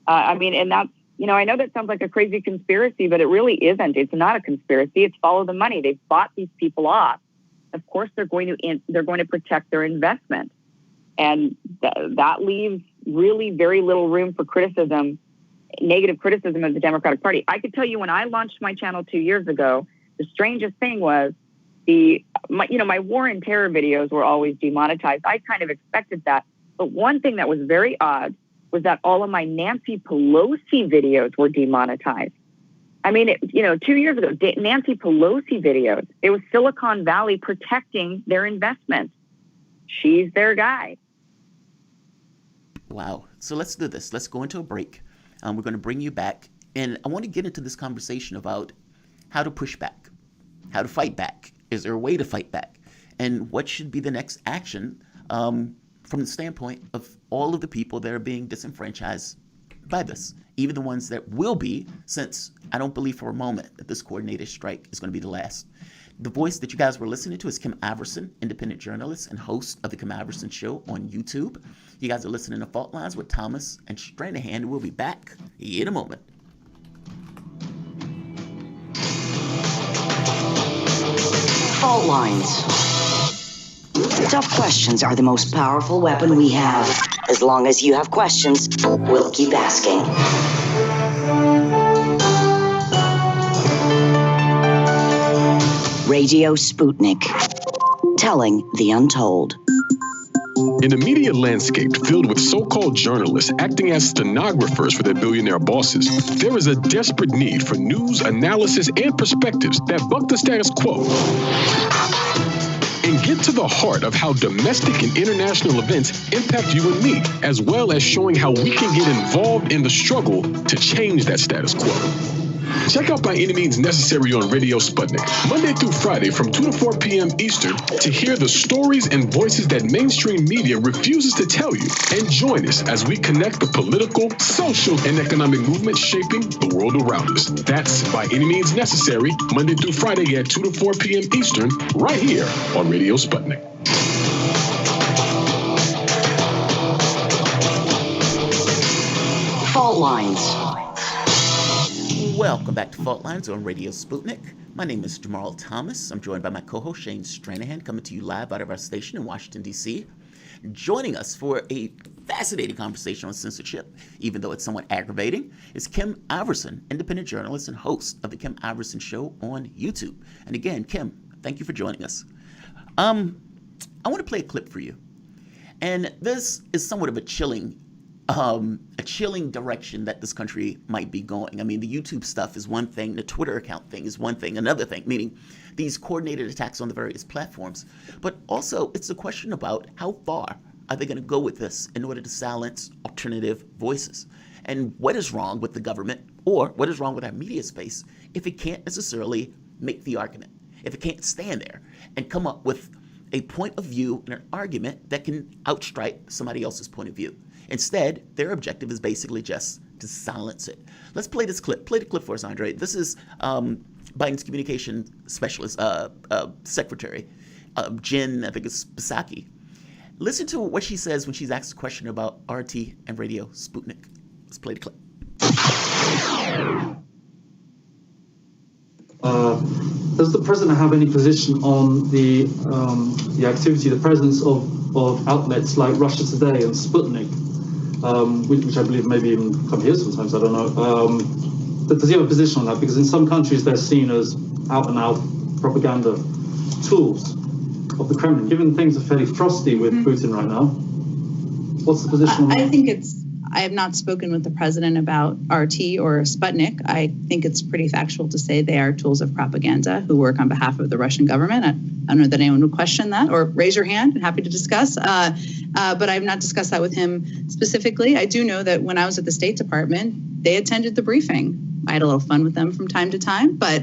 And that's, I know that sounds like a crazy conspiracy, but it really isn't. It's not a conspiracy. It's follow the money. They've bought these people off. Of course, they're going to protect their investment. And that leaves really very little room for criticism, negative criticism of the Democratic Party. I could tell you, when I launched my channel 2 years ago, the strangest thing was my war and terror videos were always demonetized. I kind of expected that. But one thing that was very odd was that all of my Nancy Pelosi videos were demonetized. 2 years ago, Nancy Pelosi videos, it was Silicon Valley protecting their investment. she's their guy. Wow. So let's do this. Let's go into a break. We're going to bring you back. And I want to get into this conversation about how to push back, how to fight back. Is there a way to fight back? And what should be the next action from the standpoint of all of the people that are being disenfranchised by this, even the ones that will be, since I don't believe for a moment that this coordinated strike is going to be the last. The voice that you guys were listening to is Kim Iverson, independent journalist and host of The Kim Iverson Show on YouTube. You guys are listening to Fault Lines with Thomas and Stranahan. We'll be back in a moment. Fault lines. Tough questions are the most powerful weapon we have. As long as you have questions, we'll keep asking. Radio Sputnik. Telling the untold. In a media landscape filled with so-called journalists acting as stenographers for their billionaire bosses, there is a desperate need for news, analysis, and perspectives that buck the status quo and get to the heart of how domestic and international events impact you and me, as well as showing how we can get involved in the struggle to change that status quo. Check out By Any Means Necessary on Radio Sputnik, Monday through Friday from 2 to 4 p.m. Eastern, to hear the stories and voices that mainstream media refuses to tell you. And join us as we connect the political, social, and economic movements shaping the world around us. That's By Any Means Necessary, Monday through Friday at 2 to 4 p.m. Eastern, right here on Radio Sputnik. Fault lines. Welcome back to Fault Lines on Radio Sputnik. My name is Jamarl Thomas. I'm joined by my co-host Shane Stranahan, coming to you live out of our station in Washington, D.C. Joining us for a fascinating conversation on censorship, even though it's somewhat aggravating, is Kim Iverson, independent journalist and host of The Kim Iverson Show on YouTube. And again, Kim, thank you for joining us. I want to play a clip for you. And this is somewhat of a chilling direction that this country might be going. I mean, the YouTube stuff is one thing, the Twitter account thing is one thing, another thing, meaning these coordinated attacks on the various platforms. But also, it's a question about how far are they going to go with this in order to silence alternative voices? And what is wrong with the government, or what is wrong with our media space, if it can't necessarily make the argument, if it can't stand there and come up with a point of view and an argument that can outstrike somebody else's point of view. Instead, their objective is basically just to silence it. Let's play this clip. Play the clip for us, Andre. This is Biden's communication specialist, secretary, Jen, I think it's Psaki. Listen to what she says when she's asked a question about RT and Radio Sputnik. Let's play the clip. Does the president have any position on the activity, the presence of outlets like Russia Today and Sputnik, which I believe maybe even come here sometimes, I don't know. Does he have a position on that? Because in some countries they're seen as out-and-out propaganda tools of the Kremlin. Given things are fairly frosty with Putin right now, what's the position on that? I have not spoken with the president about RT or Sputnik. I think it's pretty factual to say they are tools of propaganda who work on behalf of the Russian government. I don't know that anyone would question that or raise your hand. I'm happy to discuss. But I have not discussed that with him specifically. I do know that when I was at the State Department, they attended the briefing. I had a little fun with them from time to time, but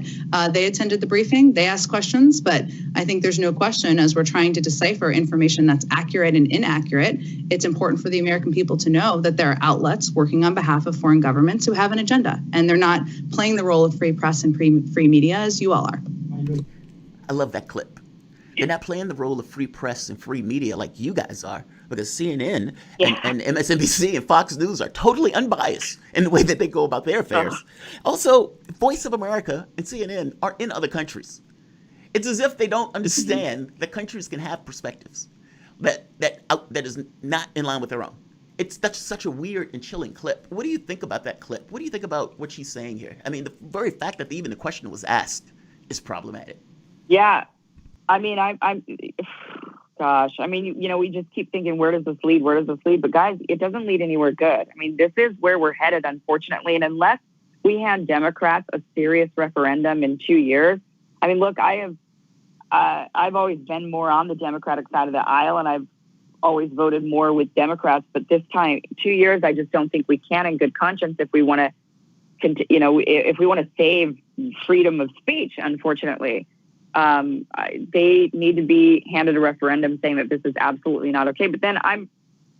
they attended the briefing. They asked questions, but I think there's no question as we're trying to decipher information that's accurate and inaccurate, it's important for the American people to know that there are outlets working on behalf of foreign governments who have an agenda, and they're not playing the role of free press and free media as you all are. I love that clip. They're not playing the role of free press and free media like you guys are, because CNN and MSNBC and Fox News are totally unbiased in the way that they go about their affairs. Also, Voice of America and CNN are in other countries. It's as if they don't understand that countries can have perspectives that is not in line with their own. It's such a weird and chilling clip. What do you think about that clip? What do you think about what she's saying here? I mean, the very fact that even the question was asked is problematic. Yeah. I mean, gosh, I mean, we just keep thinking, where does this lead? Where does this lead? But guys, it doesn't lead anywhere good. I mean, this is where we're headed, unfortunately. And unless we hand Democrats a serious referendum in 2 years, I mean, look, I've always been more on the Democratic side of the aisle, and always voted more with Democrats, but this time, 2 years, I just don't think we can in good conscience if we want to, if we want to save freedom of speech, unfortunately. They need to be handed a referendum saying that this is absolutely not okay. But then I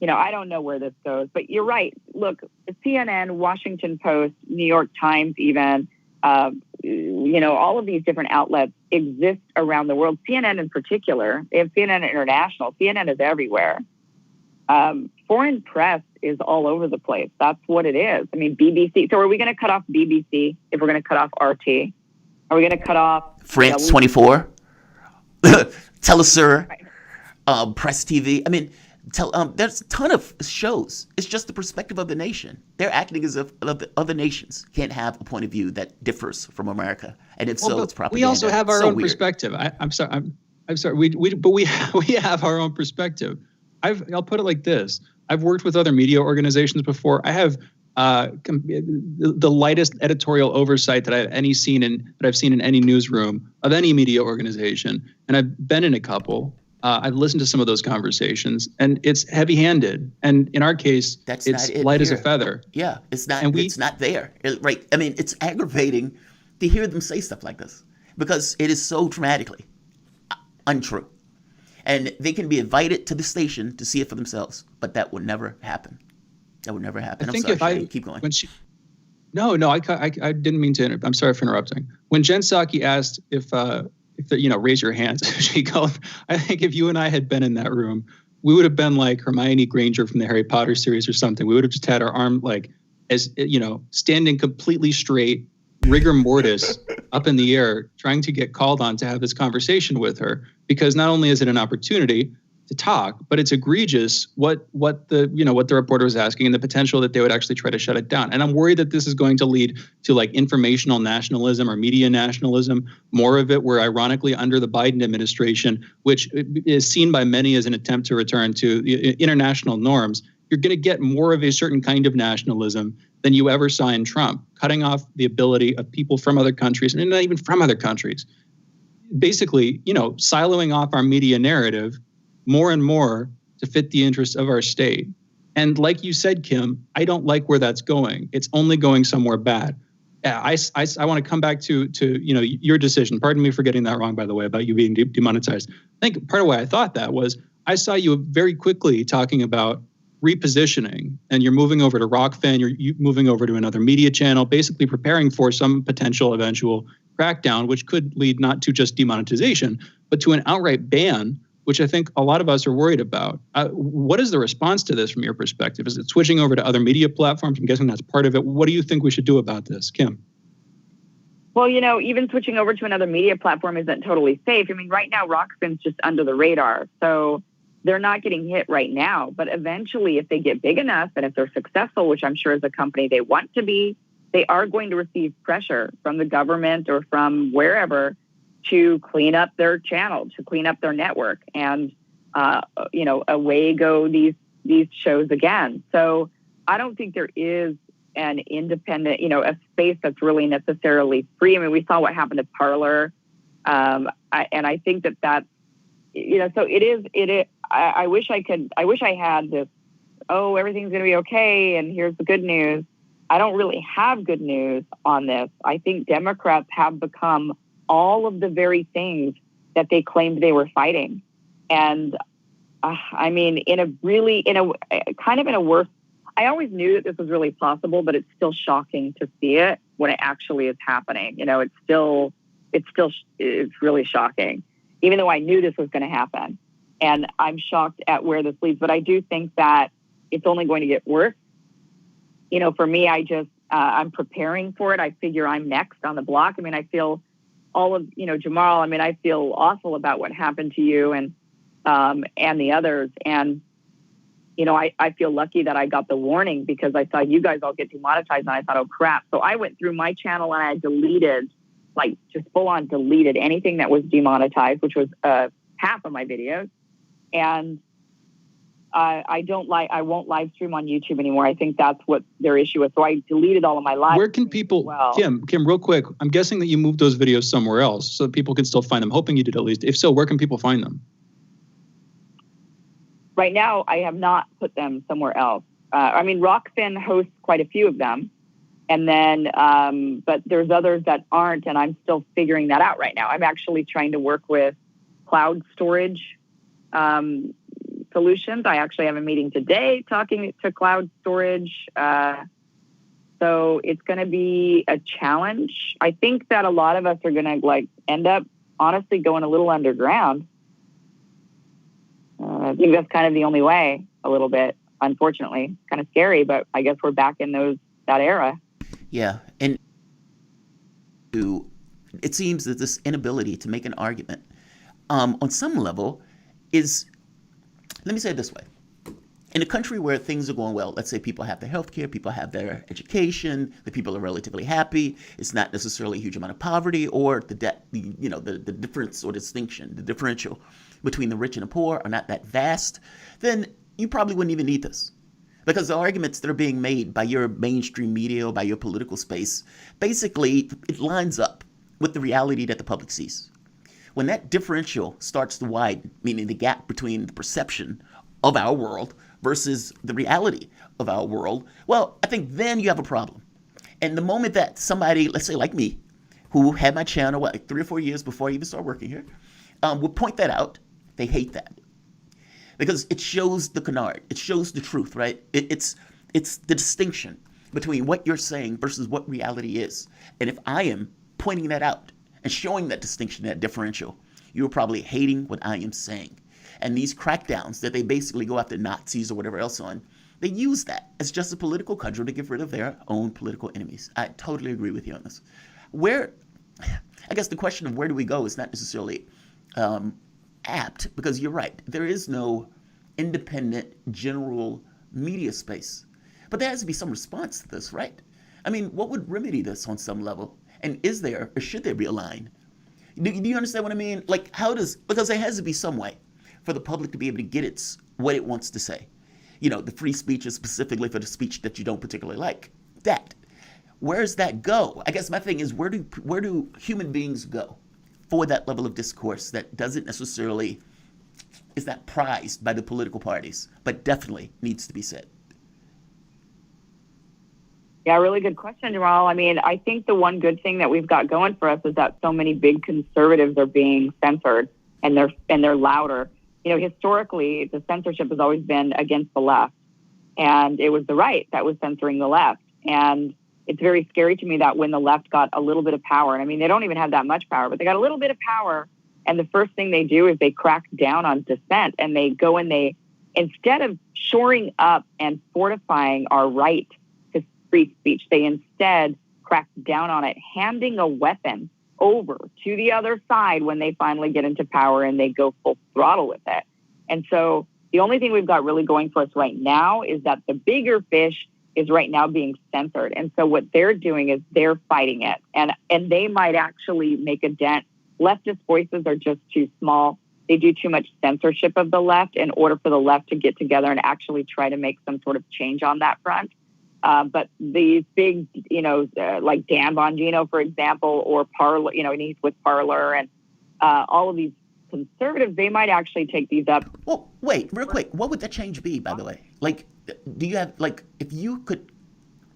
don't know where this goes. But you're right. Look, CNN, Washington Post, New York Times, even, all of these different outlets exist around the world. CNN in particular, they have CNN International. CNN is everywhere. Foreign press is all over the place. That's what it is. I mean, BBC. So are we going to cut off BBC if we're going to cut off RT? Are we going to cut off France 24, Telesur, Press TV? I mean, there's a ton of shows. It's just the perspective of the nation. They're acting as if the other nations can't have a point of view that differs from America, and if so, it's propaganda. We also have our own weird. perspective. I'm sorry. I'm sorry. We have our own perspective. I'll put it like this. I've worked with other media organizations before. I have the lightest editorial oversight that I've seen in any newsroom of any media organization, and I've been in a couple. I've listened to some of those conversations, and it's heavy-handed. And in our case, it's light as a feather. Yeah, it's not. It's not there, right? I mean, it's aggravating to hear them say stuff like this because it is so dramatically untrue. And they can be invited to the station to see it for themselves, but that would never happen. That would never happen. Keep going. No, I didn't mean to interrupt. I'm sorry for interrupting. When Jen Psaki asked if raise your hands, she called. I think if you and I had been in that room, we would have been like Hermione Granger from the Harry Potter series or something. We would have just had our arm standing completely straight, rigor mortis up in the air, trying to get called on to have this conversation with her. Because not only is it an opportunity to talk, but it's egregious what the reporter was asking and the potential that they would actually try to shut it down. And I'm worried that this is going to lead to informational nationalism or media nationalism, more of it where ironically under the Biden administration, which is seen by many as an attempt to return to international norms, you're going to get more of a certain kind of nationalism than you ever saw in Trump, cutting off the ability of people from other countries and not even from other countries. Basically, siloing off our media narrative more and more to fit the interests of our state. And like you said, Kim, I don't like where that's going. It's only going somewhere bad. I want to come back to your decision. Pardon me for getting that wrong, by the way, about you being demonetized. I think part of why I thought that was I saw you very quickly talking about repositioning, and you're moving over to Rockfin, you're moving over to another media channel, basically preparing for some potential eventual crackdown, which could lead not to just demonetization, but to an outright ban, which I think a lot of us are worried about. What is the response to this from your perspective? Is it switching over to other media platforms? I'm guessing that's part of it. What do you think we should do about this, Kim? Well, even switching over to another media platform isn't totally safe. I mean, right now, Rockfin's just under the radar. So they're not getting hit right now. But eventually, if they get big enough and if they're successful, which I'm sure is a company they want to be, they are going to receive pressure from the government or from wherever to clean up their channel, to clean up their network. And, away go these shows again. So I don't think there is an independent, a space that's really necessarily free. I mean, we saw what happened to Parler. And I think that's, so it is, I wish I had this, everything's going to be okay. And here's the good news. I don't really have good news on this. I think Democrats have become all of the very things that they claimed they were fighting. And I mean, in a worse, I always knew that this was really possible, but it's still shocking to see it when it actually is happening. It's really shocking, even though I knew this was going to happen. And I'm shocked at where this leads, but I do think that it's only going to get worse. For me, I'm preparing for it. I figure I'm next on the block. I mean, I feel all of, Jamarl, I mean, I feel awful about what happened to you and the others. And, I feel lucky that I got the warning because I saw you guys all get demonetized and I thought, oh crap. So I went through my channel and I deleted, just full on deleted anything that was demonetized, which was half of my videos. And I won't live stream on YouTube anymore. I think that's what their issue is. So I deleted all of my live. Where can people, Kim, real quick, I'm guessing that you moved those videos somewhere else so that people can still find them. Hoping you did at least. If so, where can people find them? right now, I have not put them somewhere else. Rockfin hosts quite a few of them. And then, but there's others that aren't, and I'm still figuring that out right now. I'm actually trying to work with cloud storage solutions. I actually have a meeting today talking to cloud storage. So it's going to be a challenge. I think that a lot of us are going to end up honestly going a little underground. I think that's kind of the only way, a little bit, unfortunately. Kind of scary, but I guess we're back in that era. Yeah, and it seems that this inability to make an argument on some level is, let me say it this way. In a country where things are going well, let's say people have their health care, people have their education, the people are relatively happy, it's not necessarily a huge amount of poverty or the debt, the difference or distinction, the differential between the rich and the poor are not that vast, then you probably wouldn't even need this. Because the arguments that are being made by your mainstream media or by your political space, basically it lines up with the reality that the public sees. When that differential starts to widen, meaning the gap between the perception of our world versus the reality of our world, well, I think then you have a problem. And the moment that somebody, let's say like me, who had my channel 3 or 4 years before I even started working here, would point that out, they hate that. Because it shows the canard. It shows the truth, right? It's the distinction between what you're saying versus what reality is. And if I am pointing that out and showing that distinction, that differential, you're probably hating what I am saying. And these crackdowns that they basically go after Nazis or whatever else on, they use that as just a political cudgel to get rid of their own political enemies. I totally agree with you on this. I guess the question of where do we go is not necessarily apt, because you're right. There is no independent general media space. But there has to be some response to this, right? I mean, what would remedy this on some level? And is there, or should there be a line? Do you understand what I mean? Because there has to be some way for the public to be able to get what it wants to say. The free speech is specifically for the speech that you don't particularly like. Where does that go? I guess my thing is, where do human beings go for that level of discourse that doesn't necessarily, is not prized by the political parties, but definitely needs to be said? Yeah, really good question, Jamarl. I think the one good thing that we've got going for us is that so many big conservatives are being censored, and they're louder. Historically, the censorship has always been against the left, and it was the right that was censoring the left. And it's very scary to me that when the left got a little bit of power, and they don't even have that much power, but they got a little bit of power, and the first thing they do is they crack down on dissent, and they go and they, instead of shoring up and fortifying our right to free speech, they instead crack down on it, handing a weapon over to the other side when they finally get into power and they go full throttle with it. And so the only thing we've got really going for us right now is that the bigger fish is right now being censored. And so what they're doing is they're fighting it. And they might actually make a dent. Leftist voices are just too small. They do too much censorship of the left in order for the left to get together and actually try to make some sort of change on that front. But these big, like Dan Bongino, for example, or Parler, and he's with Parler, and all of these conservatives, they might actually take these up. Well, wait, real quick. What would that change be, by the way? Do you have, if you could,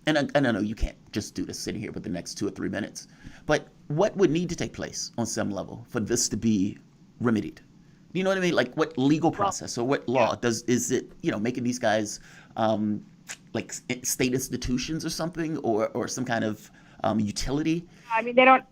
and I know you can't just do this sitting here for the next 2 or 3 minutes, but what would need to take place on some level for this to be remedied? Do you know what I mean? What legal process or what law is it, making these guys state institutions or something, or some kind of utility? They don't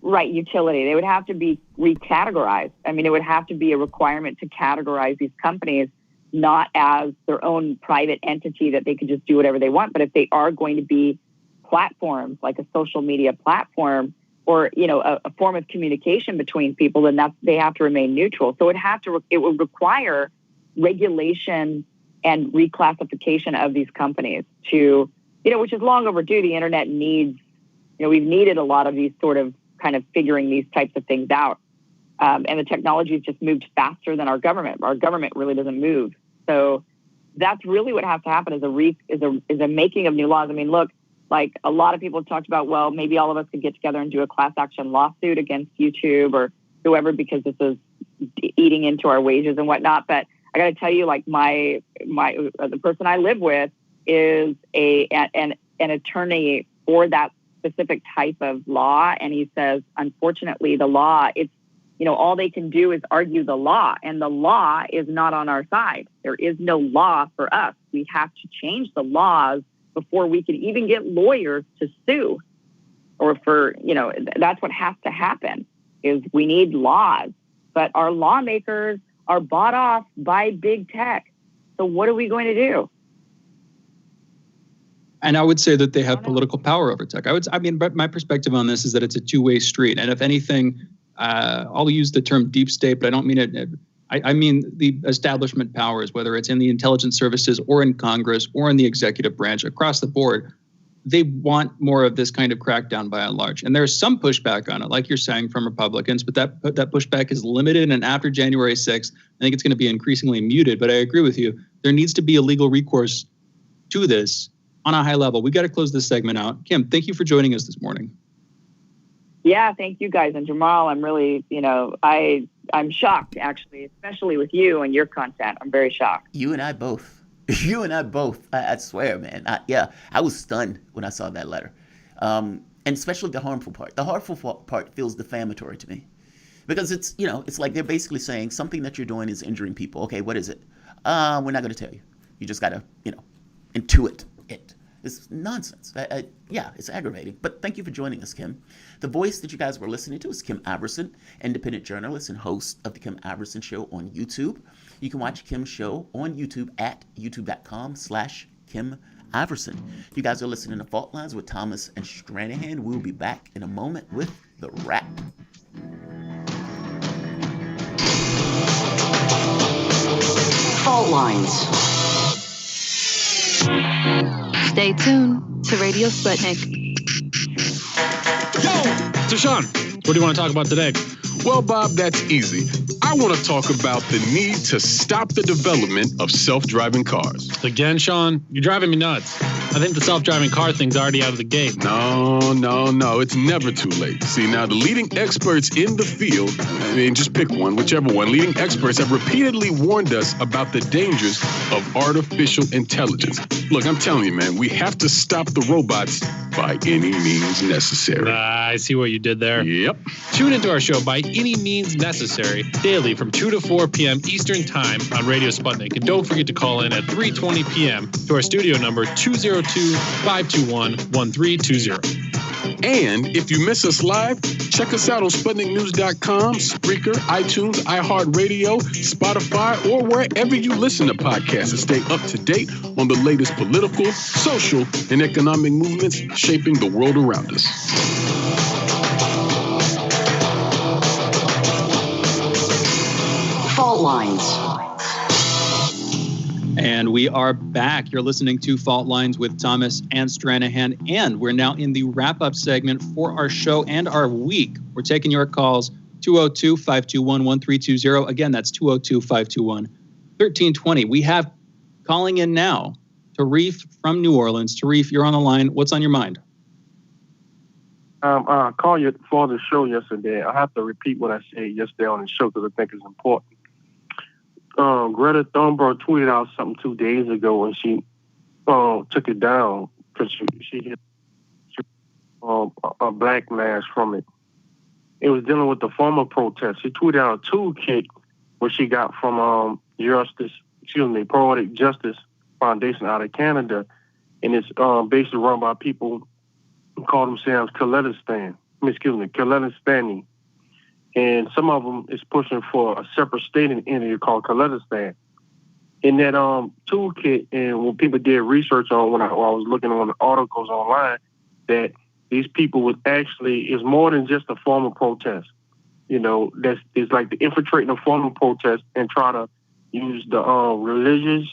write utility. They would have to be recategorized. It would have to be a requirement to categorize these companies not as their own private entity that they could just do whatever they want, but if they are going to be platforms, like a social media platform, or a form of communication between people, then they have to remain neutral. So it would require regulation and reclassification of these companies to, which is long overdue. The internet needs, we've needed a lot of these sort of kind of figuring these types of things out. And the technology has just moved faster than our government. Our government really doesn't move. So that's really what has to happen is a making of new laws. Look, a lot of people have talked about, well, maybe all of us could get together and do a class action lawsuit against YouTube or whoever, because this is eating into our wages and whatnot. But I got to tell you, like the person I live with is an attorney for that specific type of law. And he says, unfortunately, the law, it's, all they can do is argue the law, and the law is not on our side. There is no law for us. We have to change the laws before we can even get lawyers to sue, or that's what has to happen, is we need laws. But our lawmakers are bought off by big tech. So what are we going to do? And I would say that they have political power over tech. But my perspective on this is that it's a two-way street. And if anything, I'll use the term deep state, but I don't mean it. I mean the establishment powers, whether it's in the intelligence services or in Congress or in the executive branch, across the board, they want more of this kind of crackdown by and large. And there's some pushback on it, like you're saying, from Republicans, but that pushback is limited. And after January 6th, I think it's going to be increasingly muted. But I agree with you. There needs to be a legal recourse to this on a high level. We got to close this segment out. Kim, thank you for joining us this morning. Yeah, thank you guys. And Jamarl, I'm really, I'm shocked, actually, especially with you and your content. I'm very shocked. You and I both. I swear, man. I was stunned when I saw that letter. And especially the harmful part. The harmful part feels defamatory to me. Because it's like they're basically saying something that you're doing is injuring people. Okay, what is it? We're not going to tell you. You just got to, intuit it. It's nonsense. It's aggravating. But thank you for joining us, Kim. The voice that you guys were listening to is Kim Iverson, independent journalist and host of the Kim Iverson Show on YouTube. You can watch Kim's show on YouTube at youtube.com/Kim Iverson. You guys are listening to Fault Lines with Thomas and Stranahan. We'll be back in a moment with the wrap. Fault Lines. Stay tuned to Radio Sputnik. Yo! So, Sean, what do you want to talk about today? Well, Bob, that's easy. I want to talk about the need to stop the development of self-driving cars. Again, Sean, you're driving me nuts. I think the self-driving car thing's already out of the gate. No. It's never too late. See, now the leading experts in the field, just pick one, whichever one, leading experts have repeatedly warned us about the dangers of artificial intelligence. Look, I'm telling you, man, we have to stop the robots by any means necessary. I see what you did there. Yep. Tune into our show By Any Means Necessary daily from 2 to 4 p.m. Eastern Time on Radio Sputnik. And don't forget to call in at 3:20 p.m. to our studio number 202-521-1320. And if you miss us live, check us out on SputnikNews.com, Spreaker, iTunes, iHeartRadio, Spotify, or wherever you listen to podcasts to stay up to date on the latest political, social, and economic movements shaping the world around us. Fault Lines. And we are back. You're listening to Fault Lines with Thomas and Stranahan, and we're now in the wrap-up segment for our show and our week. We're taking your calls, 202-521-1320. Again, that's 202-521-1320. We have calling in now, Tarif from New Orleans. Tarif, you're on the line. What's on your mind? I called you for the show yesterday. I have to repeat what I said yesterday on the show because I think it's important. Greta Thunberg tweeted out something 2 days ago and she took it down because she hit a backlash from it. It was dealing with the former protest. She tweeted out a toolkit where she got from Poetic Justice Foundation out of Canada, and it's basically run by people who call themselves Khalistani. And some of them is pushing for a separate state entity called Khalistan. In that toolkit, and when people did research on when I was looking on the articles online, that these people would actually is more than just a form of protest. It's like the infiltrating a form of protest and try to use the religious,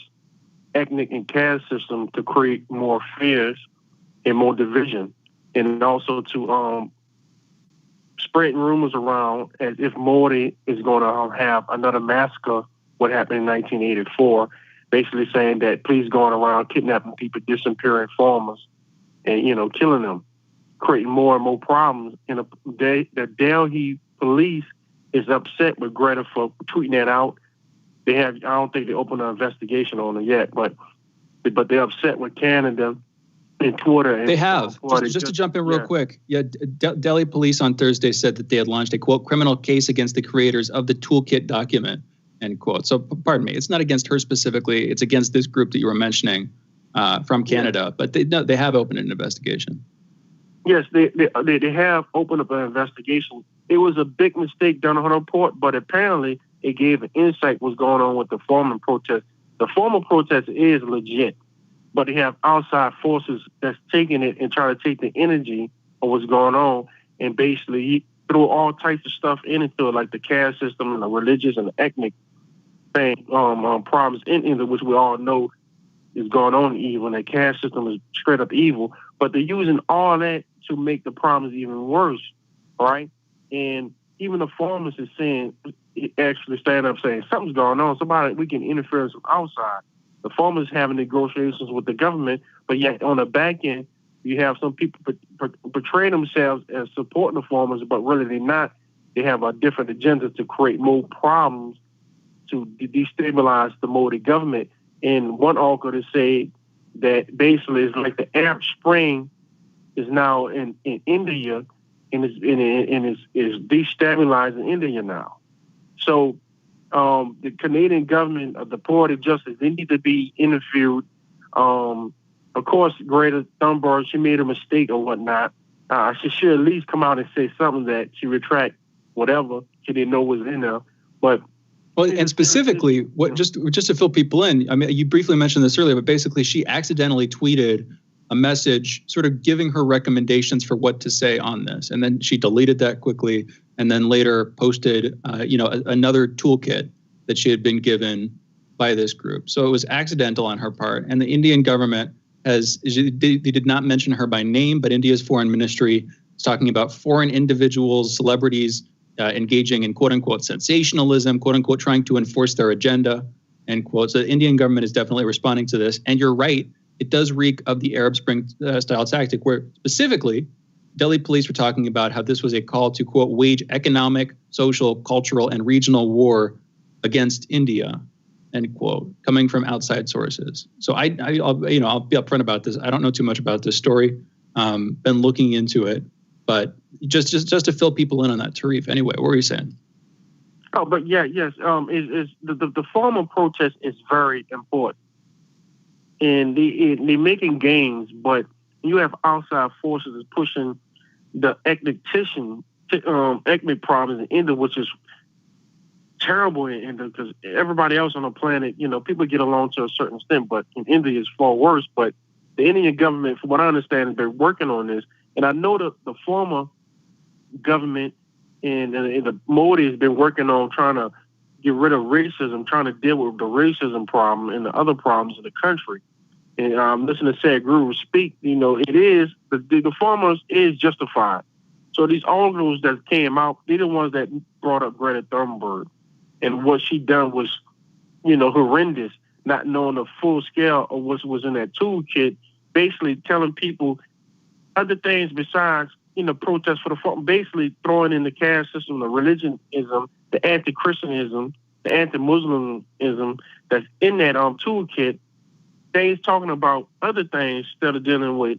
ethnic, and caste system to create more fears and more division, and also to spreading rumors around as if Morty is going to have another massacre, what happened in 1984, basically saying that police going around kidnapping people, disappearing farmers, and, killing them, creating more and more problems. And the Delhi police is upset with Greta for tweeting that out. They have. I don't think they opened an investigation on it yet, but they're upset with Canada and Twitter. And they have. Just to jump in real quick. Yeah, Delhi police on Thursday said that they had launched a, quote, criminal case against the creators of the toolkit document, end quote. So, pardon me, it's not against her specifically. It's against this group that you were mentioning from Canada. But they have opened an investigation. Yes, they have opened up an investigation. It was a big mistake done on her part, but apparently it gave an insight what's going on with the formal protest. The formal protest is legit, but they have outside forces that's taking it and trying to take the energy of what's going on and basically throw all types of stuff into it, like the caste system and the religious and the ethnic thing, problems in India, which we all know is going on evil, and the caste system is straight up evil. But they're using all that to make the problems even worse, right? And even the farmers is saying, actually stand up saying something's going on. We can interfere from outside. The farmers having negotiations with the government, but yet on the back end, you have some people portray themselves as supporting the farmers, but really they're not. They have a different agenda to create more problems to destabilize the Modi government. And one article to say that basically it's like the Arab Spring is now in India and is destabilizing India now. So the Canadian government, the Party of Justice, they need to be interviewed. Of course, Greta Thunberg, she made a mistake or whatnot. She should at least come out and say something that she retract whatever she didn't know was in there. But and specifically, just to fill people in, I mean, you briefly mentioned this earlier, but basically she accidentally tweeted a message sort of giving her recommendations for what to say on this. And then she deleted that quickly and then later posted, another toolkit that she had been given by this group. So it was accidental on her part. And the Indian government they did not mention her by name, but India's foreign ministry is talking about foreign individuals, celebrities engaging in quote unquote sensationalism, quote unquote, trying to enforce their agenda, end quote. So the Indian government is definitely responding to this. And you're right. It does reek of the Arab Spring style tactic where specifically Delhi police were talking about how this was a call to, quote, wage economic, social, cultural, and regional war against India, end quote, coming from outside sources. So I'll be upfront about this. I don't know too much about this story. Been looking into it, but just to fill people in on that, Tarif. Anyway, what were you saying? Oh, but yes. Is the formal protest is very important. And they're making gains, but you have outside forces pushing the ethnic problems in India, which is terrible in India because everybody else on the planet, people get along to a certain extent, but in India it's far worse. But the Indian government, from what I understand, they're working on this. And I know that the former government and the Modi has been working on trying to get rid of racism, trying to deal with the racism problem and the other problems in the country. And listen to Sadhguru speak, it is, the farmers is justified. So these articles that came out, they're the ones that brought up Greta Thunberg. And what she done was, horrendous, not knowing the full scale of what was in that toolkit, basically telling people other things besides, protests for the farm, basically throwing in the caste system, the religionism, the anti-Christianism, the anti-Muslimism that's in that toolkit. They's talking about other things instead of dealing with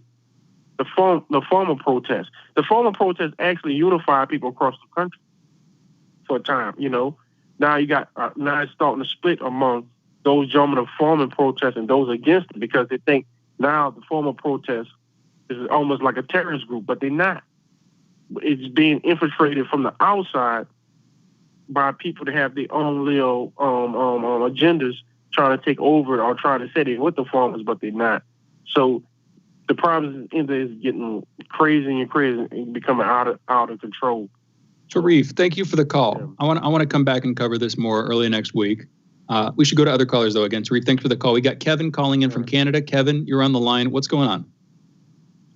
the formal protest. The formal protest actually unified people across the country for a time, Now you got now it's starting to split among those joining the formal protest and those against it because they think now the formal protest is almost like a terrorist group, but they're not. It's being infiltrated from the outside by people that have their own little agendas trying to take over or trying to say they're with the farmers, but they're not. So the problem in India is getting crazy and becoming out of control. Tarif, thank you for the call. Yeah. I want to come back and cover this more early next week. We should go to other callers though. Again, Tarif, thanks for the call. We got Kevin calling in from Canada. Kevin, you're on the line. What's going on?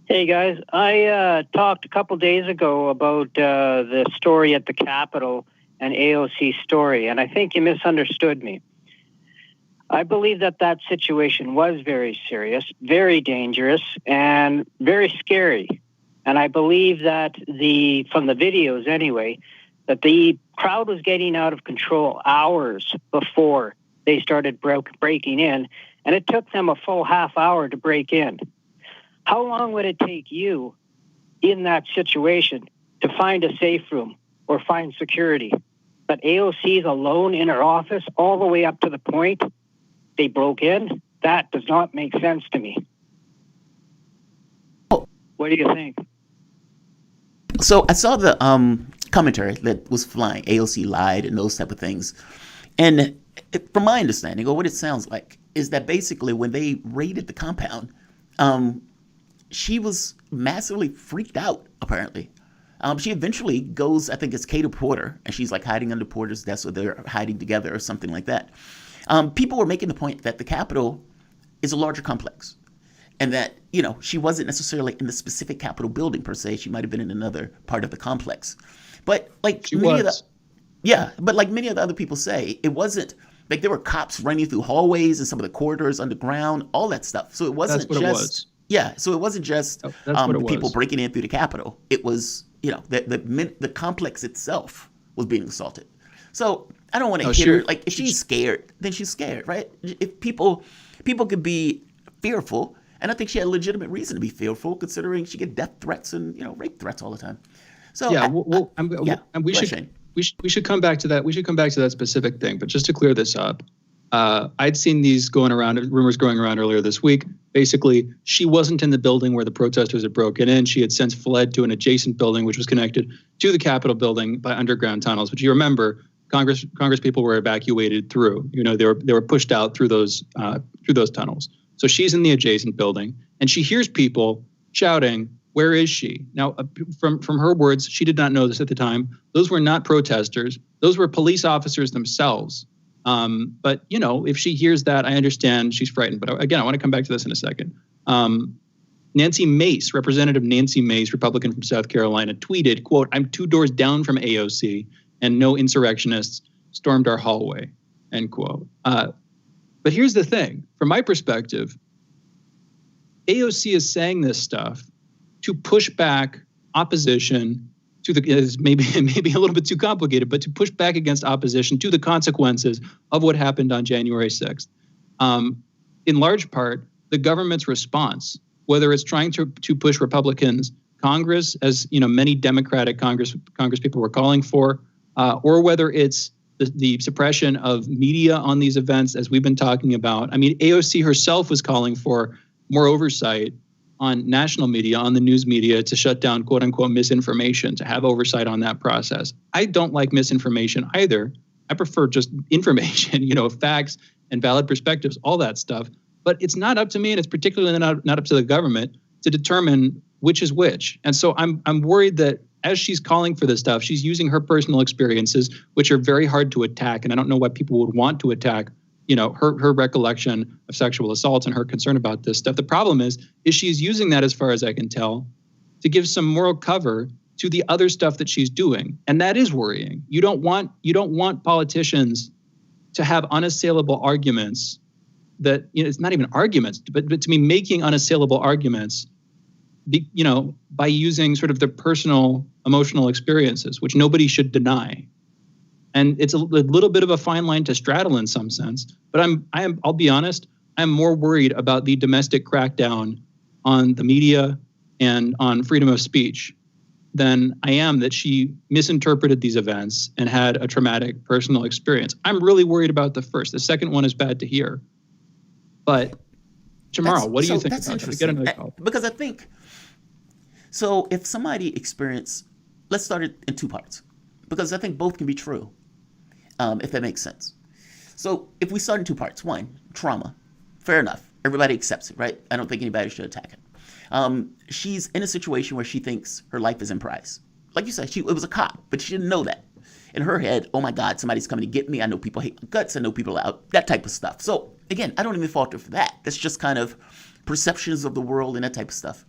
Hey guys, I talked a couple days ago about the story at the Capitol and AOC's story, and I think you misunderstood me. I believe that situation was very serious, very dangerous, and very scary. And I believe that from the videos anyway, that the crowd was getting out of control hours before they started breaking in, and it took them a full half hour to break in. How long would it take you in that situation to find a safe room or find security? But AOC is alone in her office all the way up to the point they broke in? That does not make sense to me. What do you think? So I saw the commentary that was flying. AOC lied and those type of things. And from my understanding, or what it sounds like, is that basically when they raided the compound, she was massively freaked out, apparently. She eventually goes, I think it's Kato Porter, and she's like hiding under Porter's desk, or they're hiding together or something like that. People were making the point that the Capitol is a larger complex, and that, you know, she wasn't necessarily in the specific Capitol building per se. She might have been in another part of the complex. But like many of the other people say, it wasn't like there were cops running through hallways and some of the corridors underground, all that stuff. So it wasn't so it wasn't just people breaking in through the Capitol. It was, you know, the complex itself was being assaulted. So I don't want to hit her. Like, if she's scared, then she's scared, right? If people could be fearful, and I think she had a legitimate reason to be fearful, considering she get death threats and, you know, rape threats all the time. So we should come back to that. We should come back to that specific thing. But just to clear this up, I'd seen these rumors going around earlier this week. Basically, she wasn't in the building where the protesters had broken in. She had since fled to an adjacent building, which was connected to the Capitol building by underground tunnels, which you remember Congress people were evacuated through. You know, they were pushed out through those tunnels. So she's in the adjacent building, and she hears people shouting, "Where is she?" Now, from her words, she did not know this at the time. Those were not protesters. Those were police officers themselves. But, you know, if she hears that, I understand she's frightened. But again, I want to come back to this in a second. Nancy Mace, Representative Nancy Mace, Republican from South Carolina, tweeted, quote, "I'm 2 doors down from AOC and no insurrectionists stormed our hallway," end quote. But here's the thing. From my perspective, AOC is saying this stuff to push back opposition to is maybe a little bit too complicated, but to push back against opposition to the consequences of what happened on January 6th. In large part, the government's response, whether it's trying to push Republicans, Congress, as you know, many Democratic Congress people were calling for, or whether it's the suppression of media on these events, as we've been talking about. I mean, AOC herself was calling for more oversight on national media, on the news media, to shut down quote unquote misinformation, to have oversight on that process. I don't like misinformation either. I prefer just information, you know, facts and valid perspectives, all that stuff. But it's not up to me, and it's particularly not up to the government to determine which is which. And so I'm worried that as she's calling for this stuff, she's using her personal experiences, which are very hard to attack. And I don't know why people would want to attack, you know, her recollection of sexual assaults and her concern about this stuff. The problem is she's using that, as far as I can tell, to give some moral cover to the other stuff that she's doing. And that is worrying. You don't want politicians to have unassailable arguments that, you know, it's not even arguments, but to me, making unassailable arguments, you know, by using sort of their personal emotional experiences, which nobody should deny. And it's a little bit of a fine line to straddle in some sense. But I'll be honest, I'm more worried about the domestic crackdown on the media and on freedom of speech than I am that she misinterpreted these events and had a traumatic personal experience. I'm really worried about the first. The second one is bad to hear. But Jamarl, what do you think about that? Because I think, so if somebody experienced, let's start it in 2 parts, because I think both can be true, if that makes sense. So if we start in 2 parts, 1, trauma, fair enough. Everybody accepts it, right? I don't think anybody should attack it. She's in a situation where she thinks her life is in prize. Like you said, it was a cop, but she didn't know that. In her head, oh my God, somebody's coming to get me. I know people hate my guts. I know people are out, that type of stuff. So again, I don't even fault her for that. That's just kind of perceptions of the world and that type of stuff.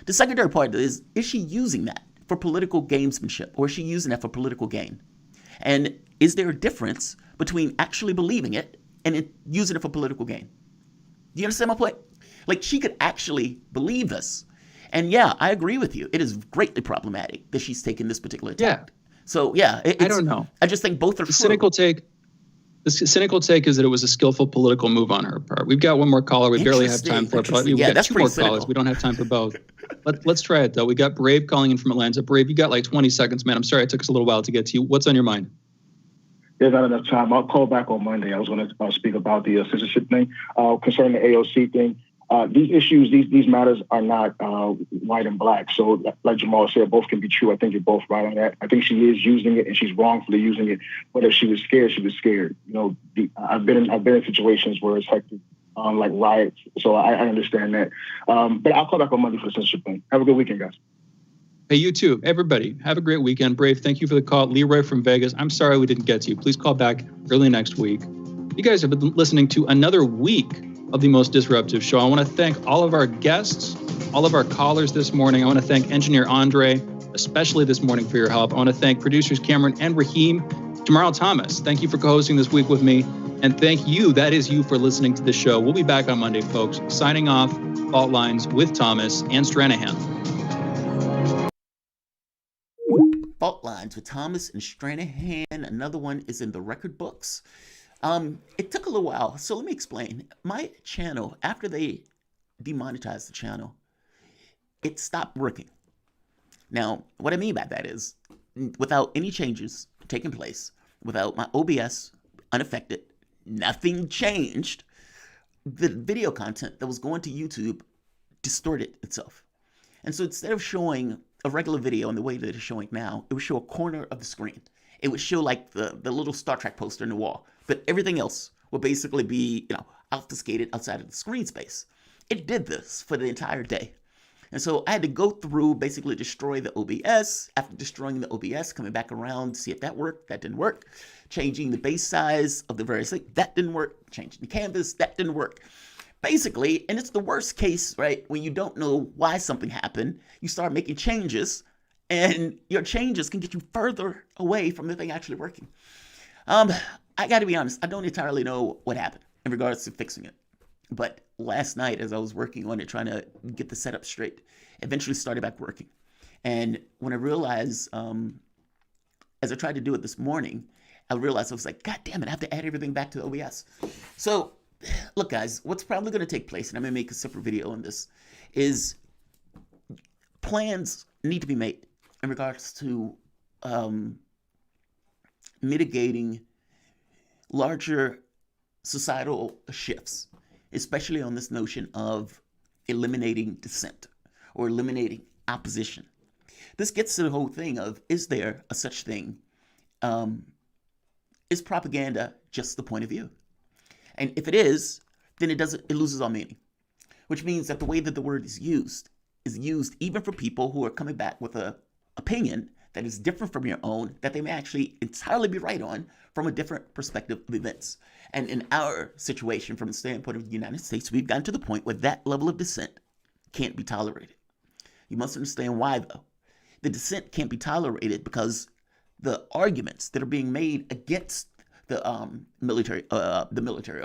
The secondary part is she using that for political gamesmanship, or is she using that for political gain? And is there a difference between actually believing it and using it for political gain? Do you understand my point? Like, she could actually believe this. And yeah, I agree with you. It is greatly problematic that she's taken this particular attack. So yeah, I don't know. I just think both are The cynical take is that it was a skillful political move on her part. We've got one more caller. We barely have time for it. But we've got two more callers. We don't have time for both. Let's try it, though. We got Brave calling in from Atlanta. Brave, you got like 20 seconds, man. I'm sorry it took us a little while to get to you. What's on your mind? There's not enough time. I'll call back on Monday. I was going to speak about the censorship thing concerning the AOC thing. These issues, these matters are not white and black. So like Jamarl said, both can be true. I think you're both right on that. I think she is using it and she's wrongfully using it. But if she was scared, she was scared. You know, I've been in situations where it's hectic, like riots. So I understand that. But I'll call back on Monday for the censorship thing. Have a good weekend, guys. Hey, you too. Everybody, have a great weekend. Brave, thank you for the call. Leroy from Vegas, I'm sorry we didn't get to you. Please call back early next week. You guys have been listening to another week of the Most Disruptive Show. I want to thank all of our guests, all of our callers this morning. I want to thank engineer Andre, especially this morning, for your help. I want to thank producers Cameron and Raheem. Jamarl Thomas, thank you for co-hosting this week with me. And thank you, that is you, for listening to the show. We'll be back on Monday, folks. Signing off, Fault Lines with Thomas and Stranahan. Fault Lines with Thomas and Stranahan. Another one is in the record books. It took a little while, so let me explain. My channel, after they demonetized the channel, it stopped working. Now, what I mean by that is, without any changes taking place, without my OBS unaffected, nothing changed, the video content that was going to YouTube distorted itself. And so instead of showing a regular video in the way that it's showing now, it would show a corner of the screen. It would show like the little Star Trek poster in the wall, but everything else would basically be, obfuscated outside of the screen space. It did this for the entire day. And so I had to go through, basically destroy the OBS. After destroying the OBS, coming back around to see if that worked. That didn't work. Changing the base size of the various things. That didn't work. Changing the canvas. That didn't work. Basically, and it's the worst case, right? When you don't know why something happened, you start making changes, and your changes can get you further away from the thing actually working. I got to be honest, I don't entirely know what happened in regards to fixing it. But last night, as I was working on it, trying to get the setup straight, eventually started back working. And when I realized, as I tried to do it this morning, I realized I was like, God damn it, I have to add everything back to the OBS. So, look, guys, what's probably going to take place, and I'm going to make a separate video on this, is plans need to be made in regards to mitigating larger societal shifts, especially on this notion of eliminating dissent or eliminating opposition. This gets to the whole thing of, is there a such thing? Is propaganda just the point of view? And if it is, then it loses all meaning, which means that the way that the word is used even for people who are coming back with an opinion that is different from your own, that they may actually entirely be right on from a different perspective of events. And in our situation, from the standpoint of the United States, we've gotten to the point where that level of dissent can't be tolerated. You must understand why, though. The dissent can't be tolerated because the arguments that are being made against the military, or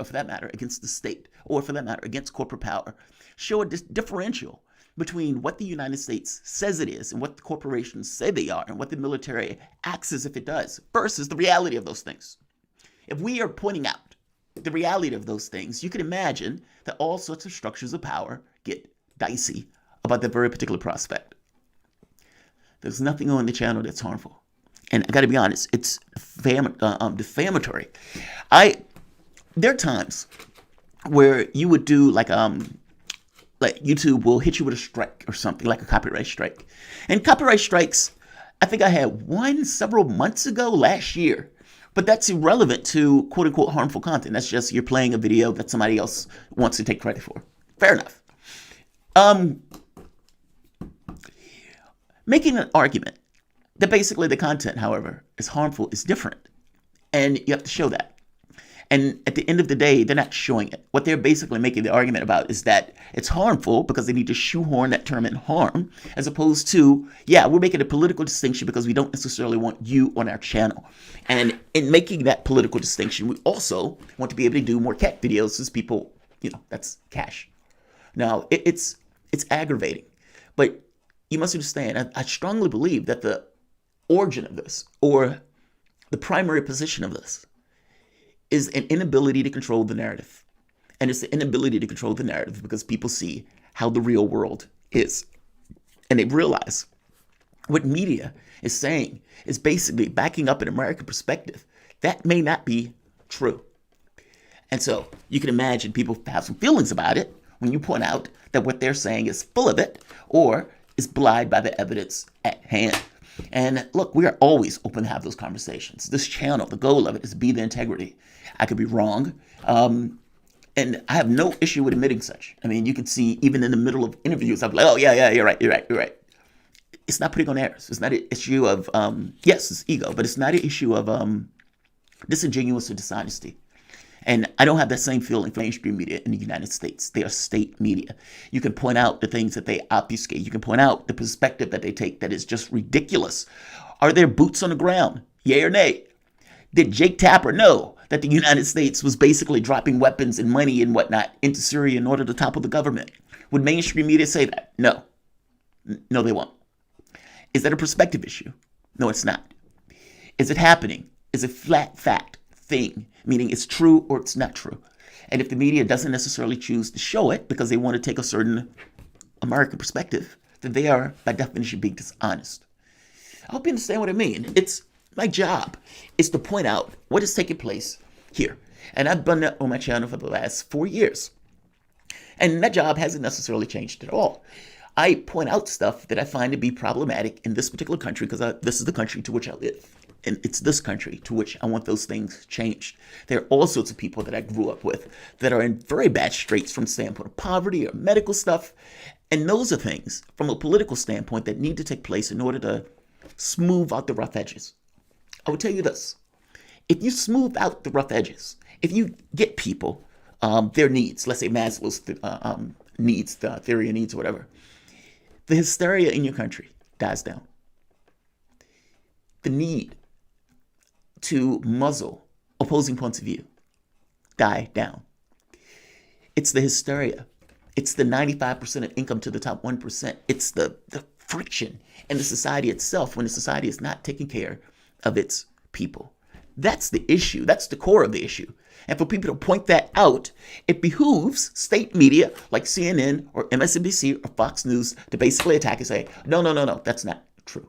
for that matter, against the state, or for that matter, against corporate power, show a differential between what the United States says it is and what the corporations say they are and what the military acts as if it does versus the reality of those things. If we are pointing out the reality of those things, you can imagine that all sorts of structures of power get dicey about that very particular prospect. There's nothing on the channel that's harmful. And I got to be honest, it's defamatory. There are times where you would do like YouTube will hit you with a strike or something, like a copyright strike. And copyright strikes, I think I had one several months ago last year, but that's irrelevant to quote unquote harmful content. That's just you're playing a video that somebody else wants to take credit for. Fair enough. Making an argument that basically the content, however, is harmful is different. And you have to show that. And at the end of the day, they're not showing it. What they're basically making the argument about is that it's harmful because they need to shoehorn that term in harm, as opposed to, yeah, we're making a political distinction because we don't necessarily want you on our channel. And in making that political distinction, we also want to be able to do more cat videos as people, that's cash. Now, it's aggravating. But you must understand, I strongly believe that the origin of this, or the primary position of this, is an inability to control the narrative. And it's the inability to control the narrative because people see how the real world is. And they realize what media is saying is basically backing up an American perspective. That may not be true. And so you can imagine people have some feelings about it when you point out that what they're saying is full of it or is belied by the evidence at hand. And look, we are always open to have those conversations. This channel, the goal of it is to be the integrity. I could be wrong. And I have no issue with admitting such. I mean, you can see even in the middle of interviews, I'm like, oh, yeah, you're right. It's not putting on airs. It's not an issue of, yes, it's ego, but it's not an issue of disingenuous or dishonesty. And I don't have that same feeling for mainstream media in the United States. They are state media. You can point out the things that they obfuscate. You can point out the perspective that they take that is just ridiculous. Are there boots on the ground? Yay or nay? Did Jake Tapper know that the United States was basically dropping weapons and money and whatnot into Syria in order to topple the government? Would mainstream media say that? No. No, they won't. Is that a perspective issue? No, it's not. Is it happening? Is it flat fact thing? Meaning it's true or it's not true. And if the media doesn't necessarily choose to show it because they want to take a certain American perspective, then they are, by definition, being dishonest. I hope you understand what I mean. It's my job is to point out what is taking place here. And I've done that on my channel for the last 4 years. And that job hasn't necessarily changed at all. I point out stuff that I find to be problematic in this particular country because this is the country to which I live. And it's this country to which I want those things changed. There are all sorts of people that I grew up with that are in very bad straits from the standpoint of poverty or medical stuff. And those are things from a political standpoint that need to take place in order to smooth out the rough edges. I will tell you this. If you smooth out the rough edges, if you get people their needs, let's say Maslow's needs, the theory of needs or whatever, the hysteria in your country dies down. The need to muzzle opposing points of view die down. It's the hysteria. It's the 95% of income to the top 1%. It's the friction in the society itself when the society is not taking care of its people. That's the issue. That's the core of the issue. And for people to point that out, it behooves state media like CNN or MSNBC or Fox News to basically attack and say, no, that's not true.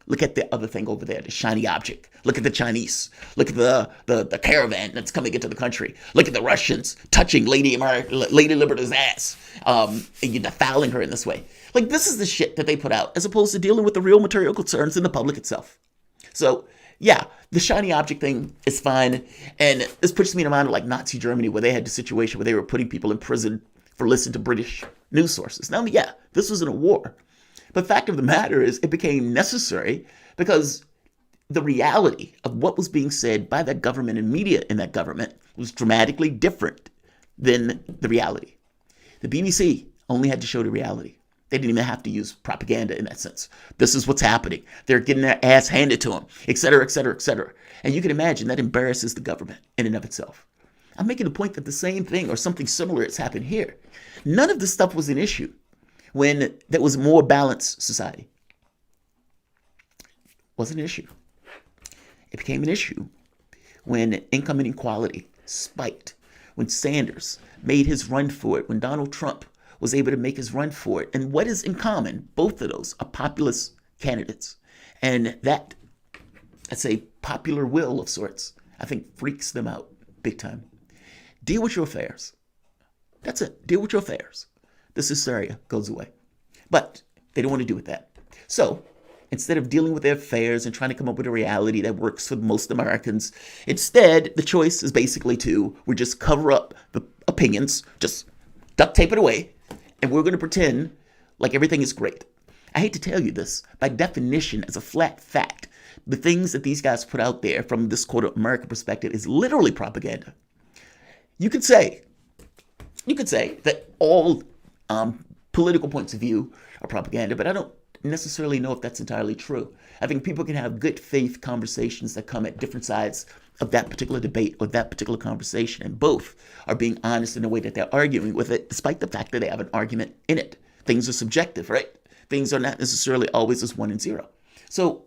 Look at the other thing over there, the shiny object. Look at the Chinese. Look at the caravan that's coming into the country. Look at the Russians touching Lady Liberty's ass. And you're defiling her in this way. Like, this is the shit that they put out as opposed to dealing with the real material concerns in the public itself. So, yeah, the shiny object thing is fine. And this puts me in mind of like Nazi Germany where they had the situation where they were putting people in prison for listening to British news sources. Now, yeah, this was in a war. But the fact of the matter is it became necessary because the reality of what was being said by that government and media in that government was dramatically different than the reality. The BBC only had to show the reality. They didn't even have to use propaganda in that sense. This is what's happening. They're getting their ass handed to them, et cetera, et cetera, et cetera. And you can imagine that embarrasses the government in and of itself. I'm making the point that the same thing or something similar has happened here. None of this stuff was an issue when there was a more balanced society. It wasn't an issue. It became an issue when income inequality spiked, when Sanders made his run for it, when Donald Trump was able to make his run for it. And what is in common? Both of those are populist candidates. And that, that's a popular will of sorts, I think freaks them out big time. Deal with your affairs. That's it. Deal with your affairs. This hysteria goes away. But they don't want to do with that. So instead of dealing with their affairs and trying to come up with a reality that works for most Americans, instead the choice is basically we just cover up the opinions, just duct tape it away, and we're going to pretend like everything is great. I hate to tell you this, by definition, as a flat fact, the things that these guys put out there from this quote American perspective is literally propaganda. You could say that all political points of view are propaganda, but I don't necessarily know if that's entirely true. I think people can have good faith conversations that come at different sides of that particular debate or that particular conversation, and both are being honest in the way that they're arguing with it, despite the fact that they have an argument in it. Things are subjective, right? Things are not necessarily always as 1 and 0. So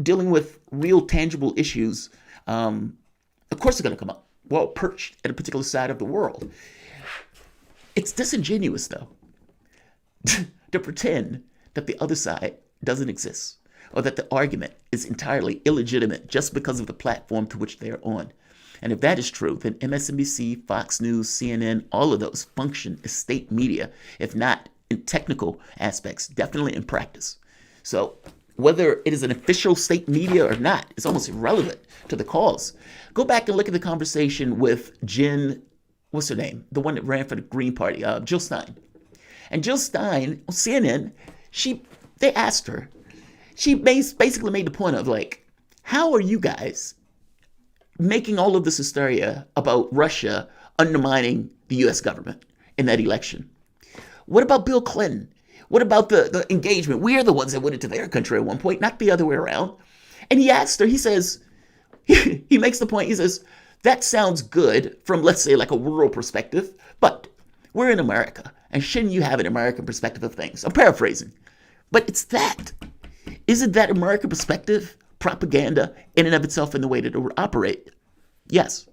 dealing with real tangible issues, of course they're going to come up, well perched at a particular side of the world. It's disingenuous, though, to pretend that the other side doesn't exist, or that the argument is entirely illegitimate just because of the platform to which they are on. And if that is true, then MSNBC, Fox News, CNN, all of those function as state media, if not in technical aspects, definitely in practice. So whether it is an official state media or not is almost irrelevant to the cause. Go back and look at the conversation with Jen, what's her name? The one that ran for the Green Party, Jill Stein. And Jill Stein, on CNN, they asked her, she basically made the point of like, how are you guys making all of this hysteria about Russia undermining the U.S. government in that election? What about Bill Clinton? What about the engagement? We are the ones that went into their country at one point, not the other way around. And he asked her, he says, he makes the point, he says, that sounds good from, let's say, like a rural perspective, but we're in America, and shouldn't you have an American perspective of things? I'm paraphrasing, but it's that. Isn't that American perspective propaganda in and of itself in the way that it will operate? Yes.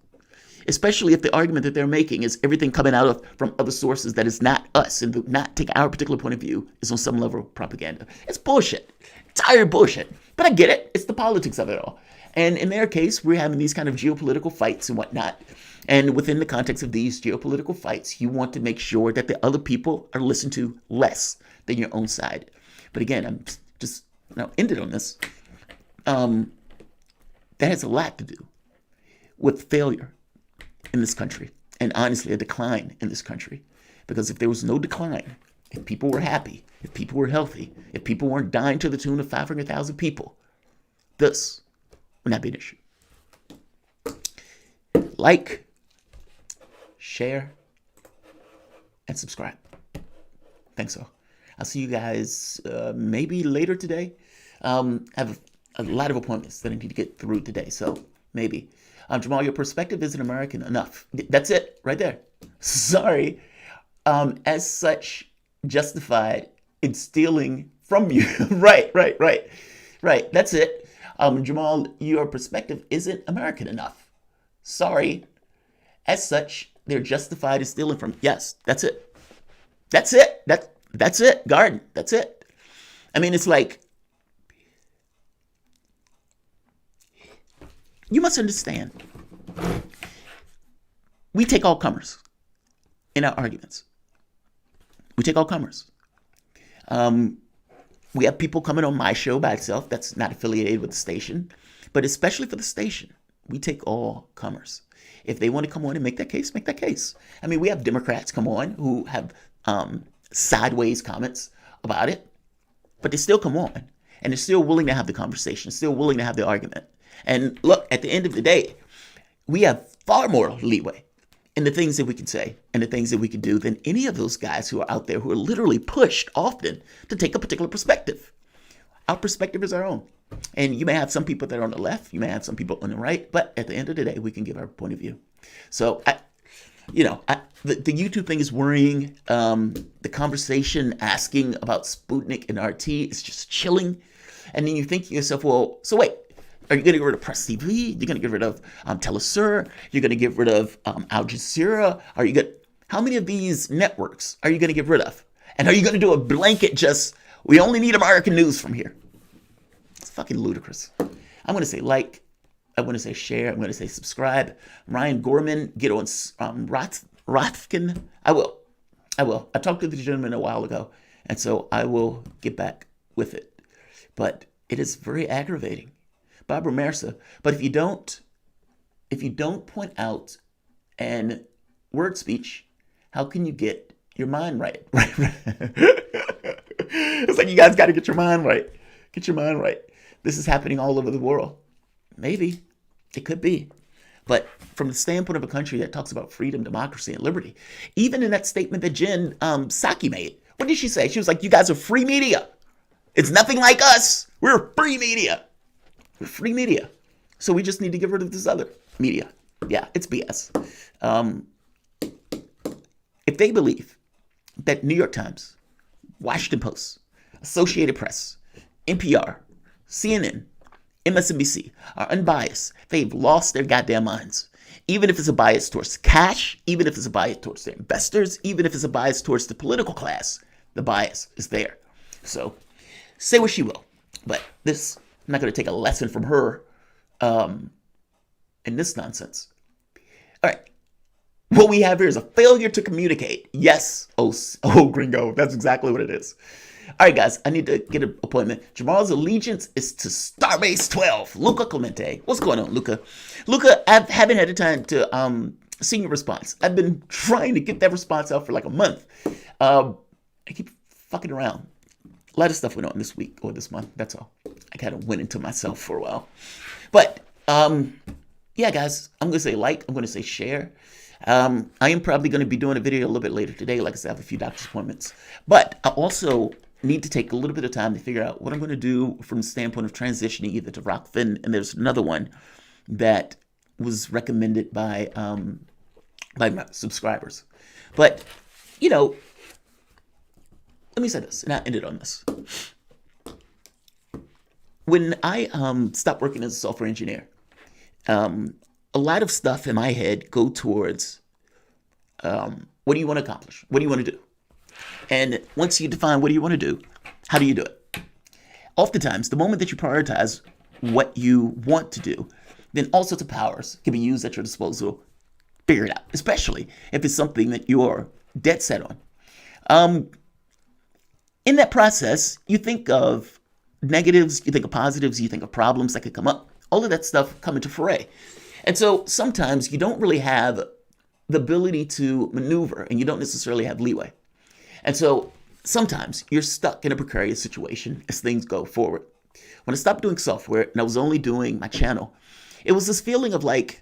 Especially if the argument that they're making is everything coming out of from other sources that is not us and do not take our particular point of view is on some level of propaganda. It's bullshit. Tired bullshit. But I get it. It's the politics of it all. And in their case, we're having these kind of geopolitical fights and whatnot. And within the context of these geopolitical fights, you want to make sure that the other people are listened to less than your own side. But again, I'm just ended on this. That has a lot to do with failure in this country, and honestly a decline in this country. Because if there was no decline, if people were happy, if people were healthy, if people weren't dying to the tune of 500,000 people, this would not be an issue. Like, share, and subscribe. Thanks so. I'll see you guys maybe later today. I have a lot of appointments that I need to get through today, so maybe. Jamarl, your perspective isn't American enough. That's it, right there. Sorry. As such, justified in stealing from you. Right. That's it. Jamarl, your perspective isn't American enough. Sorry. As such, they're justified in stealing from. Yes, that's it. That's it. That's it. Garden. That's it. I mean, it's like, you must understand, we take all comers in our arguments. We take all comers. We have people coming on my show by itself that's not affiliated with the station, but especially for the station, we take all comers. If they want to come on and make that case, make that case. I mean, we have Democrats come on who have sideways comments about it, but they still come on and they're still willing to have the conversation, still willing to have the argument. And look, at the end of the day, we have far more leeway in the things that we can say and the things that we can do than any of those guys who are out there who are literally pushed often to take a particular perspective. Our perspective is our own. And you may have some people that are on the left, you may have some people on the right, but at the end of the day, we can give our point of view. So, the YouTube thing is worrying. The conversation asking about Sputnik and RT is just chilling. And then you think to yourself, well, so wait. Are you going to get rid of Press TV? You're going to get rid of Telesur? You're going to get rid of Al Jazeera? How many of these networks are you going to get rid of? And are you going to do a blanket we only need American news from here? It's fucking ludicrous. I'm going to say like, I'm going to say share, I'm going to say subscribe. Ryan Gorman, get on Rothkin. I will. I talked to the gentleman a while ago, and so I will get back with it. But it is very aggravating. Barbara Mercer. But if you don't point out and word speech, how can you get your mind right? It's like you guys got to get your mind right. Get your mind right. This is happening all over the world. Maybe. It could be. But from the standpoint of a country that talks about freedom, democracy, and liberty, even in that statement that Jen Psaki made, what did she say? She was like, you guys are free media. It's nothing like us. We're free media. We're free media. So we just need to get rid of this other media. Yeah, it's BS. If they believe that New York Times, Washington Post, Associated Press, NPR, CNN, MSNBC are unbiased, they've lost their goddamn minds. Even if it's a bias towards cash, even if it's a bias towards their investors, even if it's a bias towards the political class, the bias is there. So say what she will, but this, I'm not going to take a lesson from her in this nonsense. All right. What we have here is a failure to communicate. Yes. Oh, gringo. That's exactly what it is. All right, guys. I need to get an appointment. Jamarl's allegiance is to Starbase 12. Luca Clemente. What's going on, Luca? Luca, I haven't had the time to see your response. I've been trying to get that response out for like a month. I keep fucking around. A lot of stuff went on this week or this month. That's all. I kind of went into myself for a while. But, yeah, guys, I'm going to say like. I'm going to say share. I am probably going to be doing a video a little bit later today. Like I said, I have a few doctor's appointments. But I also need to take a little bit of time to figure out what I'm going to do from the standpoint of transitioning either to Rockfin, and there's another one that was recommended by my subscribers. But, you know, let me say this, and I'll end it on this. When I stopped working as a software engineer, a lot of stuff in my head go towards what do you want to accomplish? What do you want to do? And once you define what do you want to do, how do you do it? Oftentimes, the moment that you prioritize what you want to do, then all sorts of powers can be used at your disposal. Figure it out, especially if it's something that you're dead set on. In that process, you think of negatives, you think of positives, you think of problems that could come up. All of that stuff come into foray. And so sometimes you don't really have the ability to maneuver, and you don't necessarily have leeway. And so sometimes you're stuck in a precarious situation as things go forward. When I stopped doing software and I was only doing my channel, it was this feeling of like,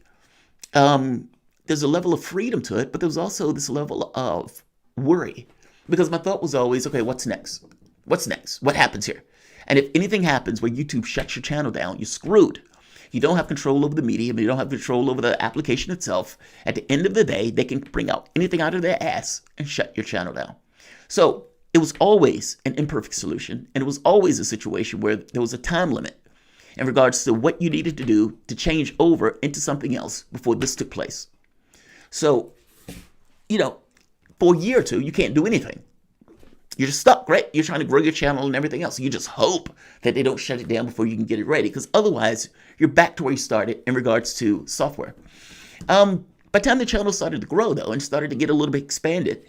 there's a level of freedom to it, but there was also this level of worry. Because my thought was always, okay, what's next? What's next? What happens here? And if anything happens where YouTube shuts your channel down, you're screwed. You don't have control over the medium. You don't have control over the application itself. At the end of the day, they can bring out anything out of their ass and shut your channel down. So it was always an imperfect solution. And it was always a situation where there was a time limit in regards to what you needed to do to change over into something else before this took place. So, you know, for a year or two, you can't do anything. You're just stuck, right? You're trying to grow your channel and everything else. You just hope that they don't shut it down before you can get it ready, because otherwise you're back to where you started in regards to software. By the time the channel started to grow, though, and started to get a little bit expanded,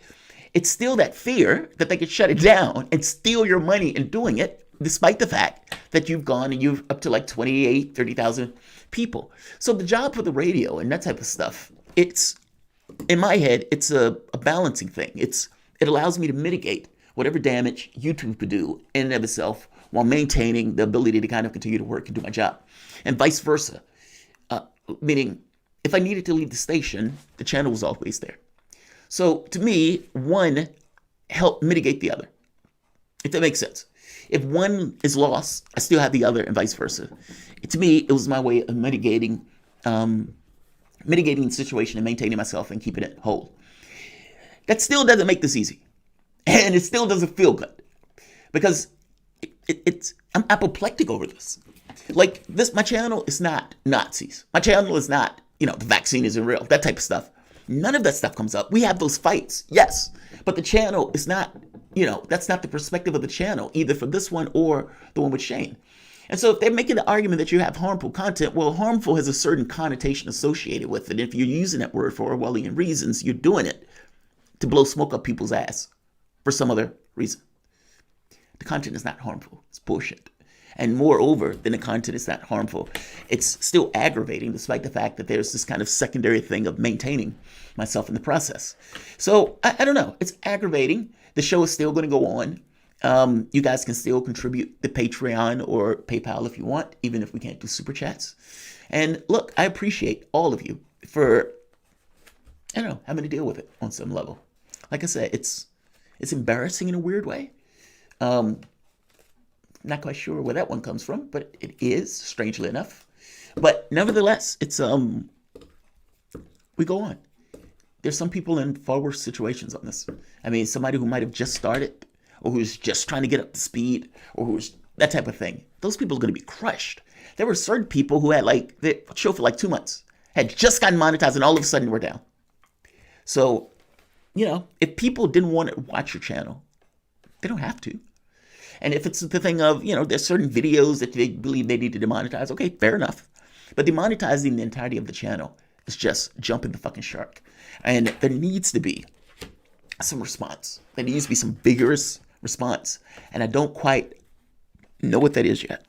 it's still that fear that they could shut it down and steal your money in doing it, despite the fact that you've gone and you've up to like 28, 30,000 people. So the job for the radio and that type of stuff, it's, in my head, it's a balancing thing. It allows me to mitigate whatever damage YouTube could do in and of itself while maintaining the ability to kind of continue to work and do my job. And vice versa. Meaning, if I needed to leave the station, the channel was always there. So to me, one helped mitigate the other, if that makes sense. If one is lost, I still have the other and vice versa. To me, it was my way of mitigating the situation and maintaining myself and keeping it whole. That still doesn't make this easy. And it still doesn't feel good. Because I'm apoplectic over this. Like this, my channel is not Nazis. My channel is not, the vaccine isn't real, that type of stuff. None of that stuff comes up. We have those fights, yes. But the channel is not, that's not the perspective of the channel, either for this one or the one with Shane. And so if they're making the argument that you have harmful content, well, harmful has a certain connotation associated with it. If you're using that word for Orwellian reasons, you're doing it to blow smoke up people's ass for some other reason. The content is not harmful. It's bullshit. And moreover than the content is not harmful, it's still aggravating despite the fact that there's this kind of secondary thing of maintaining myself in the process. So I don't know. It's aggravating. The show is still going to go on. You guys can still contribute to Patreon or PayPal if you want, even if we can't do super chats. And look, I appreciate all of you for, having to deal with it on some level. Like I said, it's embarrassing in a weird way. Not quite sure where that one comes from, but it is, strangely enough. But nevertheless, it's we go on. There's some people in far worse situations on this. I mean, somebody who might have just started, or who's just trying to get up to speed, or who's that type of thing. Those people are going to be crushed. There were certain people who had like the show for like 2 months, had just gotten monetized, and all of a sudden we're down. So, if people didn't want to watch your channel, they don't have to. And if it's the thing of, there's certain videos that they believe they need to demonetize, okay, fair enough. But demonetizing the entirety of the channel is just jumping the fucking shark. And there needs to be some response. There needs to be some vigorous response. And I don't quite know what that is yet.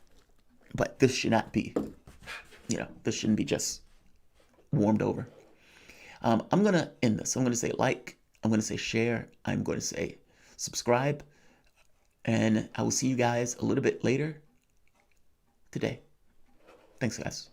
But this should not be, this shouldn't be just warmed over. I'm going to end this. I'm going to say like, I'm going to say share, I'm going to say subscribe, and I will see you guys a little bit later today. Thanks, guys.